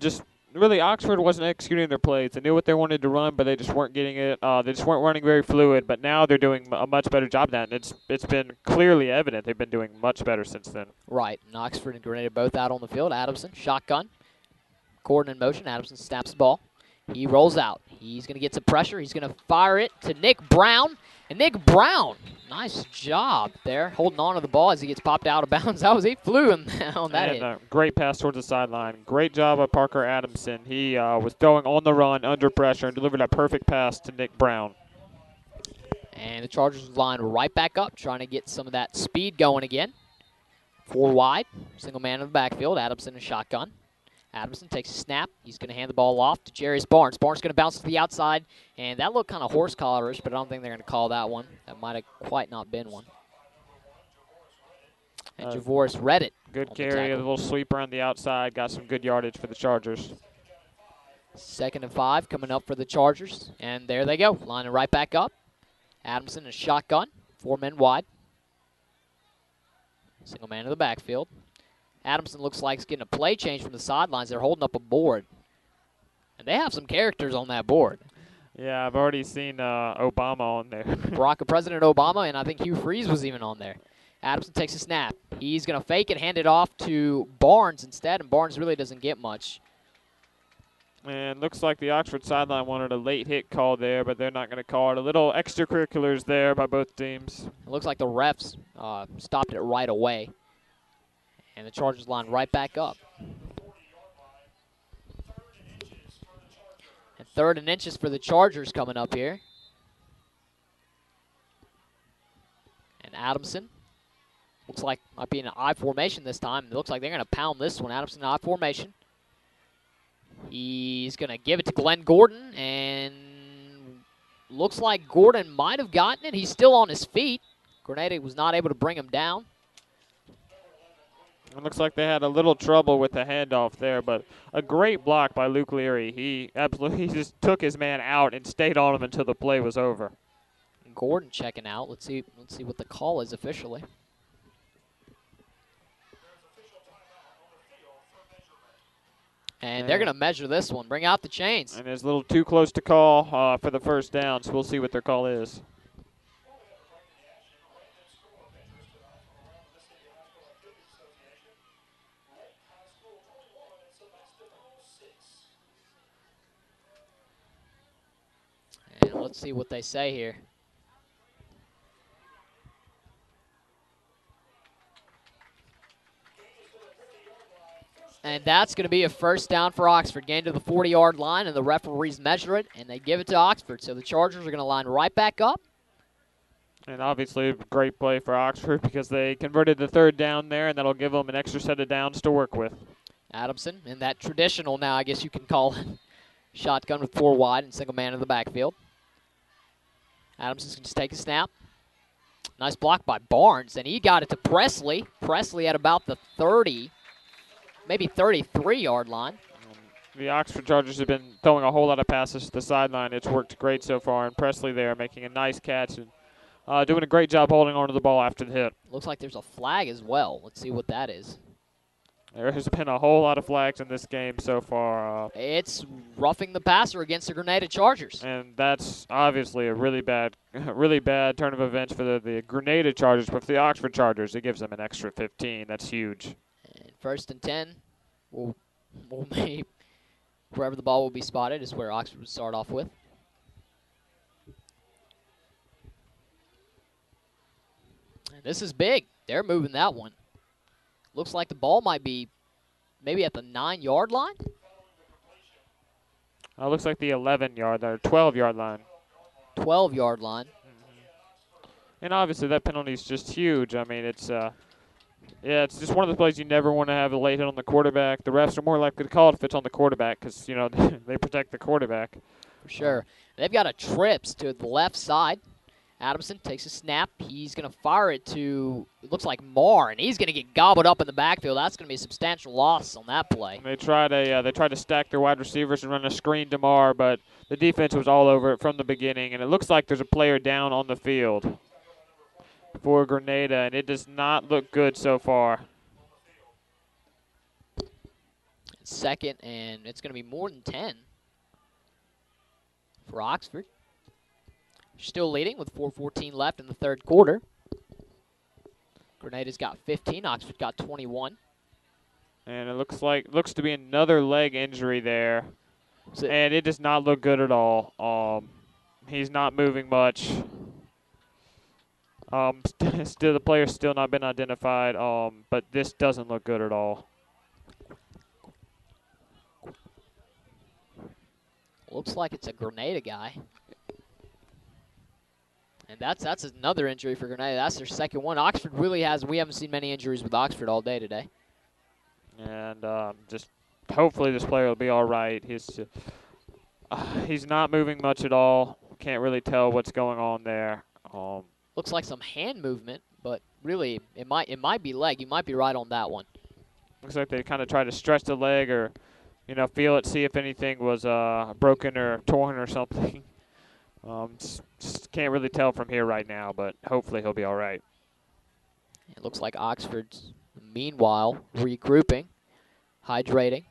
just really Oxford wasn't executing their plays. They knew what they wanted to run, but they just weren't getting it. They just weren't running very fluid, but now they're doing a much better job than that. It's been clearly evident they've been doing much better since then. Right, and Oxford and Grenada both out on the field. Adamson, shotgun. Gordon in motion. Adamson snaps the ball. He rolls out. He's going to get some pressure. He's going to fire it to Nick Brown. And Nick Brown Nice job there, holding on to the ball as he gets popped out of bounds. He flew him on that hit. And great pass towards the sideline. Great job by Parker Adamson. He was throwing on the run, under pressure, and delivered a perfect pass to Nick Brown. And the Chargers line right back up, trying to get some of that speed going again. 4 wide, single man in the backfield. Adamson in shotgun. Adamson takes a snap. He's going to hand the ball off to Jarius Barnes. Barnes going to bounce to the outside, and that looked kind of horse collarish, but I don't think they're going to call that one. That might have quite not been one. And Javoris read it. Good carry, a little sweep around the outside. Got some good yardage for the Chargers. 2nd and 5 coming up for the Chargers, and there they go, lining right back up. Adamson in shotgun, 4 men wide. Single man in the backfield. Adamson looks like he's getting a play change from the sidelines. They're holding up a board. And they have some characters on that board. Yeah, I've already seen Obama on there. President Obama, and I think Hugh Freeze was even on there. Adamson takes a snap. He's going to fake it, hand it off to Barnes instead, and Barnes really doesn't get much. And looks like the Oxford sideline wanted a late hit call there, but they're not going to call it. A little extracurriculars there by both teams. It looks like the refs stopped it right away. And the Chargers line right back up. And 3rd and inches for the Chargers coming up here. And Adamson looks like might be in an I formation this time. It looks like they're going to pound this one. Adamson in I formation. He's going to give it to Glenn Gordon, and looks like Gordon might have gotten it. He's still on his feet. Grenada was not able to bring him down. It looks like they had a little trouble with the handoff there, but a great block by Luke Leary. He just took his man out and stayed on him until the play was over. Gordon checking out. Let's see what the call is officially. And they're going to measure this one. Bring out the chains. And it's a little too close to call for the first down, so we'll see what their call is. And let's see what they say here. And that's going to be a first down for Oxford. Gain to the 40-yard line, and the referees measure it, and they give it to Oxford. So the Chargers are going to line right back up. And obviously a great play for Oxford because they converted the 3rd down there, and that'll give them an extra set of downs to work with. Adamson in that traditional now, I guess you can call it, shotgun with 4 wide and single man in the backfield. Adamson's going to take a snap. Nice block by Barnes, and he got it to Presley. Presley at about the 30, maybe 33-yard line. The Oxford Chargers have been throwing a whole lot of passes to the sideline. It's worked great so far, and Presley there making a nice catch and doing a great job holding on to the ball after the hit. Looks like there's a flag as well. Let's see what that is. There has been a whole lot of flags in this game so far. It's roughing the passer against the Grenada Chargers. And that's obviously a really bad turn of events for the Grenada Chargers, but for the Oxford Chargers, it gives them an extra 15. That's huge. And 1st and 10, we'll make wherever the ball will be spotted is where Oxford would start off with. And this is big. They're moving that one. Looks like the ball might be maybe at the 9-yard line. Looks like the 11-yard or 12-yard line. 12-yard line. And obviously that penalty is just huge. I mean, it's it's just one of the plays you never want to have a late hit on the quarterback. The refs are more likely to call it if it's on the quarterback because, they protect the quarterback. For sure. They've got a trips to the left side. Adamson takes a snap. He's going to fire it to, it looks like Marr, and he's going to get gobbled up in the backfield. That's going to be a substantial loss on that play. They tried to stack their wide receivers and run a screen to Marr, but the defense was all over it from the beginning, and it looks like there's a player down on the field for Grenada, and it does not look good so far. 2nd, and it's going to be more than 10 for Oxford. Still leading with 4:14 left in the 3rd quarter. Grenada's got 15. Oxford got 21. And it looks to be another leg injury there. And it does not look good at all. He's not moving much. Still, the player's still not been identified, but this doesn't look good at all. Looks like it's a Grenada guy. And that's another injury for Grenada. That's their second one. Oxford really we haven't seen many injuries with Oxford all day today. And just hopefully this player will be all right. He's not moving much at all. Can't really tell what's going on there. Looks like some hand movement, but really it might be leg. You might be right on that one. Looks like they kind of tried to stretch the leg or, feel it, see if anything was broken or torn or something. Just can't really tell from here right now, but hopefully he'll be all right. It looks like Oxford's, meanwhile, regrouping, hydrating.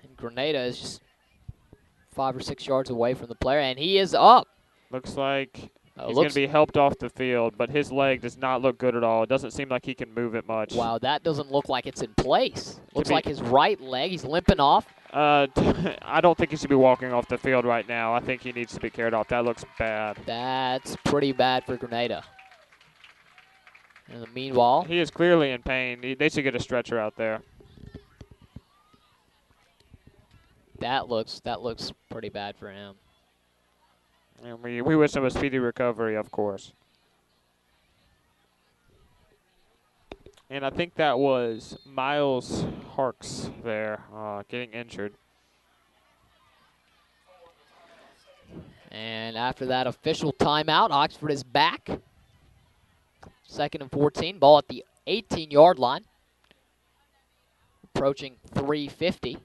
And Grenada is just 5 or 6 yards away from the player, and he is up. Looks like he's going to be helped off the field, but his leg does not look good at all. It doesn't seem like he can move it much. Wow, that doesn't look like it's in place. Looks like his right leg, he's limping off. I don't think he should be walking off the field right now. I think he needs to be carried off. That looks bad. That's pretty bad for Grenada. And meanwhile, he is clearly in pain. They should get a stretcher out there. That looks pretty bad for him. And we wish him a speedy recovery, of course. And I think that was Miles Harks there getting injured. And after that official timeout, Oxford is back. 2nd and 14, ball at the 18-yard line. Approaching 3:50.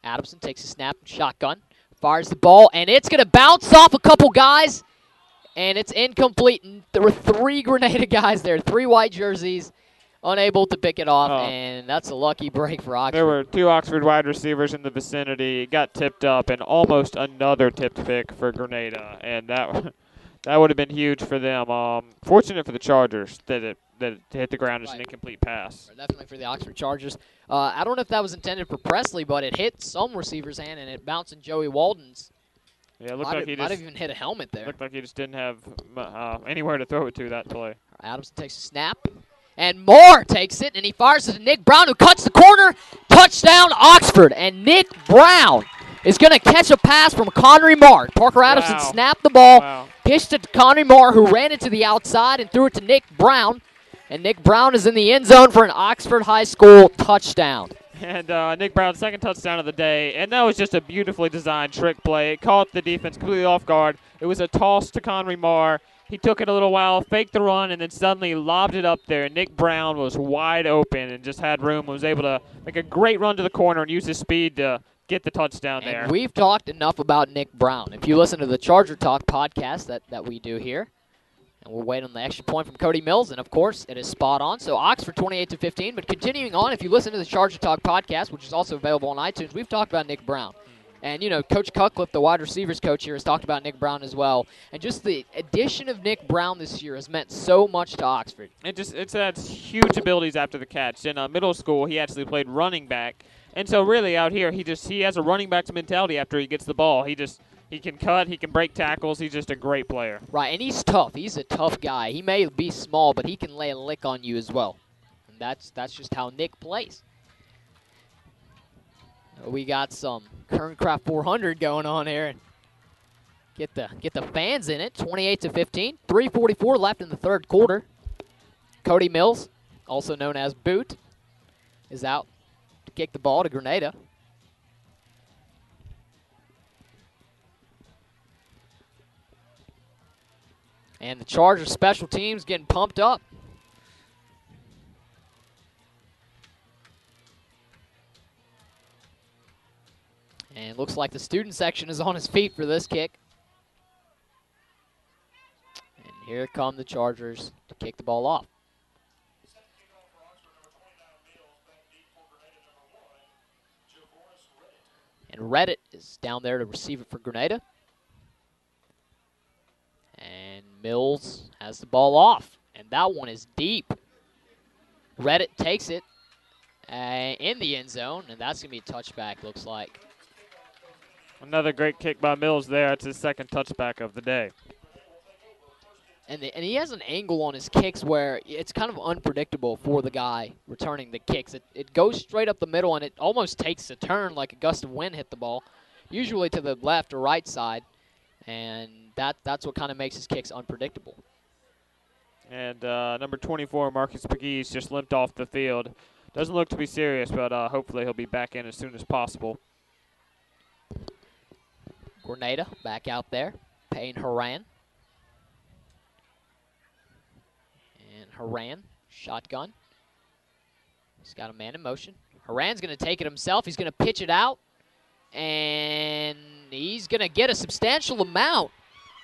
Adamson takes a snap and shotgun. Fires the ball, and it's going to bounce off a couple guys, and it's incomplete. And there were 3 Grenada guys there, 3 white jerseys, unable to pick it off, and that's a lucky break for Oxford. There were 2 Oxford wide receivers in the vicinity. It got tipped up, and almost another tipped pick for Grenada, and that would have been huge for them. Fortunate for the Chargers that it hit the ground as an incomplete pass. Definitely for the Oxford Chargers. I don't know if that was intended for Presley, but it hit some receiver's hand, and it bounced in Joey Walden's. Yeah, it looked like he might have even hit a helmet there. Looked like he just didn't have anywhere to throw it to that play. Adamson takes a snap, and Moore takes it, and he fires it to Nick Brown, who cuts the corner. Touchdown, Oxford, and Nick Brown is going to catch a pass from Connery Marr. Parker Adamson snapped the ball, pitched it to Connery Marr, who ran it to the outside and threw it to Nick Brown. And Nick Brown is in the end zone for an Oxford High School touchdown. And Nick Brown's second touchdown of the day. And that was just a beautifully designed trick play. It caught the defense completely off guard. It was a toss to Connery Marr. He took it a little while, faked the run, and then suddenly lobbed it up there. Nick Brown was wide open and just had room, was able to make a great run to the corner and use his speed to get the touchdown there. And we've talked enough about Nick Brown. If you listen to the Charger Talk podcast that we do here, and we'll wait on the extra point from Cody Mills, and of course, it is spot on. So Oxford 28-15, but continuing on, if you listen to the Charger Talk podcast, which is also available on iTunes, we've talked about Nick Brown. And, Coach Cutcliffe, the wide receivers coach here, has talked about Nick Brown as well. And just the addition of Nick Brown this year has meant so much to Oxford. It's adds huge abilities after the catch. In middle school, he actually played running back. And so really out here, he has a running back's mentality after he gets the ball. He can cut, he can break tackles. He's just a great player. Right, and he's tough. He's a tough guy. He may be small, but he can lay a lick on you as well. And that's just how Nick plays. We got some Kerncraft 400 going on here. Get the fans in it. 28-15. 3:44 left in the third quarter. Cody Mills, also known as Boot, is out to kick the ball to Grenada. And the Chargers special teams getting pumped up. And looks like the student section is on his feet for this kick. And here come the Chargers to kick the ball off. And Reddit is down there to receive it for Grenada. And Mills has the ball off. And that one is deep. Reddit takes it in the end zone. And that's going to be a touchback, looks like. Another great kick by Mills there. It's his second touchback of the day. And he has an angle on his kicks where it's kind of unpredictable for the guy returning the kicks. It goes straight up the middle, and it almost takes a turn like a gust of wind hit the ball, usually to the left or right side, and that's what kind of makes his kicks unpredictable. And number 24, Marcus Pegues, just limped off the field. Doesn't look to be serious, but hopefully he'll be back in as soon as possible. Grenada back out there, Payne Haran. And Haran, shotgun. He's got a man in motion. Haran's going to take it himself. He's going to pitch it out, and he's going to get a substantial amount.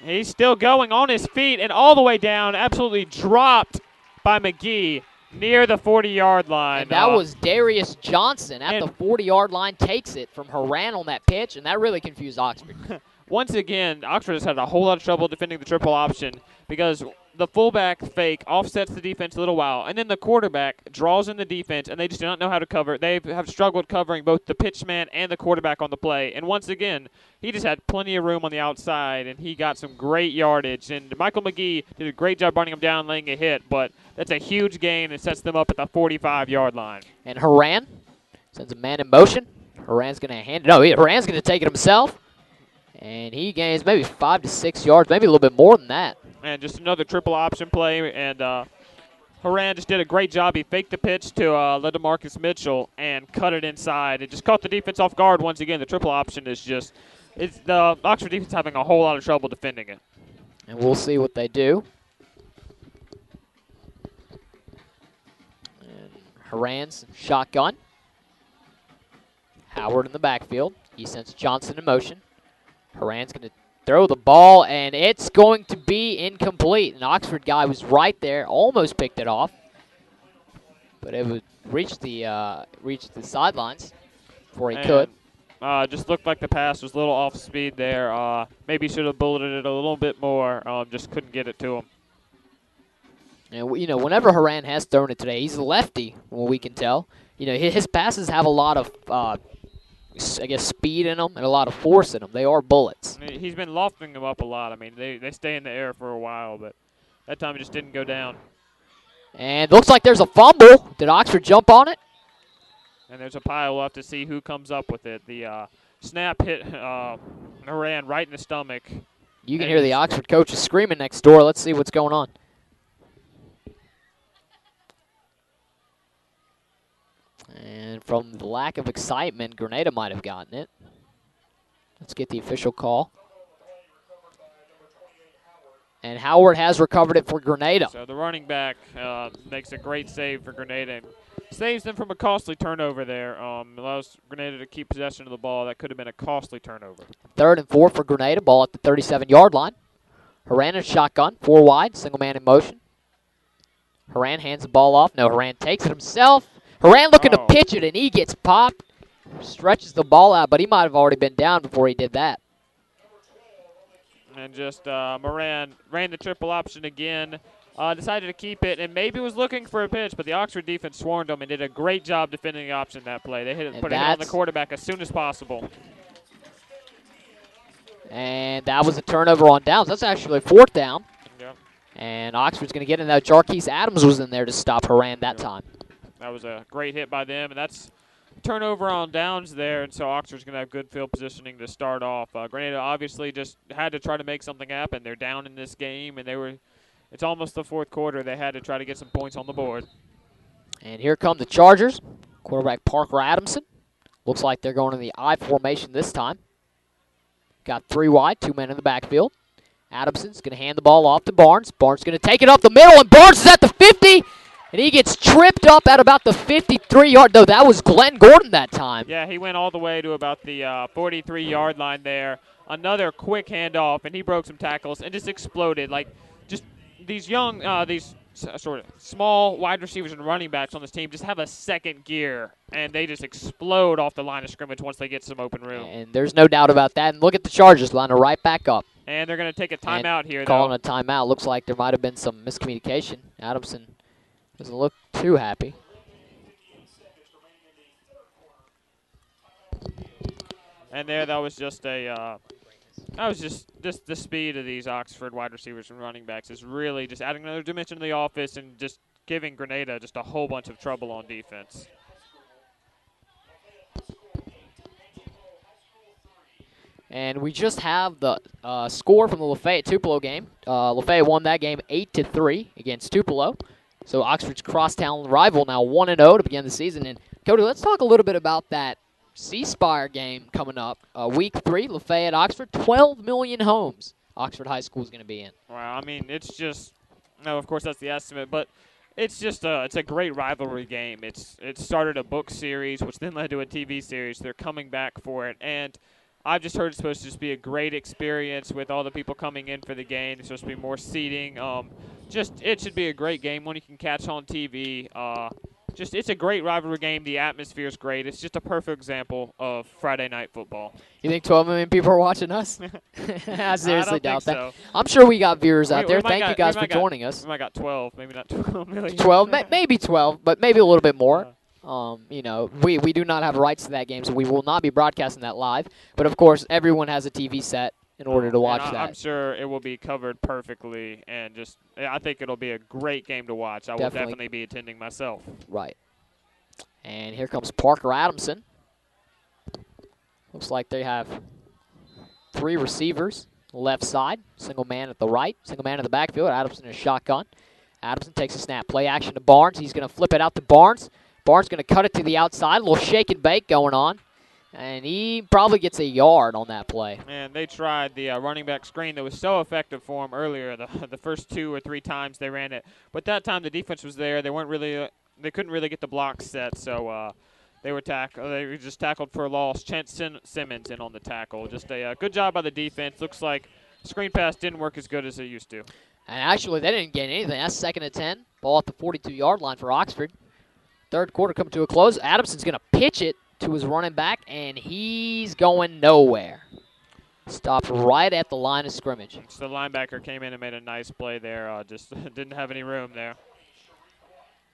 He's still going on his feet and all the way down, absolutely dropped by McGee near the 40-yard line. And that was Darius Johnson at the 40-yard line, takes it from Haran on that pitch, and that really confused Oxford. Once again, Oxford has had a whole lot of trouble defending the triple option because the fullback fake offsets the defense a little while, and then the quarterback draws in the defense, and they just do not know how to cover. They have struggled covering both the pitch man and the quarterback on the play. And once again, he just had plenty of room on the outside, and he got some great yardage. And Michael McGee did a great job running him down, laying a hit, but that's a huge gain and sets them up at the 45-yard line. And Haran sends a man in motion. Haran's going to hand it. No, Haran's going to take it himself, and he gains maybe 5 to 6 yards, maybe a little bit more than that. And just another triple option play, and Haran just did a great job. He faked the pitch to LeDeMarcus Mitchell and cut it inside. It just caught the defense off guard once again. The triple option is just – it's the Oxford defense having a whole lot of trouble defending it. And we'll see what they do. And Haran's shotgun. Howard in the backfield. He sends Johnson in motion. Haran's going to throw the ball, and it's going to be incomplete. An Oxford guy was right there, almost picked it off, but it would reach the sidelines before he could. Just looked like the pass was a little off speed there. Maybe should have bulleted it a little bit more. Just couldn't get it to him. And you know, whenever Haran has thrown it today, he's a lefty. Well, we can tell. You know, his passes have a lot of I guess speed in them and a lot of force in them. They are bullets. He's been lofting them up a lot. I mean, they stay in the air for a while, but that time it just didn't go down. And looks like there's a fumble. Did Oxford jump on it? And there's a pile. We'll have to see who comes up with it. The snap hit Haran right in the stomach. You can hear the Oxford coaches screaming next door. Let's see what's going on. And from the lack of excitement, Grenada might have gotten it. Let's get the official call. And Howard has recovered it for Grenada. So the running back makes a great save for Grenada and saves them from a costly turnover there. Allows Grenada to keep possession of the ball. That could have been a costly turnover. 3rd and 4 for Grenada. Ball at the 37-yard line. Haran in shotgun, 4 wide, single man in motion. Haran hands the ball off. No, Haran takes it himself. Haran looking to pitch it, and he gets popped. Stretches the ball out, but he might have already been down before he did that. And just Moran ran the triple option again. Decided to keep it, and maybe was looking for a pitch, but the Oxford defense swarmed him and did a great job defending the option that play. They put it on the quarterback as soon as possible. And that was a turnover on downs. That's actually 4th down. Yep. And Oxford's going to get in there. Jarquise Adams was in there to stop Haran that time. That was a great hit by them, and that's turnover on downs there, and so Oxford's going to have good field positioning to start off. Grenada obviously just had to try to make something happen. They're down in this game, and it's almost the 4th quarter. They had to try to get some points on the board. And here come the Chargers. Quarterback Parker Adamson. Looks like they're going in the I formation this time. Got 3 wide, 2 men in the backfield. Adamson's going to hand the ball off to Barnes. Barnes going to take it up the middle, and Barnes is at the 50. And he gets tripped up at about the 53-yard. No, that was Glenn Gordon that time. Yeah, he went all the way to about the 43-yard line there. Another quick handoff, and he broke some tackles and just exploded. Like, just these young, these sort of small wide receivers and running backs on this team just have a second gear, and they just explode off the line of scrimmage once they get some open room. And there's no doubt about that. And look at the Chargers lining right back up. And they're going to take a timeout here, calling a timeout. Looks like there might have been some miscommunication. Adamson doesn't look too happy. And there, that was just a that was just the speed of these Oxford wide receivers and running backs is really just adding another dimension to the offense and just giving Grenada just a whole bunch of trouble on defense. And we just have the score from the Lafayette-Tupelo game. Lafayette won that game 8-3 against Tupelo. So Oxford's crosstown rival now 1-0 to begin the season. And Cody, let's talk a little bit about that C-Spire game coming up. Week 3, Lafayette-Oxford, 12 million homes Oxford High School is going to be in. Wow, I mean, it's just, no, of course that's the estimate, but it's just it's a great rivalry game. It started a book series, which then led to a TV series. They're coming back for it, and I've just heard it's supposed to just be a great experience with all the people coming in for the game. There's supposed to be more seating. It should be a great game, one you can catch on TV. It's a great rivalry game. The atmosphere is great. It's just a perfect example of Friday night football. You think 12 million people are watching us? I seriously doubt that. So. I'm sure we got viewers out there. Thank you guys for joining us. We might got 12, maybe not 12 million. 12, maybe 12, but maybe a little bit more. We do not have rights to that game, so we will not be broadcasting that live. But, of course, everyone has a TV set in order to watch that. I'm sure it will be covered perfectly, and I think it'll be a great game to watch. I will definitely be attending myself. Right. And here comes Parker Adamson. Looks like they have 3 receivers left side, single man at the right, single man in the backfield. Adamson is shotgun. Adamson takes a snap. Play action to Barnes. He's going to flip it out to Barnes. Barnes going to cut it to the outside. A little shake and bake going on. And he probably gets a yard on that play. And they tried the running back screen that was so effective for him earlier, the first 2 or 3 times they ran it. But that time the defense was there. They couldn't really get the blocks set, so they were just tackled for a loss. Chance Simmons in on the tackle. Just a good job by the defense. Looks like screen pass didn't work as good as it used to. And actually, they didn't gain anything. That's 2nd and 10. Ball at the 42-yard line for Oxford. Third quarter coming to a close. Adamson's going to pitch it to his running back, and he's going nowhere. Stopped right at the line of scrimmage. So the linebacker came in and made a nice play there. Just didn't have any room there.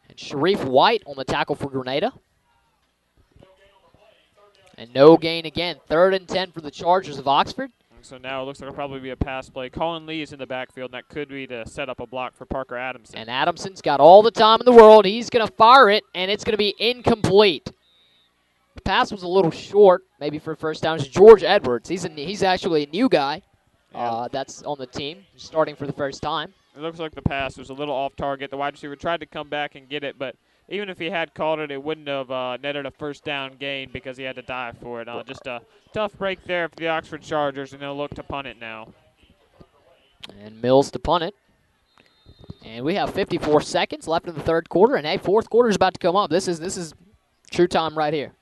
And Sharif White on the tackle for Grenada. And no gain again. 3rd and 10 for the Chargers of Oxford. So now it looks like it'll probably be a pass play. Colin Lee is in the backfield, and that could be to set up a block for Parker Adamson. And Adamson's got all the time in the world. He's going to fire it, and it's going to be incomplete. The pass was a little short, maybe for a first down. It's George Edwards. He's actually a new guy that's on the team, starting for the first time. It looks like the pass was a little off target. The wide receiver tried to come back and get it, but even if he had caught it, it wouldn't have netted a first down gain because he had to dive for it. Just a tough break there for the Oxford Chargers, and they'll look to punt it now. And Mills to punt it. And we have 54 seconds left in the third quarter, and hey, fourth quarter is about to come up. This is true time right here.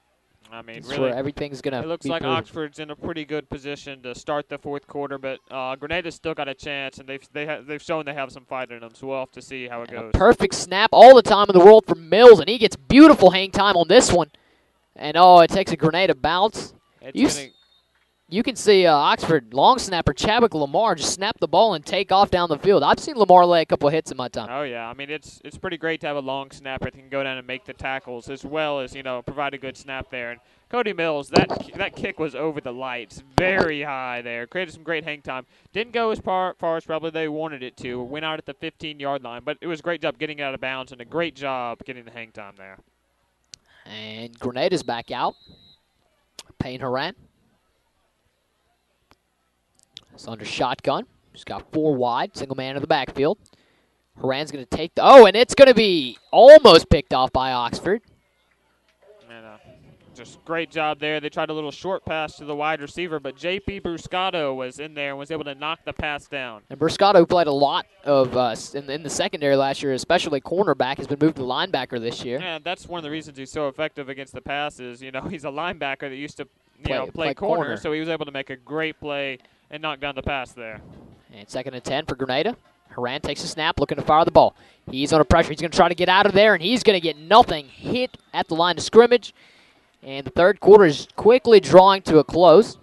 I mean, This is really, where everything's going to be it looks like proven. Oxford's in a pretty good position to start the fourth quarter, but Grenada's still got a chance, and they've shown they have some fight in them, so we'll have to see how it goes. Perfect snap, all the time in the world for Mills, and he gets beautiful hang time on this one. And, it takes a Grenada bounce. You can see Oxford long snapper Chadwick Lamar just snap the ball and take off down the field. I've seen Lamar lay a couple of hits in my time. Oh, yeah. I mean, it's pretty great to have a long snapper that can go down and make the tackles as well as, provide a good snap there. And Cody Mills, that kick was over the lights, very high there. Created some great hang time. Didn't go as far as probably they wanted it to. Went out at the 15-yard line, but it was a great job getting it out of bounds and a great job getting the hang time there. And Grenada's back out. Payne Haran. It's under shotgun. Just got 4 wide. Single man in the backfield. Haran's going to take and it's going to be almost picked off by Oxford. And just great job there. They tried a little short pass to the wide receiver, but J.P. Bruscato was in there and was able to knock the pass down. And Bruscato played a lot of in the secondary last year, especially cornerback. Has been moved to linebacker this year. Yeah, that's one of the reasons he's so effective against the passes. He's a linebacker that used to play corner, corner, so he was able to make a great play and knock down the pass there. And 2nd and 10 for Grenada. Haran takes a snap, looking to fire the ball. He's under pressure. He's going to try to get out of there, and he's going to get nothing. Hit at the line of scrimmage. And the third quarter is quickly drawing to a close.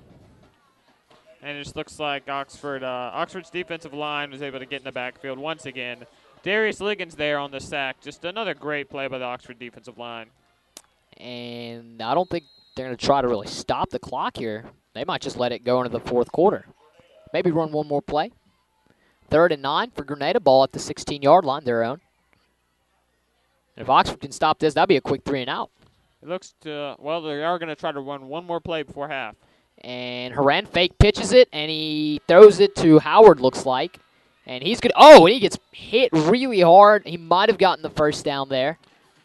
And it just looks like Oxford's defensive line was able to get in the backfield once again. Darius Liggins there on the sack. Just another great play by the Oxford defensive line. And I don't think they're going to try to really stop the clock here. They might just let it go into the fourth quarter. Maybe run one more play. 3rd and 9 for Grenada. Ball at the 16-yard line, their own. And if Oxford can stop this, that'd be a quick 3 and out. It looks to, well, they are going to try to run one more play before half. And Haran fake pitches it, and he throws it to Howard, looks like. And he's good. Oh, and he gets hit really hard. He might have gotten the first down there.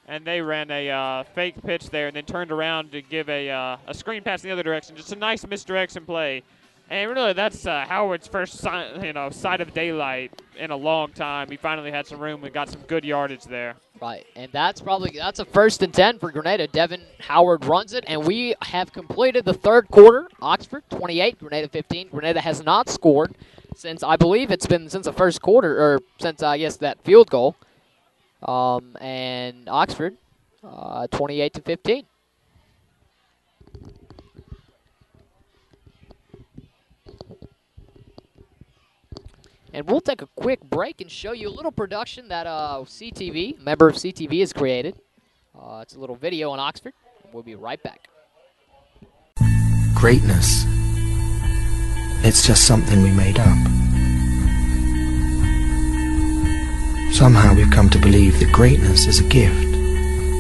And they ran a fake pitch there and then turned around to give a screen pass in the other direction. Just a nice misdirection play. And really, that's Howard's first sight of daylight in a long time. He finally had some room and got some good yardage there. Right, and that's a 1st and 10 for Grenada. Devin Howard runs it, and we have completed the 3rd quarter. Oxford 28, Grenada 15. Grenada has not scored since, I believe it's been since the first quarter, or since, I guess, that field goal. And Oxford 28-15. And we'll take a quick break and show you a little production that CTV, a member of CTV, has created. It's a little video on Oxford. We'll be right back. Greatness. It's just something we made up. Somehow we've come to believe that greatness is a gift,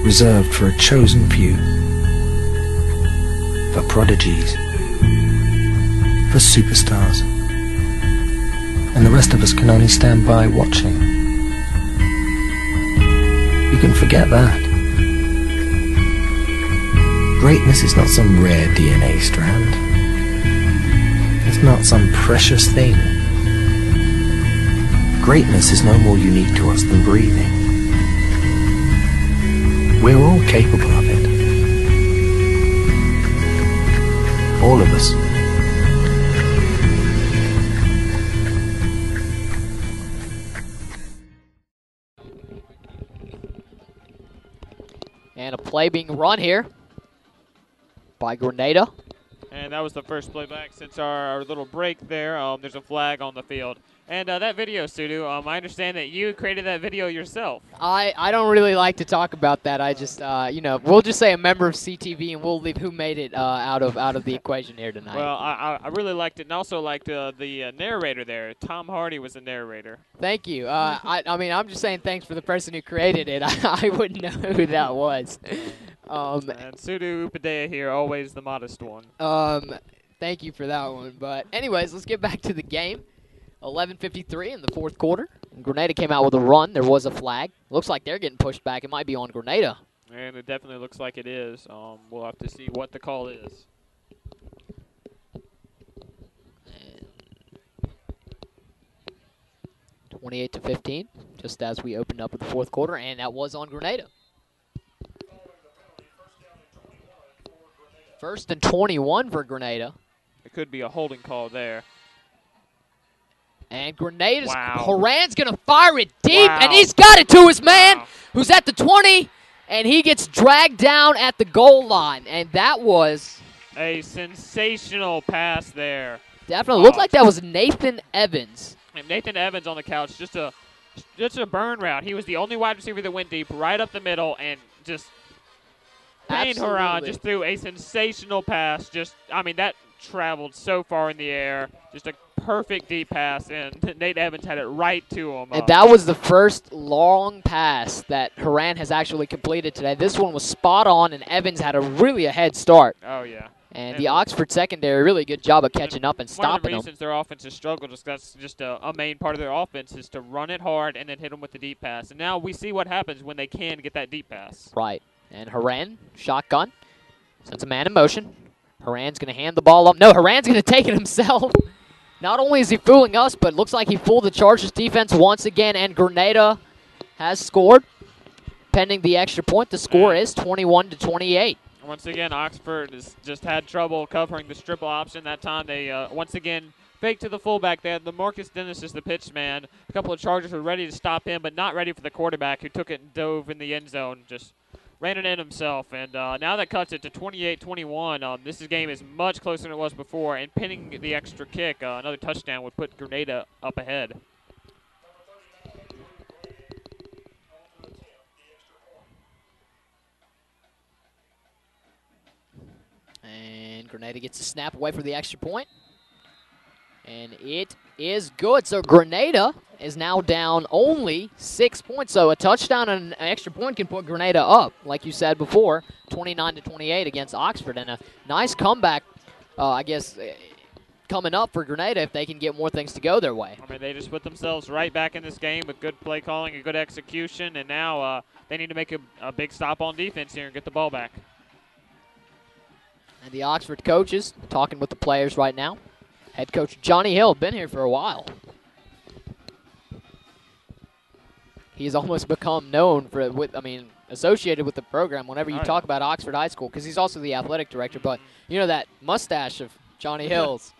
reserved for a chosen few. For prodigies. For superstars. And the rest of us can only stand by watching. You can forget that. Greatness is not some rare DNA strand. It's not some precious thing. Greatness is no more unique to us than breathing. We're all capable of it. All of us. And a play being run here by Grenada. And that was the first play back since our little break there. There's a flag on the field. And that video, Sudu, I understand that you created that video yourself. I don't really like to talk about that. I just, we'll just say a member of CTV, and we'll leave who made it out of the equation here tonight. Well, I really liked it, and also liked the narrator there. Tom Hardy was the narrator. Thank you. I'm just saying thanks for the person who created it. I wouldn't know who that was. And Sudu Upadea here, always the modest one. Thank you for that one. But anyways, let's get back to the game. 11:53 in the fourth quarter. Grenada came out with a run. There was a flag. Looks like they're getting pushed back. It might be on Grenada. And it definitely looks like it is. We'll have to see what the call is. 28-15, just as we opened up with the fourth quarter, and that was on Grenada. 1st and 21 for Grenada. It could be a holding call there. And Grenada's, wow. Haran's going to fire it deep, Wow. and he's got it to his man, Wow. who's at the 20, and he gets dragged down at the goal line. And that was A sensational pass there. definitely looked like that was Nathan Evans. And Nathan Evans on the couch, just a burn route. He was the only wide receiver that went deep right up the middle and just Payne Haran Absolutely. just threw a sensational pass. That traveled so far in the air. Just a perfect deep pass, and Nate Evans had it right to him. And that was the first long pass that Haran has actually completed today. This one was spot on, and Evans had a head start. Oh, yeah. And the Oxford secondary, really good job of catching up and One of the stopping them. reasons their offense has struggled is that's just a main part of their offense is to run it hard and then hit them with the deep pass. And now we see what happens when they can get that deep pass. Right. And Haran, shotgun, sends a man in motion. Haran's going to hand the ball up. No, Haran's going to take it himself. Not only is he fooling us, but looks like he fooled the Chargers defense once again, and Grenada has scored. Pending the extra point, the score is 21-28. Once again, Oxford has just had trouble covering the triple option. That time they once again faked to the fullback. They had the Marcus Dennis is the pitch man. A couple of Chargers were ready to stop him, but not ready for the quarterback, who took it and dove in the end zone. Just ran it in himself. And now that cuts it to 28-21. This game is much closer than it was before. And pinning the extra kick, another touchdown would put Grenada up ahead. And Grenada gets a snap away for the extra point. And it is good. So Grenada is now down only 6 points. So a touchdown and an extra point can put Grenada up, like you said before, 29-28 against Oxford. And a nice comeback, I guess, coming up for Grenada if they can get more things to go their way. I mean, they just put themselves right back in this game with good play calling and good execution, and now they need to make a big stop on defense here and get the ball back. And the Oxford coaches talking with the players right now. Head coach Johnny Hill, been here for a while. He's almost become known for, associated with the program whenever you talk about Oxford High School, because he's also the athletic director. But, you know, that mustache of Johnny Hill's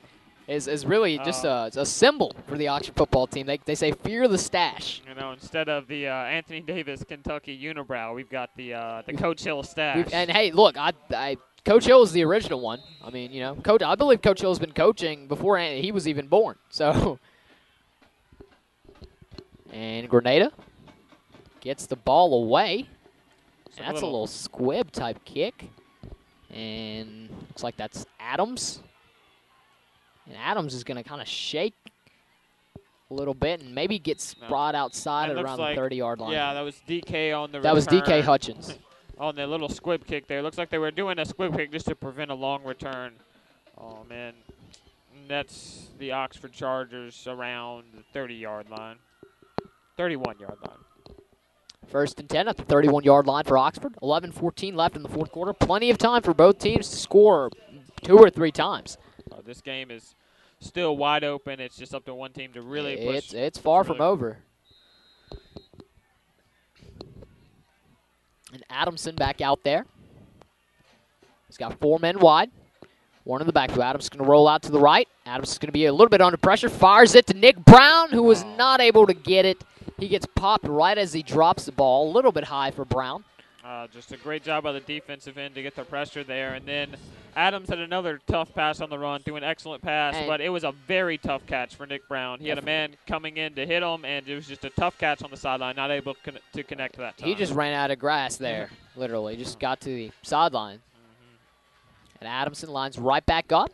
is really just a symbol for the Oxford football team. They say, fear the stash. You know, instead of the Anthony Davis Kentucky unibrow, we've got the Coach Hill stash. And, hey, look, Coach Hill is the original one. I mean, you know, I believe Coach Hill's been coaching before he was even born. So, and Grenada gets the ball away. And that's a little squib type kick. And looks like that's Adams. And Adams is going to kind of shake a little bit and maybe gets brought outside at around the 30-yard line. Yeah, that was DK on the return. That was DK Hutchins. On the little squib kick there. Looks like they were doing a squib kick just to prevent a long return. Oh, man. That's the Oxford Chargers around the 30-yard line. 31-yard line. 1st and 10 at the 31-yard line for Oxford. 11-14 left in the fourth quarter. Plenty of time for both teams to score 2 or 3 times. This game is still wide open. It's just up to one team to really push. It's far from over. And Adamson back out there. He's got 4 men wide. 1 in the backfield. Adams is going to roll out to the right. Adams is going to be a little bit under pressure. Fires it to Nick Brown, who was not able to get it. He gets popped right as he drops the ball. A little bit high for Brown. Just a great job by the defensive end to get the pressure there. And then Adams had another tough pass on the run, threw an excellent pass, but it was a very tough catch for Nick Brown. He had a man coming in to hit him, and it was just a tough catch on the sideline, not able to connect to that time. He just ran out of grass there, literally. Just got to the sideline. And Adamson lines right back up.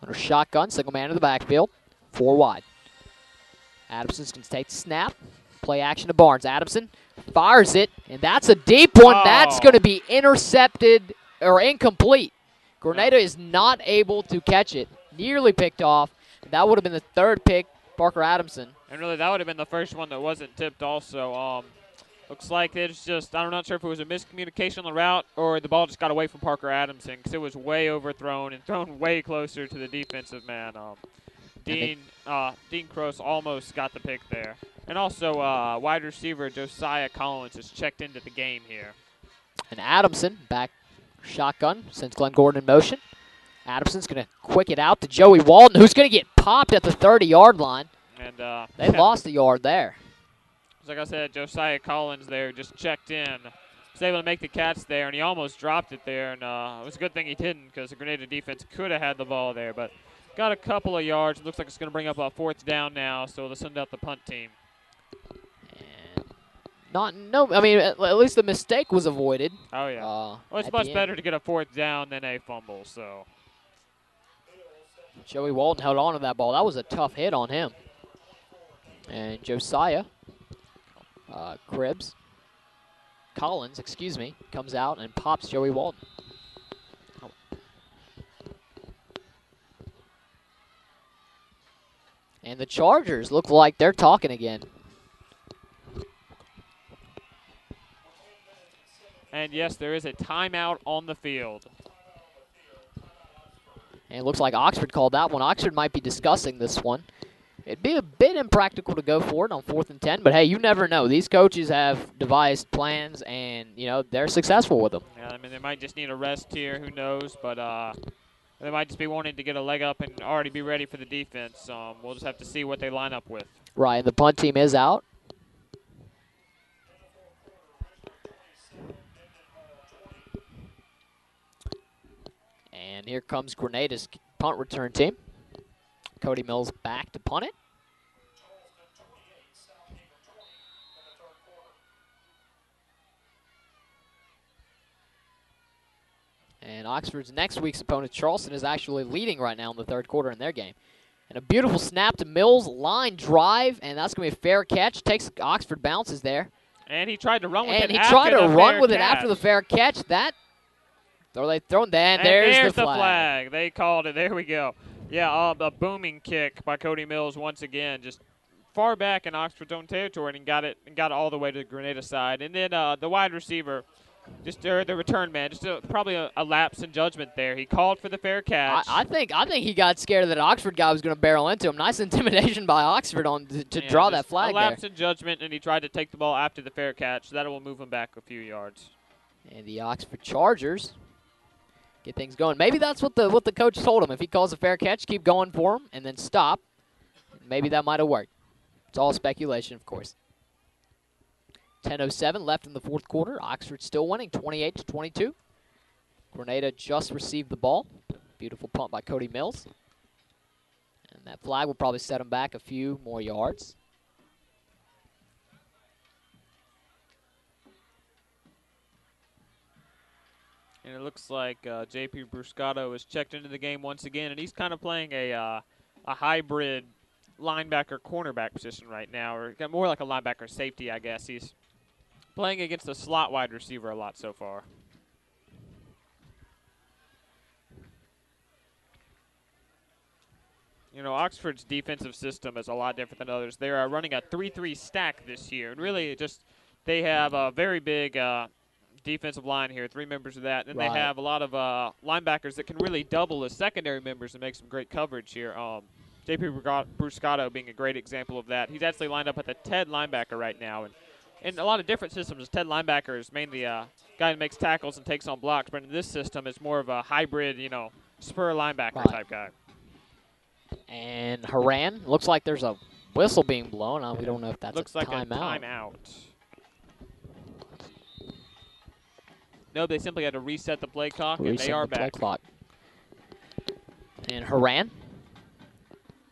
Under shotgun, single man in the backfield. 4 wide. Adamson's going to take the snap. Play action to Barnes. Adamson fires it, and that's a deep one. That's going to be intercepted or incomplete. Grenada is not able to catch it. Nearly picked off. That would have been the 3rd pick, Parker Adamson. And really, that would have been the first one that wasn't tipped also. Looks like it's just, I'm not sure if it was a miscommunication on the route or the ball just got away from Parker Adamson because it was way overthrown and thrown way closer to the defensive man. Dean Cross almost got the pick there. And also, wide receiver Josiah Collins has checked into the game here. And Adamson back shotgun, sends Glenn Gordon in motion. Adamson's going to quick it out to Joey Walton, who's going to get popped at the 30-yard line. And they lost a yard there. Like I said, Josiah Collins there just checked in. Was able to make the catch there, and he almost dropped it there. And it was a good thing he didn't because the Grenada defense could have had the ball there. But got a couple of yards. It looks like it's going to bring up a 4th down now, so they'll send out the punt team. At least the mistake was avoided. Oh, yeah. Well, it's much better to get a 4th down than a fumble, so. Joey Walton held on to that ball. That was a tough hit on him. And Josiah Collins, comes out and pops Joey Walton. And the Chargers look like they're talking again. And, yes, there is a timeout on the field. And it looks like Oxford called that one. Oxford might be discussing this one. It'd be a bit impractical to go for it on 4th and 10, but, hey, you never know. These coaches have devised plans, and, they're successful with them. Yeah, they might just need a rest here. Who knows? But they might just be wanting to get a leg up and already be ready for the defense. We'll just have to see what they line up with. Right, and the punt team is out. And here comes Grenada's punt return team. Cody Mills back to punt it. And Oxford's next week's opponent, Charleston, is actually leading right now in the third quarter in their game. And a beautiful snap to Mills, line drive, and that's going to be a fair catch. Takes Oxford bounces there. And he tried to run with it And he after tried to the run fair with it catch. after the fair catch. That, are they throwing that? And There's the flag. They called it. There we go. Yeah, a booming kick by Cody Mills once again, just far back in Oxford's own territory, and got it all the way to the Grenada side. And then the wide receiver, the return man, probably a lapse in judgment there. He called for the fair catch. I think he got scared that an Oxford guy was going to barrel into him. Nice intimidation by Oxford to draw that flag a lapse there. in judgment, and he tried to take the ball after the fair catch. So that will move him back a few yards. And the Oxford Chargers get things going. Maybe that's what the coach told him. If he calls a fair catch, keep going for him, and then stop. Maybe that might have worked. It's all speculation, of course. 10:07 left in the fourth quarter. Oxford still winning, 28-22. Grenada just received the ball. Beautiful punt by Cody Mills. And that flag will probably set him back a few more yards. And it looks like J.P. Bruscato is checked into the game once again, and he's kind of playing a hybrid linebacker-cornerback position right now, or more like a linebacker safety, I guess. He's playing against a slot wide receiver a lot so far. You know, Oxford's defensive system is a lot different than others. They are running a 3-3 stack this year, and really they have a very big defensive line here, 3 members of that. And they have a lot of linebackers that can really double as secondary members and make some great coverage here. J.P. Bruscato being a great example of that. He's actually lined up at the Ted linebacker right now. And in a lot of different systems, Ted linebacker is mainly a guy that makes tackles and takes on blocks. But in this system, it's more of a hybrid, spur linebacker type guy. And Haran, looks like there's a whistle being blown. We don't know if that's looks a like timeout. A timeout. No, they simply had to reset the play clock, and they are back. Play clock. And Haran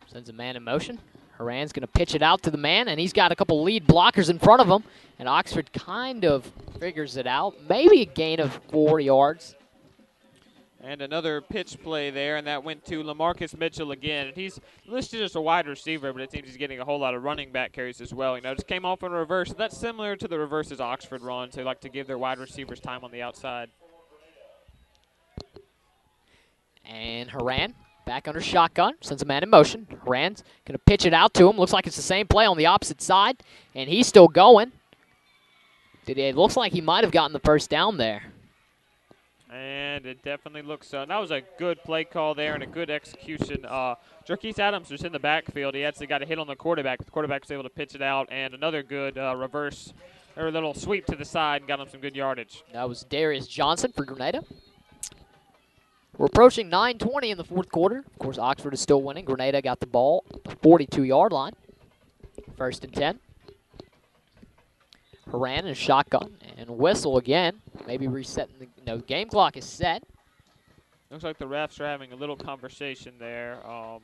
sends a man in motion. Haran's going to pitch it out to the man, and he's got a couple lead blockers in front of him. And Oxford kind of figures it out. Maybe a gain of 4 yards. And another pitch play there, and that went to LaMarcus Mitchell again. And he's listed as a wide receiver, but it seems he's getting a whole lot of running back carries as well. Just came off in a reverse. That's similar to the reverses Oxford runs. They like to give their wide receivers time on the outside. And Haran back under shotgun, sends a man in motion. Haran's going to pitch it out to him. Looks like it's the same play on the opposite side, and he's still going. It looks like he might have gotten the first down there. And it definitely looks so. That was a good play call there and a good execution. Jarquise Adams was in the backfield. He actually got a hit on the quarterback, but the quarterback was able to pitch it out. And another good reverse or little sweep to the side and got him some good yardage. That was Darius Johnson for Grenada. We're approaching 9:20 in the fourth quarter. Of course, Oxford is still winning. Grenada got the ball at the 42-yard line. 1st and 10. Haran and shotgun and whistle again. Maybe resetting the game clock is set. Looks like the refs are having a little conversation there. I'm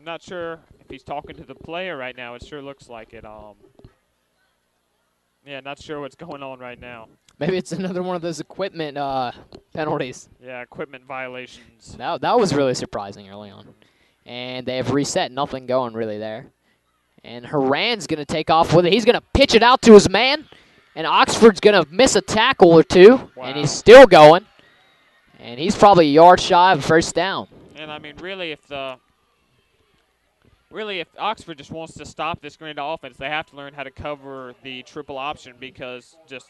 not sure if he's talking to the player right now. It sure looks like it. Yeah, not sure what's going on right now. Maybe it's another one of those equipment penalties. Yeah, equipment violations. That was really surprising early on. And they have reset. Nothing going really there. And Haran's going to take off with it. He's going to pitch it out to his man. And Oxford's going to miss a tackle or two. Wow. And he's still going. And he's probably a yard shy of a first down. And, I mean, really, if Oxford just wants to stop this Grenada offense, they have to learn how to cover the triple option, because just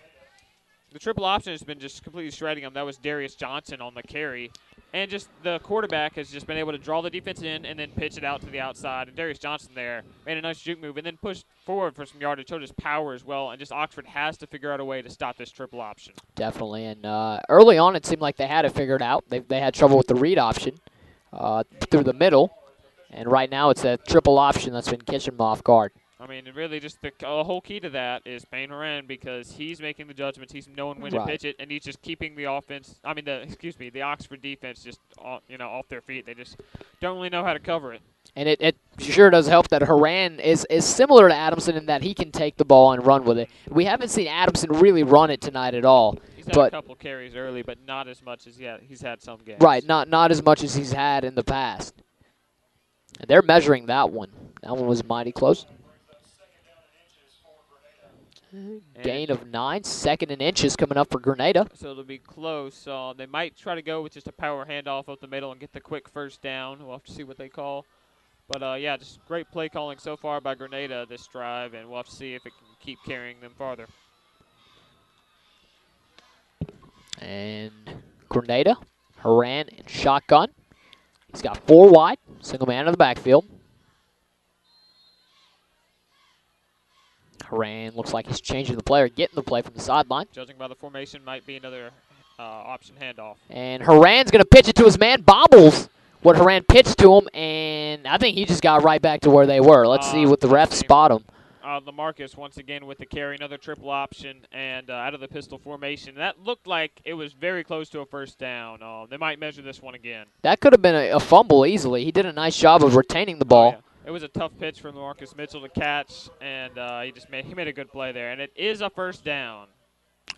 the triple option has been just completely shredding them. That was Darius Johnson on the carry. And just the quarterback has just been able to draw the defense in and then pitch it out to the outside. And Darius Johnson there made a nice juke move and then pushed forward for some yardage, showed his power as well. And just Oxford has to figure out a way to stop this triple option. Definitely. And early on, it seemed like they had it figured out. They had trouble with the read option through the middle. And right now, it's a triple option that's been catching them off guard. I mean, really, just the whole key to that is Payne Haran, because he's making the judgments, he's knowing when to pitch it, and he's just keeping the offense. I mean, the Oxford defense just off their feet. They just don't really know how to cover it. And it sure does help that Haran is similar to Adamson in that he can take the ball and run with it. We haven't seen Adamson really run it tonight at all. He's had a but couple carries early, but not as much as he's had some games. right, not as much as he's had in the past. And they're measuring that one. That one was mighty close. Gain of 9, 2nd and inches coming up for Grenada. So it'll be close. They might try to go with just a power handoff up the middle and get the quick first down. We'll have to see what they call. But, yeah, just great play calling so far by Grenada this drive, and we'll have to see if it can keep carrying them farther. And Grenada, Haran in shotgun. He's got 4 wide, single man in the backfield. Haran looks like he's changing the play or getting the play from the sideline. Judging by the formation, might be another option handoff. And Haran's going to pitch it to his man, bobbles what Haran pitched to him, and I think he just got right back to where they were. Let's see what the refs spot him. LaMarcus once again with the carry, another triple option, and out of the pistol formation. That looked like it was very close to a first down. They might measure this one again. That could have been a fumble easily. He did a nice job of retaining the ball. Oh, yeah. It was a tough pitch for LaMarcus Mitchell to catch, and he made a good play there. And it is a first down.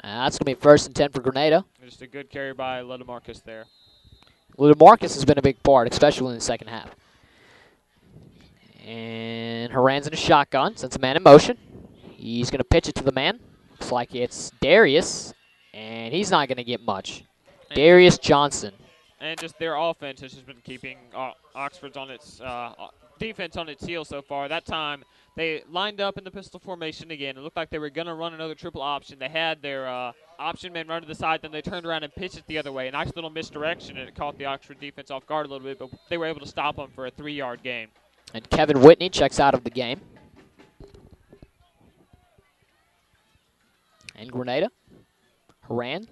That's going to be 1st and 10 for Grenada. Just a good carry by LaMarcus there. LaMarcus has been a big part, especially in the second half. And Haran's in a shotgun, sends a man in motion. He's going to pitch it to the man. Looks like it's Darius, and he's not going to get much. And Darius Johnson. And just their offense has just been keeping Oxford's on its defense on its heels so far. That time they lined up in the pistol formation again. It looked like they were going to run another triple option. They had their option man run to the side, then they turned around and pitched it the other way. A nice little misdirection, and it caught the Oxford defense off guard a little bit, but they were able to stop them for a 3-yard gain. And Kevin Whitney checks out of the game. And Grenada. Haran,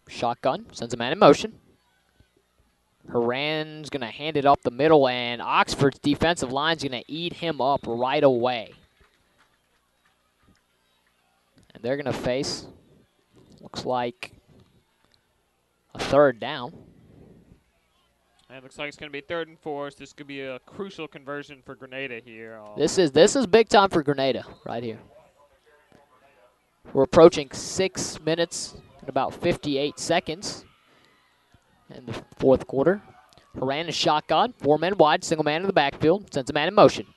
shotgun, sends a man in motion. Haran's going to hand it up the middle, and Oxford's defensive line's going to eat him up right away. And they're going to face, looks like, a 3rd down. And it looks like it's going to be 3rd and 4. So this could be a crucial conversion for Grenada here. This is big time for Grenada right here. We're approaching 6 minutes and about 58 seconds in the 4th quarter. Haran is shotgun, 4 men wide, single man in the backfield, sends a man in motion.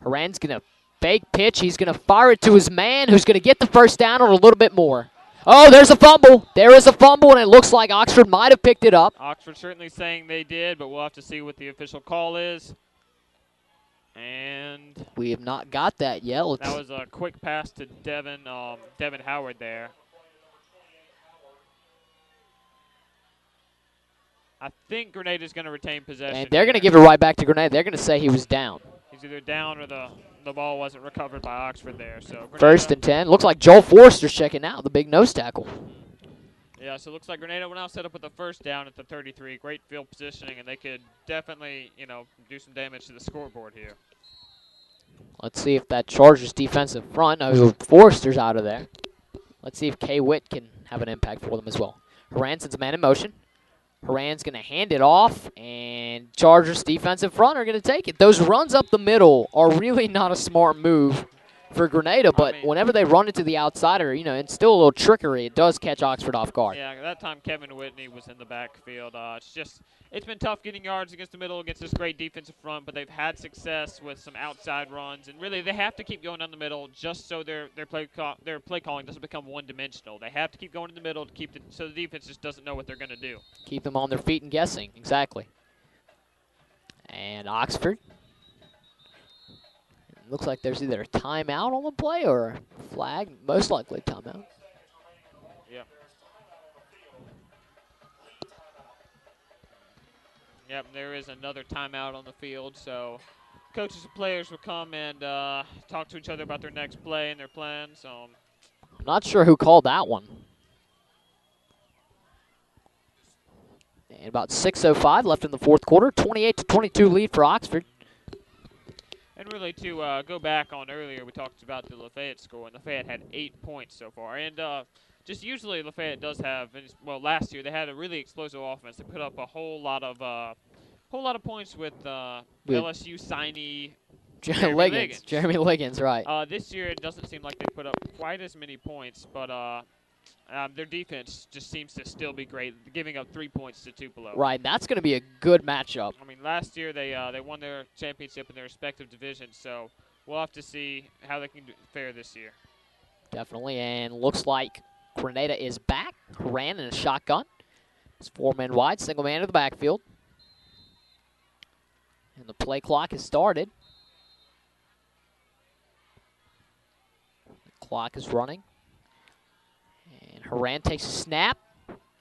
Haran's going to fake pitch. He's going to fire it to his man, who's going to get the first down or a little bit more. Oh, there's a fumble. There is a fumble, and it looks like Oxford might have picked it up. Oxford certainly saying they did, but we'll have to see what the official call is. And we have not got that yet. That was a quick pass to Devin Howard there. I think Grenada's going to retain possession. And they're going to give it right back to Grenada. They're going to say he was down. He's either down or the ball wasn't recovered by Oxford there. So 1st and 10. Looks like Joel Forster's checking out, the big nose tackle. Yeah, so it looks like Grenada will now set up with a first down at the 33. Great field positioning, and they could definitely, do some damage to the scoreboard here. Let's see if that Chargers defensive front, Forster's out of there. Let's see if K. Witt can have an impact for them as well. Haran sends a man in motion. Haran's going to hand it off, and Chargers defensive front are going to take it. Those runs up the middle are really not a smart move for Grenada, but whenever they run it to the outsider, and still a little trickery, it does catch Oxford off guard. Yeah, that time Kevin Whitney was in the backfield. It's been tough getting yards against the middle against this great defensive front, but they've had success with some outside runs, and really they have to keep going down the middle just so their play calling doesn't become one-dimensional. They have to keep going in the middle to so the defense just doesn't know what they're going to do. Keep them on their feet and guessing, exactly. And Oxford. Looks like there's either a timeout on the play or a flag. Most likely a timeout. Yeah. Yep, there is another timeout on the field. So coaches and players will come and talk to each other about their next play and their plans. I'm not sure who called that one. And about 6:05 left in the 4th quarter. 28-22 lead for Oxford. And really, to go back on earlier, we talked about the Lafayette score, and Lafayette had 8 points so far. And just usually Lafayette does have, last year they had a really explosive offense. They put up a whole lot of points with LSU signee Jeremy Liggins, right. This year it doesn't seem like they put up quite as many points, but their defense just seems to still be great, giving up 3 points to Tupelo. Right, that's going to be a good matchup. I mean, last year they won their championship in their respective divisions, so we'll have to see how they can fare this year. Definitely, and looks like Grenada is back. Ran in a shotgun. It's 4 men wide, single man in the backfield. And the play clock has started. The clock is running. And Haran takes a snap,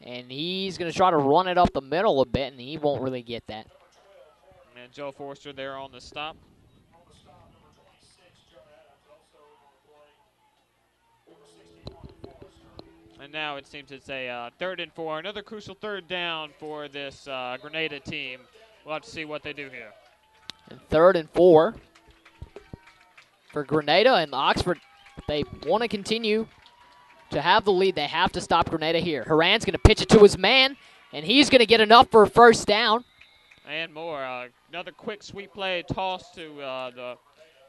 and he's going to try to run it up the middle a bit, and he won't really get that. And Joe Forster there on the stop. And now it seems it's a 3rd and 4, another crucial 3rd down for this Grenada team. We'll have to see what they do here. And 3rd and 4 for Grenada, and Oxford, they want to continue to have the lead. They have to stop Grenada here. Haran's going to pitch it to his man, and he's going to get enough for a 1st down. And more. Another quick sweep play, toss to the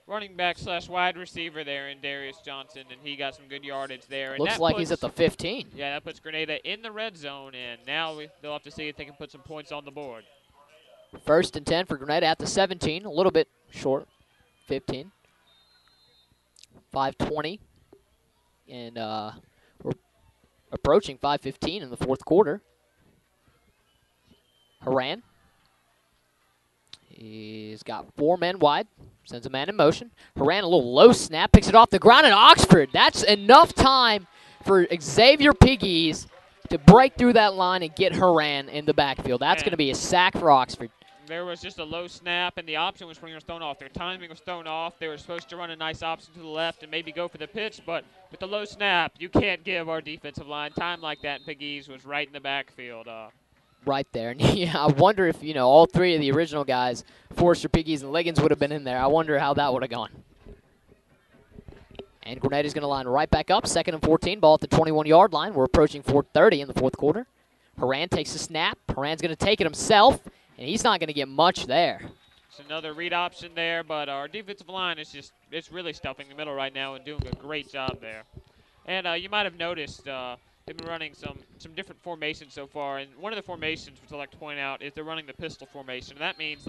running back / wide receiver there in Darius Johnson, and he got some good yardage there. And Looks like he's at the 15. Yeah, that puts Grenada in the red zone, and now they'll have to see if they can put some points on the board. 1st and 10 for Grenada at the 17, a little bit short, 15. 5:20, and we're approaching 5:15 in the 4th quarter. Haran. He's got 4 men wide, sends a man in motion. Haran, a little low snap, picks it off the ground, and Oxford. That's enough time for Xavier Piggies to break through that line and get Haran in the backfield. That's going to be a sack for Oxford. There was just a low snap, and the option was thrown off. Their timing was thrown off. They were supposed to run a nice option to the left and maybe go for the pitch, but with the low snap, you can't give our defensive line time like that, and Piggies was right in the backfield. Right there. And yeah, I wonder if, all 3 of the original guys, Forster, Piggies, and Liggins would have been in there. I wonder how that would have gone. And Grenada's going to line right back up. 2nd and 14, ball at the 21-yard line. We're approaching 4:30 in the 4th quarter. Haran takes a snap. Haran's going to take it himself, and he's not going to get much there. It's another read option there, but our defensive line is it's really stuffing the middle right now and doing a great job there. And you might have noticed they've been running some different formations so far, and one of the formations, which I like to point out, is they're running the pistol formation. And that means,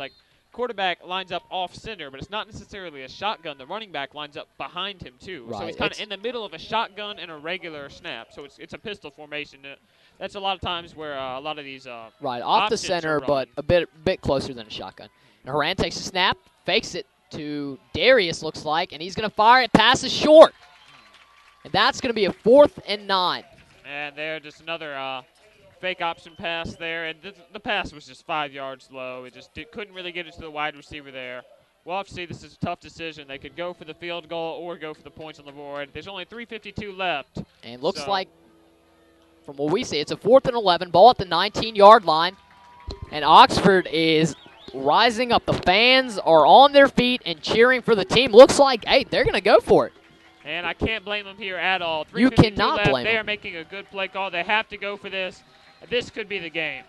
quarterback lines up off center, but it's not necessarily a shotgun. The running back lines up behind him, too. Right. So he's kind of in the middle of a shotgun and a regular snap. So it's a pistol formation. That's a lot of times where a lot of these right, off the options center, are but a bit closer than a shotgun. And Haran takes a snap, fakes it to Darius, looks like, and he's going to fire it. Pass is short. And that's going to be a 4th and 9. And there, just another fake option pass there. And the pass was just 5 yards low. It just couldn't really get it to the wide receiver there. We'll have to see. This is a tough decision. They could go for the field goal or go for the points on the board. There's only 3:52 left. And looks like, from what we see, it's a 4th and 11, ball at the 19-yard line. And Oxford is rising up. The fans are on their feet and cheering for the team. Looks like, hey, they're going to go for it. And I can't blame them here at all. You cannot left. blame them. They are making a good play call. They have to go for this. This could be the game.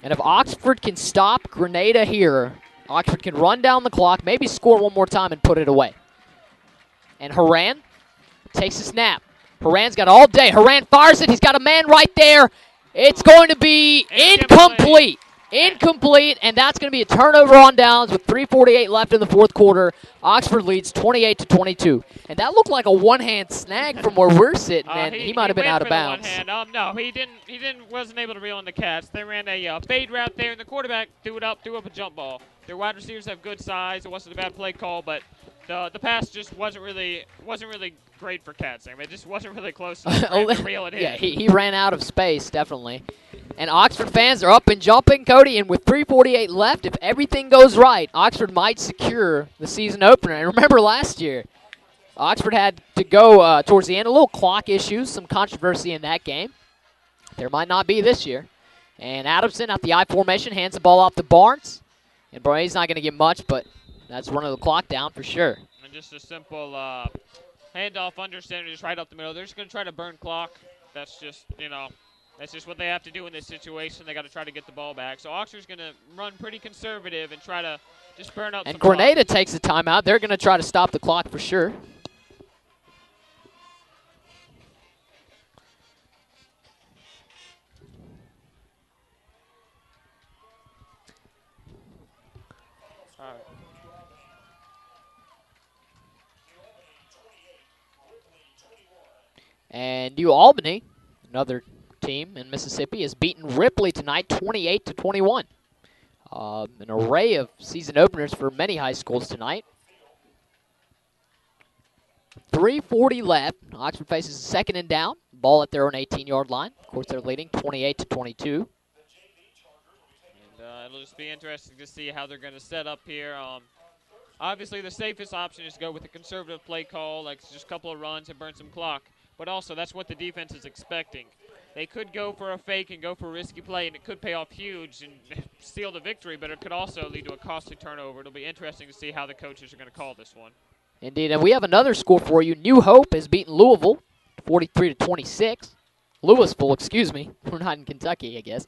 And if Oxford can stop Grenada here, Oxford can run down the clock, maybe score one more time and put it away. And Haran takes a snap. Haran's got all day. Haran fires it. He's got a man right there. It's going to be incomplete. Incomplete, and that's going to be a turnover on downs with 3:48 left in the 4th quarter. Oxford leads 28-22. And that looked like a one-hand snag from where we're sitting, and he might have been out of bounds. No, he wasn't able to reel in the catch. They ran a fade route there, and the quarterback threw up a jump ball. Their wide receivers have good size. It wasn't a bad play call, but the pass just wasn't really great for Cats. I mean, it just wasn't really close enough for him to reel it in. Yeah, he ran out of space, definitely. And Oxford fans are up and jumping, Cody, and with 3:48 left, if everything goes right, Oxford might secure the season opener. And remember last year, Oxford had to go towards the end, a little clock issues, some controversy in that game. There might not be this year. And Adamson at the I formation hands the ball off to Barnes. And boy, he's not going to get much, but that's running the clock down for sure. And just a simple handoff under center, just right up the middle. They're just going to try to burn clock. That's just, that's just what they have to do in this situation. They got to try to get the ball back. So Oxford's going to run pretty conservative and try to just burn up and some Grenada clock. takes a timeout. They're going to try to stop the clock for sure. All right. And New Albany, another team in Mississippi, has beaten Ripley tonight 28-21. An array of season openers for many high schools tonight. 3:40 left. Oxford faces a second and down. Ball at their own 18-yard line. Of course, they're leading 28-22. And it'll just be interesting to see how they're going to set up here. Obviously, the safest option is to go with a conservative play call, like just a couple of runs and burn some clock. But also, that's what the defense is expecting. They could go for a fake and go for a risky play, and it could pay off huge and seal the victory, but it could also lead to a costly turnover. It'll be interesting to see how the coaches are going to call this one. Indeed, and we have another score for you. New Hope has beaten Louisville 43-26. Louisville, excuse me. We're not in Kentucky, I guess.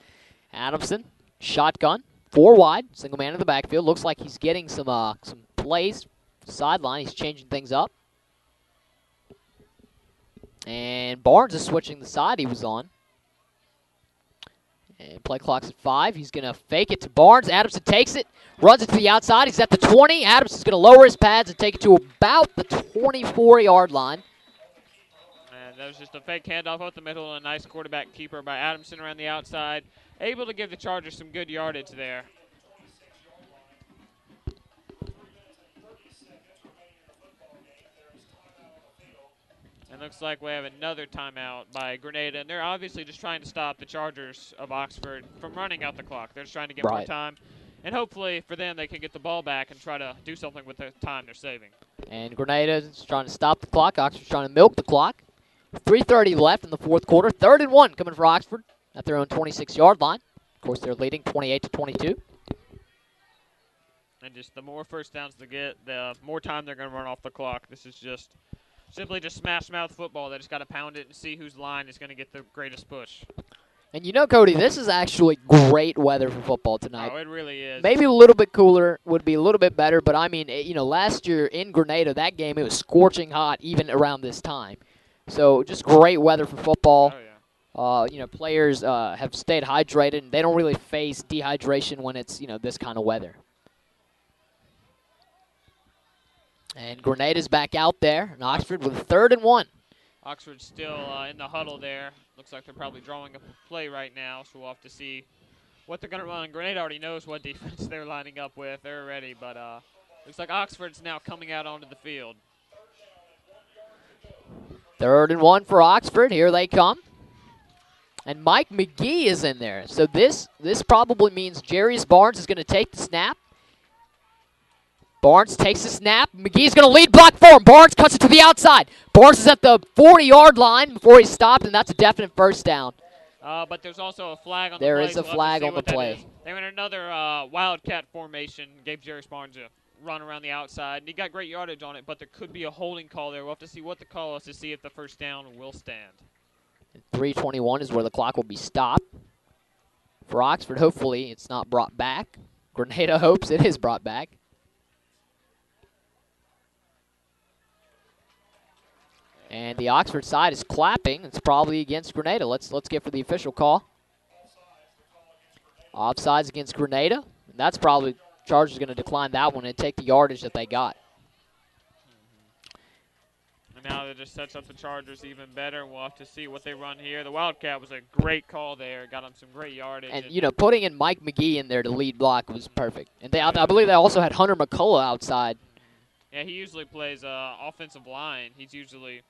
Adamson, shotgun, 4 wide, single man in the backfield. Looks like he's getting some plays sideline. He's changing things up. And Barnes is switching the side he was on. And play clock's at 5. He's going to fake it to Barnes. Adamson takes it, runs it to the outside. He's at the 20. Adamson's going to lower his pads and take it to about the 24-yard line. And that was just a fake handoff up the middle and a nice quarterback keeper by Adamson around the outside. Able to give the Chargers some good yardage there. And looks like we have another timeout by Grenada. And they're obviously just trying to stop the Chargers of Oxford from running out the clock. They're just trying to get more time. And hopefully for them they can get the ball back and try to do something with the time they're saving. And Grenada is trying to stop the clock. Oxford's trying to milk the clock. 3:30 left in the fourth quarter. 3rd and 1 coming for Oxford at their own 26-yard line. Of course, they're leading 28-22. And just the more first downs they get, the more time they're going to run off the clock. This is just simply just smash-mouth football. They just got to pound it and see whose line is going to get the greatest push. And you know, Cody, this is actually great weather for football tonight. Oh, it really is. Maybe a little bit cooler would be a little bit better, but I mean, you know, last year in Grenada, that game, it was scorching hot even around this time. So just great weather for football. Oh, yeah. You know, players have stayed hydrated, and they don't really face dehydration when it's, you know, this kind of weather. And Grenada's back out there, and Oxford with 3rd and 1. Oxford's still in the huddle there. Looks like they're probably drawing up a play right now, so we'll have to see what they're going to run. Grenada already knows what defense they're lining up with. They're ready, but looks like Oxford's now coming out onto the field. 3rd and 1 for Oxford. Here they come. And Mike McGee is in there. So this probably means Jarius Barnes is going to take the snap. Barnes takes the snap. McGee's going to lead block for him. Barnes cuts it to the outside. Barnes is at the 40-yard line before he stopped, and that's a definite first down. But there's also a flag on the play. There is a flag on the play. They went another wildcat formation, gave Jarius Barnes a run around the outside, and he got great yardage on it, but there could be a holding call there. We'll have to see what the call is to see if the first down will stand. 3:21 is where the clock will be stopped. For Oxford, hopefully it's not brought back. Grenada hopes it is brought back. And the Oxford side is clapping. It's probably against Grenada. Let's get for the official call. Offsides against Grenada. And that's probably Chargers going to decline that one and take the yardage that they got. And now that just sets up the Chargers even better. We'll have to see what they run here. The Wildcat was a great call there. Got them some great yardage. And, you know, putting in Mike McGee in there to lead block was perfect. And they, I believe they also had Hunter McCullough outside. Yeah, he usually plays offensive line. He's usually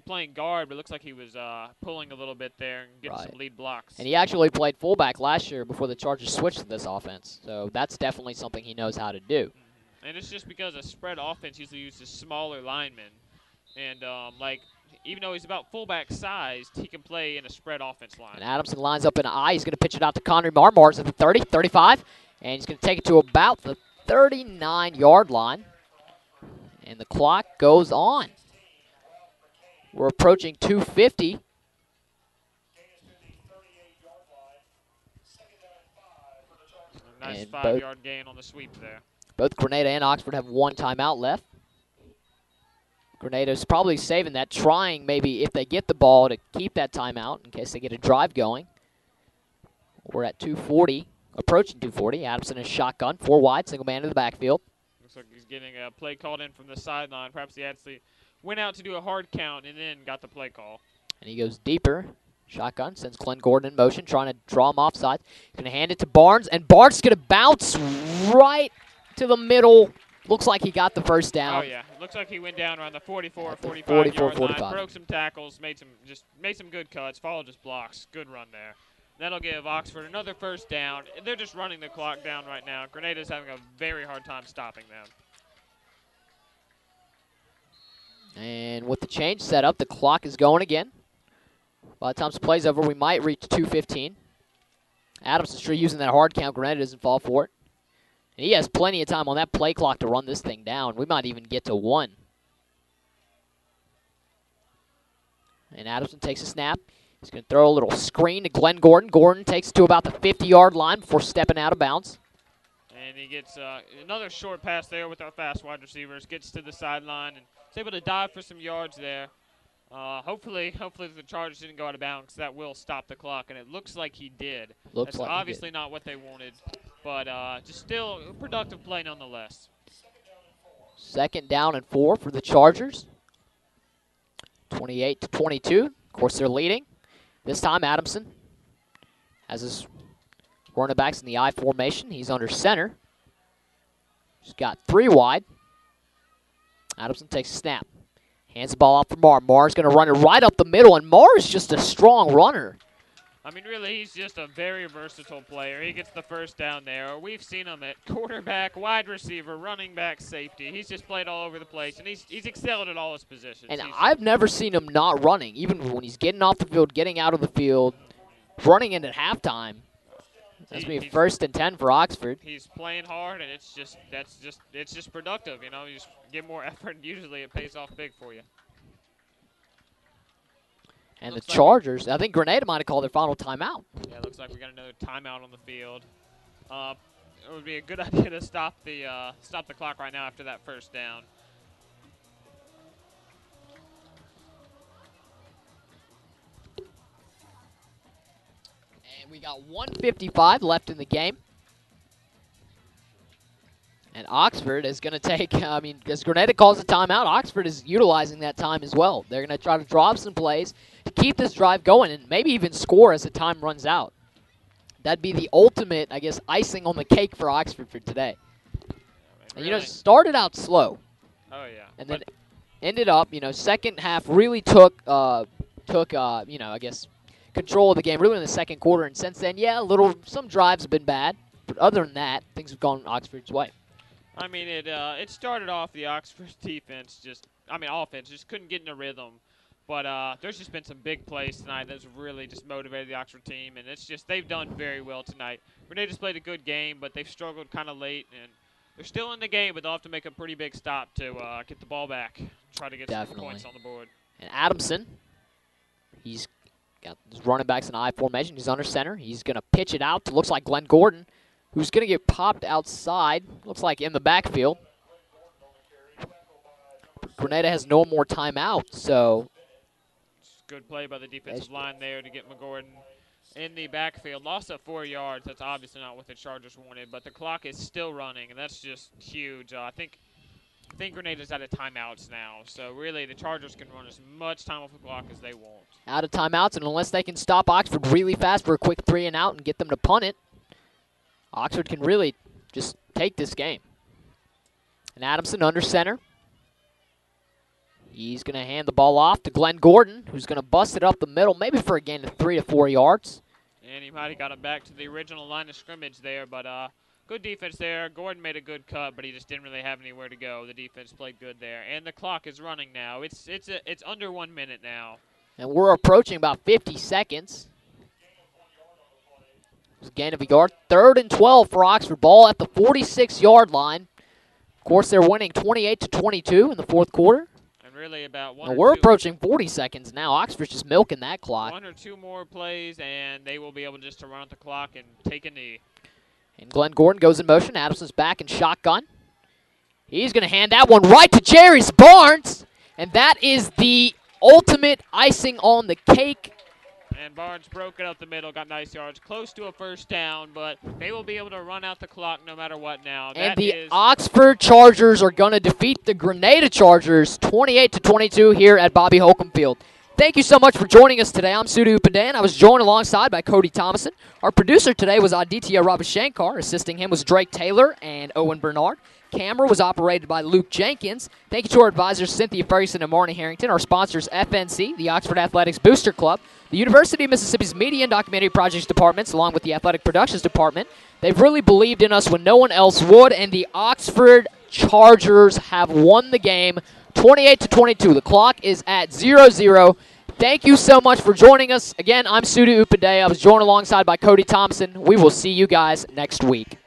playing guard, but it looks like he was pulling a little bit there and getting some lead blocks. And he actually played fullback last year before the Chargers switched to this offense. So that's definitely something he knows how to do. And it's just because a spread offense usually uses smaller linemen. And, even though he's about fullback sized, he can play in a spread offense line. And Adamson lines up in an I. He's going to pitch it out to Connery Marmars at the 30, 35. And he's going to take it to about the 39-yard line. And the clock goes on. We're approaching 2:50. Nice 5-yard gain on the sweep there. Both Grenada and Oxford have one timeout left. Grenada's probably saving that, trying maybe if they get the ball to keep that timeout in case they get a drive going. We're at 2:40, approaching 240. Adamson is shotgun, 4 wide, single man in the backfield. Looks like he's getting a play called in from the sideline. Perhaps he actually went out to do a hard count and then got the play call. And he goes deeper. Shotgun, sends Glenn Gordon in motion, trying to draw him offside. Going to hand it to Barnes, and Barnes is going to bounce right to the middle. Looks like he got the first down. Oh, yeah. Looks like he went down around the 44, 45 44, yard 45. line, broke some tackles, made some good cuts, followed his blocks. Good run there. That'll give Oxford another first down. They're just running the clock down right now. Grenada's having a very hard time stopping them. And with the change set up, the clock is going again. By the time this play's over, we might reach 2:15. Adamson's sure using that hard count. Grenada doesn't fall for it. And he has plenty of time on that play clock to run this thing down. We might even get to 1. And Adamson takes a snap. He's going to throw a little screen to Glenn Gordon. Gordon takes it to about the 50-yard line before stepping out of bounds. And he gets another short pass there with our fast wide receivers. Gets to the sideline and is able to dive for some yards there. Hopefully the Chargers didn't go out of bounds. That will stop the clock, and it looks like he did. Looks That's like obviously he did. not what they wanted, but just still a productive play nonetheless. 2nd down and 4 for the Chargers. 28-22. Of course, they're leading. This time, Adamson has his running backs in the I formation. He's under center. He's got 3 wide. Adamson takes a snap. Hands the ball off for Marr. Marr's going to run it right up the middle, and Marr is just a strong runner. I mean, really, he's just a very versatile player. He gets the first down there. We've seen him at quarterback, wide receiver, running back, safety. He's just played all over the place, and he's excelled at all his positions. And I've never seen him not running, even when he's getting off the field, getting out of the field, running in at halftime. That's going to be 1st and 10 for Oxford. He's playing hard, and it's just productive. You know, you just get more effort, and usually it pays off big for you. And Looks the like Chargers, I think Grenada might have called their final timeout. Yeah, it looks like we got another timeout on the field. It would be a good idea to stop the clock right now after that first down. And we got 1:55 left in the game. And Oxford is going to take, as Grenada calls a timeout, Oxford is utilizing that time as well. They're going to try to draw up some plays to keep this drive going and maybe even score as the time runs out. That'd be the ultimate, I guess, icing on the cake for Oxford for today. And, Really? started out slow. Oh, yeah. And then ended up, second half really took I guess, control of the game really in the second quarter. And since then, some drives have been bad. But other than that, things have gone Oxford's way. I mean, it started off the Oxford offense just couldn't get in a rhythm. But there's just been some big plays tonight that's really just motivated the Oxford team, and they've done very well tonight. Grenada's played a good game, but they've struggled kind of late, and they're still in the game, but they'll have to make a pretty big stop to get the ball back, try to get some points on the board. And Adamson, he's got his running backs in I formation. He's under center. He's going to pitch it out to looks like Glenn Gordon, who's going to get popped outside, looks like in the backfield. Grenada has no more timeout, so good play by the defensive line there to get McGordon in the backfield. Loss of 4 yards. That's obviously not what the Chargers wanted, but the clock is still running, and that's just huge. I think Grenada's out of timeouts now, so really the Chargers can run as much time off the clock as they want. Out of timeouts, and unless they can stop Oxford really fast for a quick 3 and out and get them to punt it, Oxford can really just take this game. And Adamson under center. He's going to hand the ball off to Glenn Gordon, who's going to bust it up the middle, maybe for a gain of 3 to 4 yards. And he might have got it back to the original line of scrimmage there, but good defense there. Gordon made a good cut, but he just didn't really have anywhere to go. The defense played good there, and the clock is running now. It's under 1 minute now. And we're approaching about 50 seconds. Gain of a yard. 3rd and 12 for Oxford. Ball at the 46-yard line. Of course, they're winning 28-22 in the 4th quarter. And really about we're approaching 40 seconds now. Oxford's just milking that clock. 1 or 2 more plays, and they will be able just to run out the clock and take a knee. And Glenn Gordon goes in motion. Adamson's back in shotgun. He's going to hand that one right to Jerry's Barnes. And that is the ultimate icing on the cake And Barnes broke it up the middle, got nice yards, close to a first down, but they will be able to run out the clock no matter what now. And the Oxford Chargers are going to defeat the Grenada Chargers 28-22 here at Bobby Holcomb Field. Thank you so much for joining us today. I'm Sudhu Upadhyay. I was joined alongside by Cody Thomason. Our producer today was Aditya Rabashankar. Assisting him was Drake Taylor and Owen Bernard. Camera was operated by Luke Jenkins. Thank you to our advisors Cynthia Ferguson and Marnie Harrington. Our sponsors FNC, the Oxford Athletics Booster Club, the University of Mississippi's Media and Documentary Projects Departments, along with the Athletic Productions Department. They've really believed in us when no one else would, and the Oxford Chargers have won the game 28-22. The clock is at 0-0. Thank you so much for joining us. Again, I'm Sudhu Upadhyay. I was joined alongside by Cody Thompson. We will see you guys next week.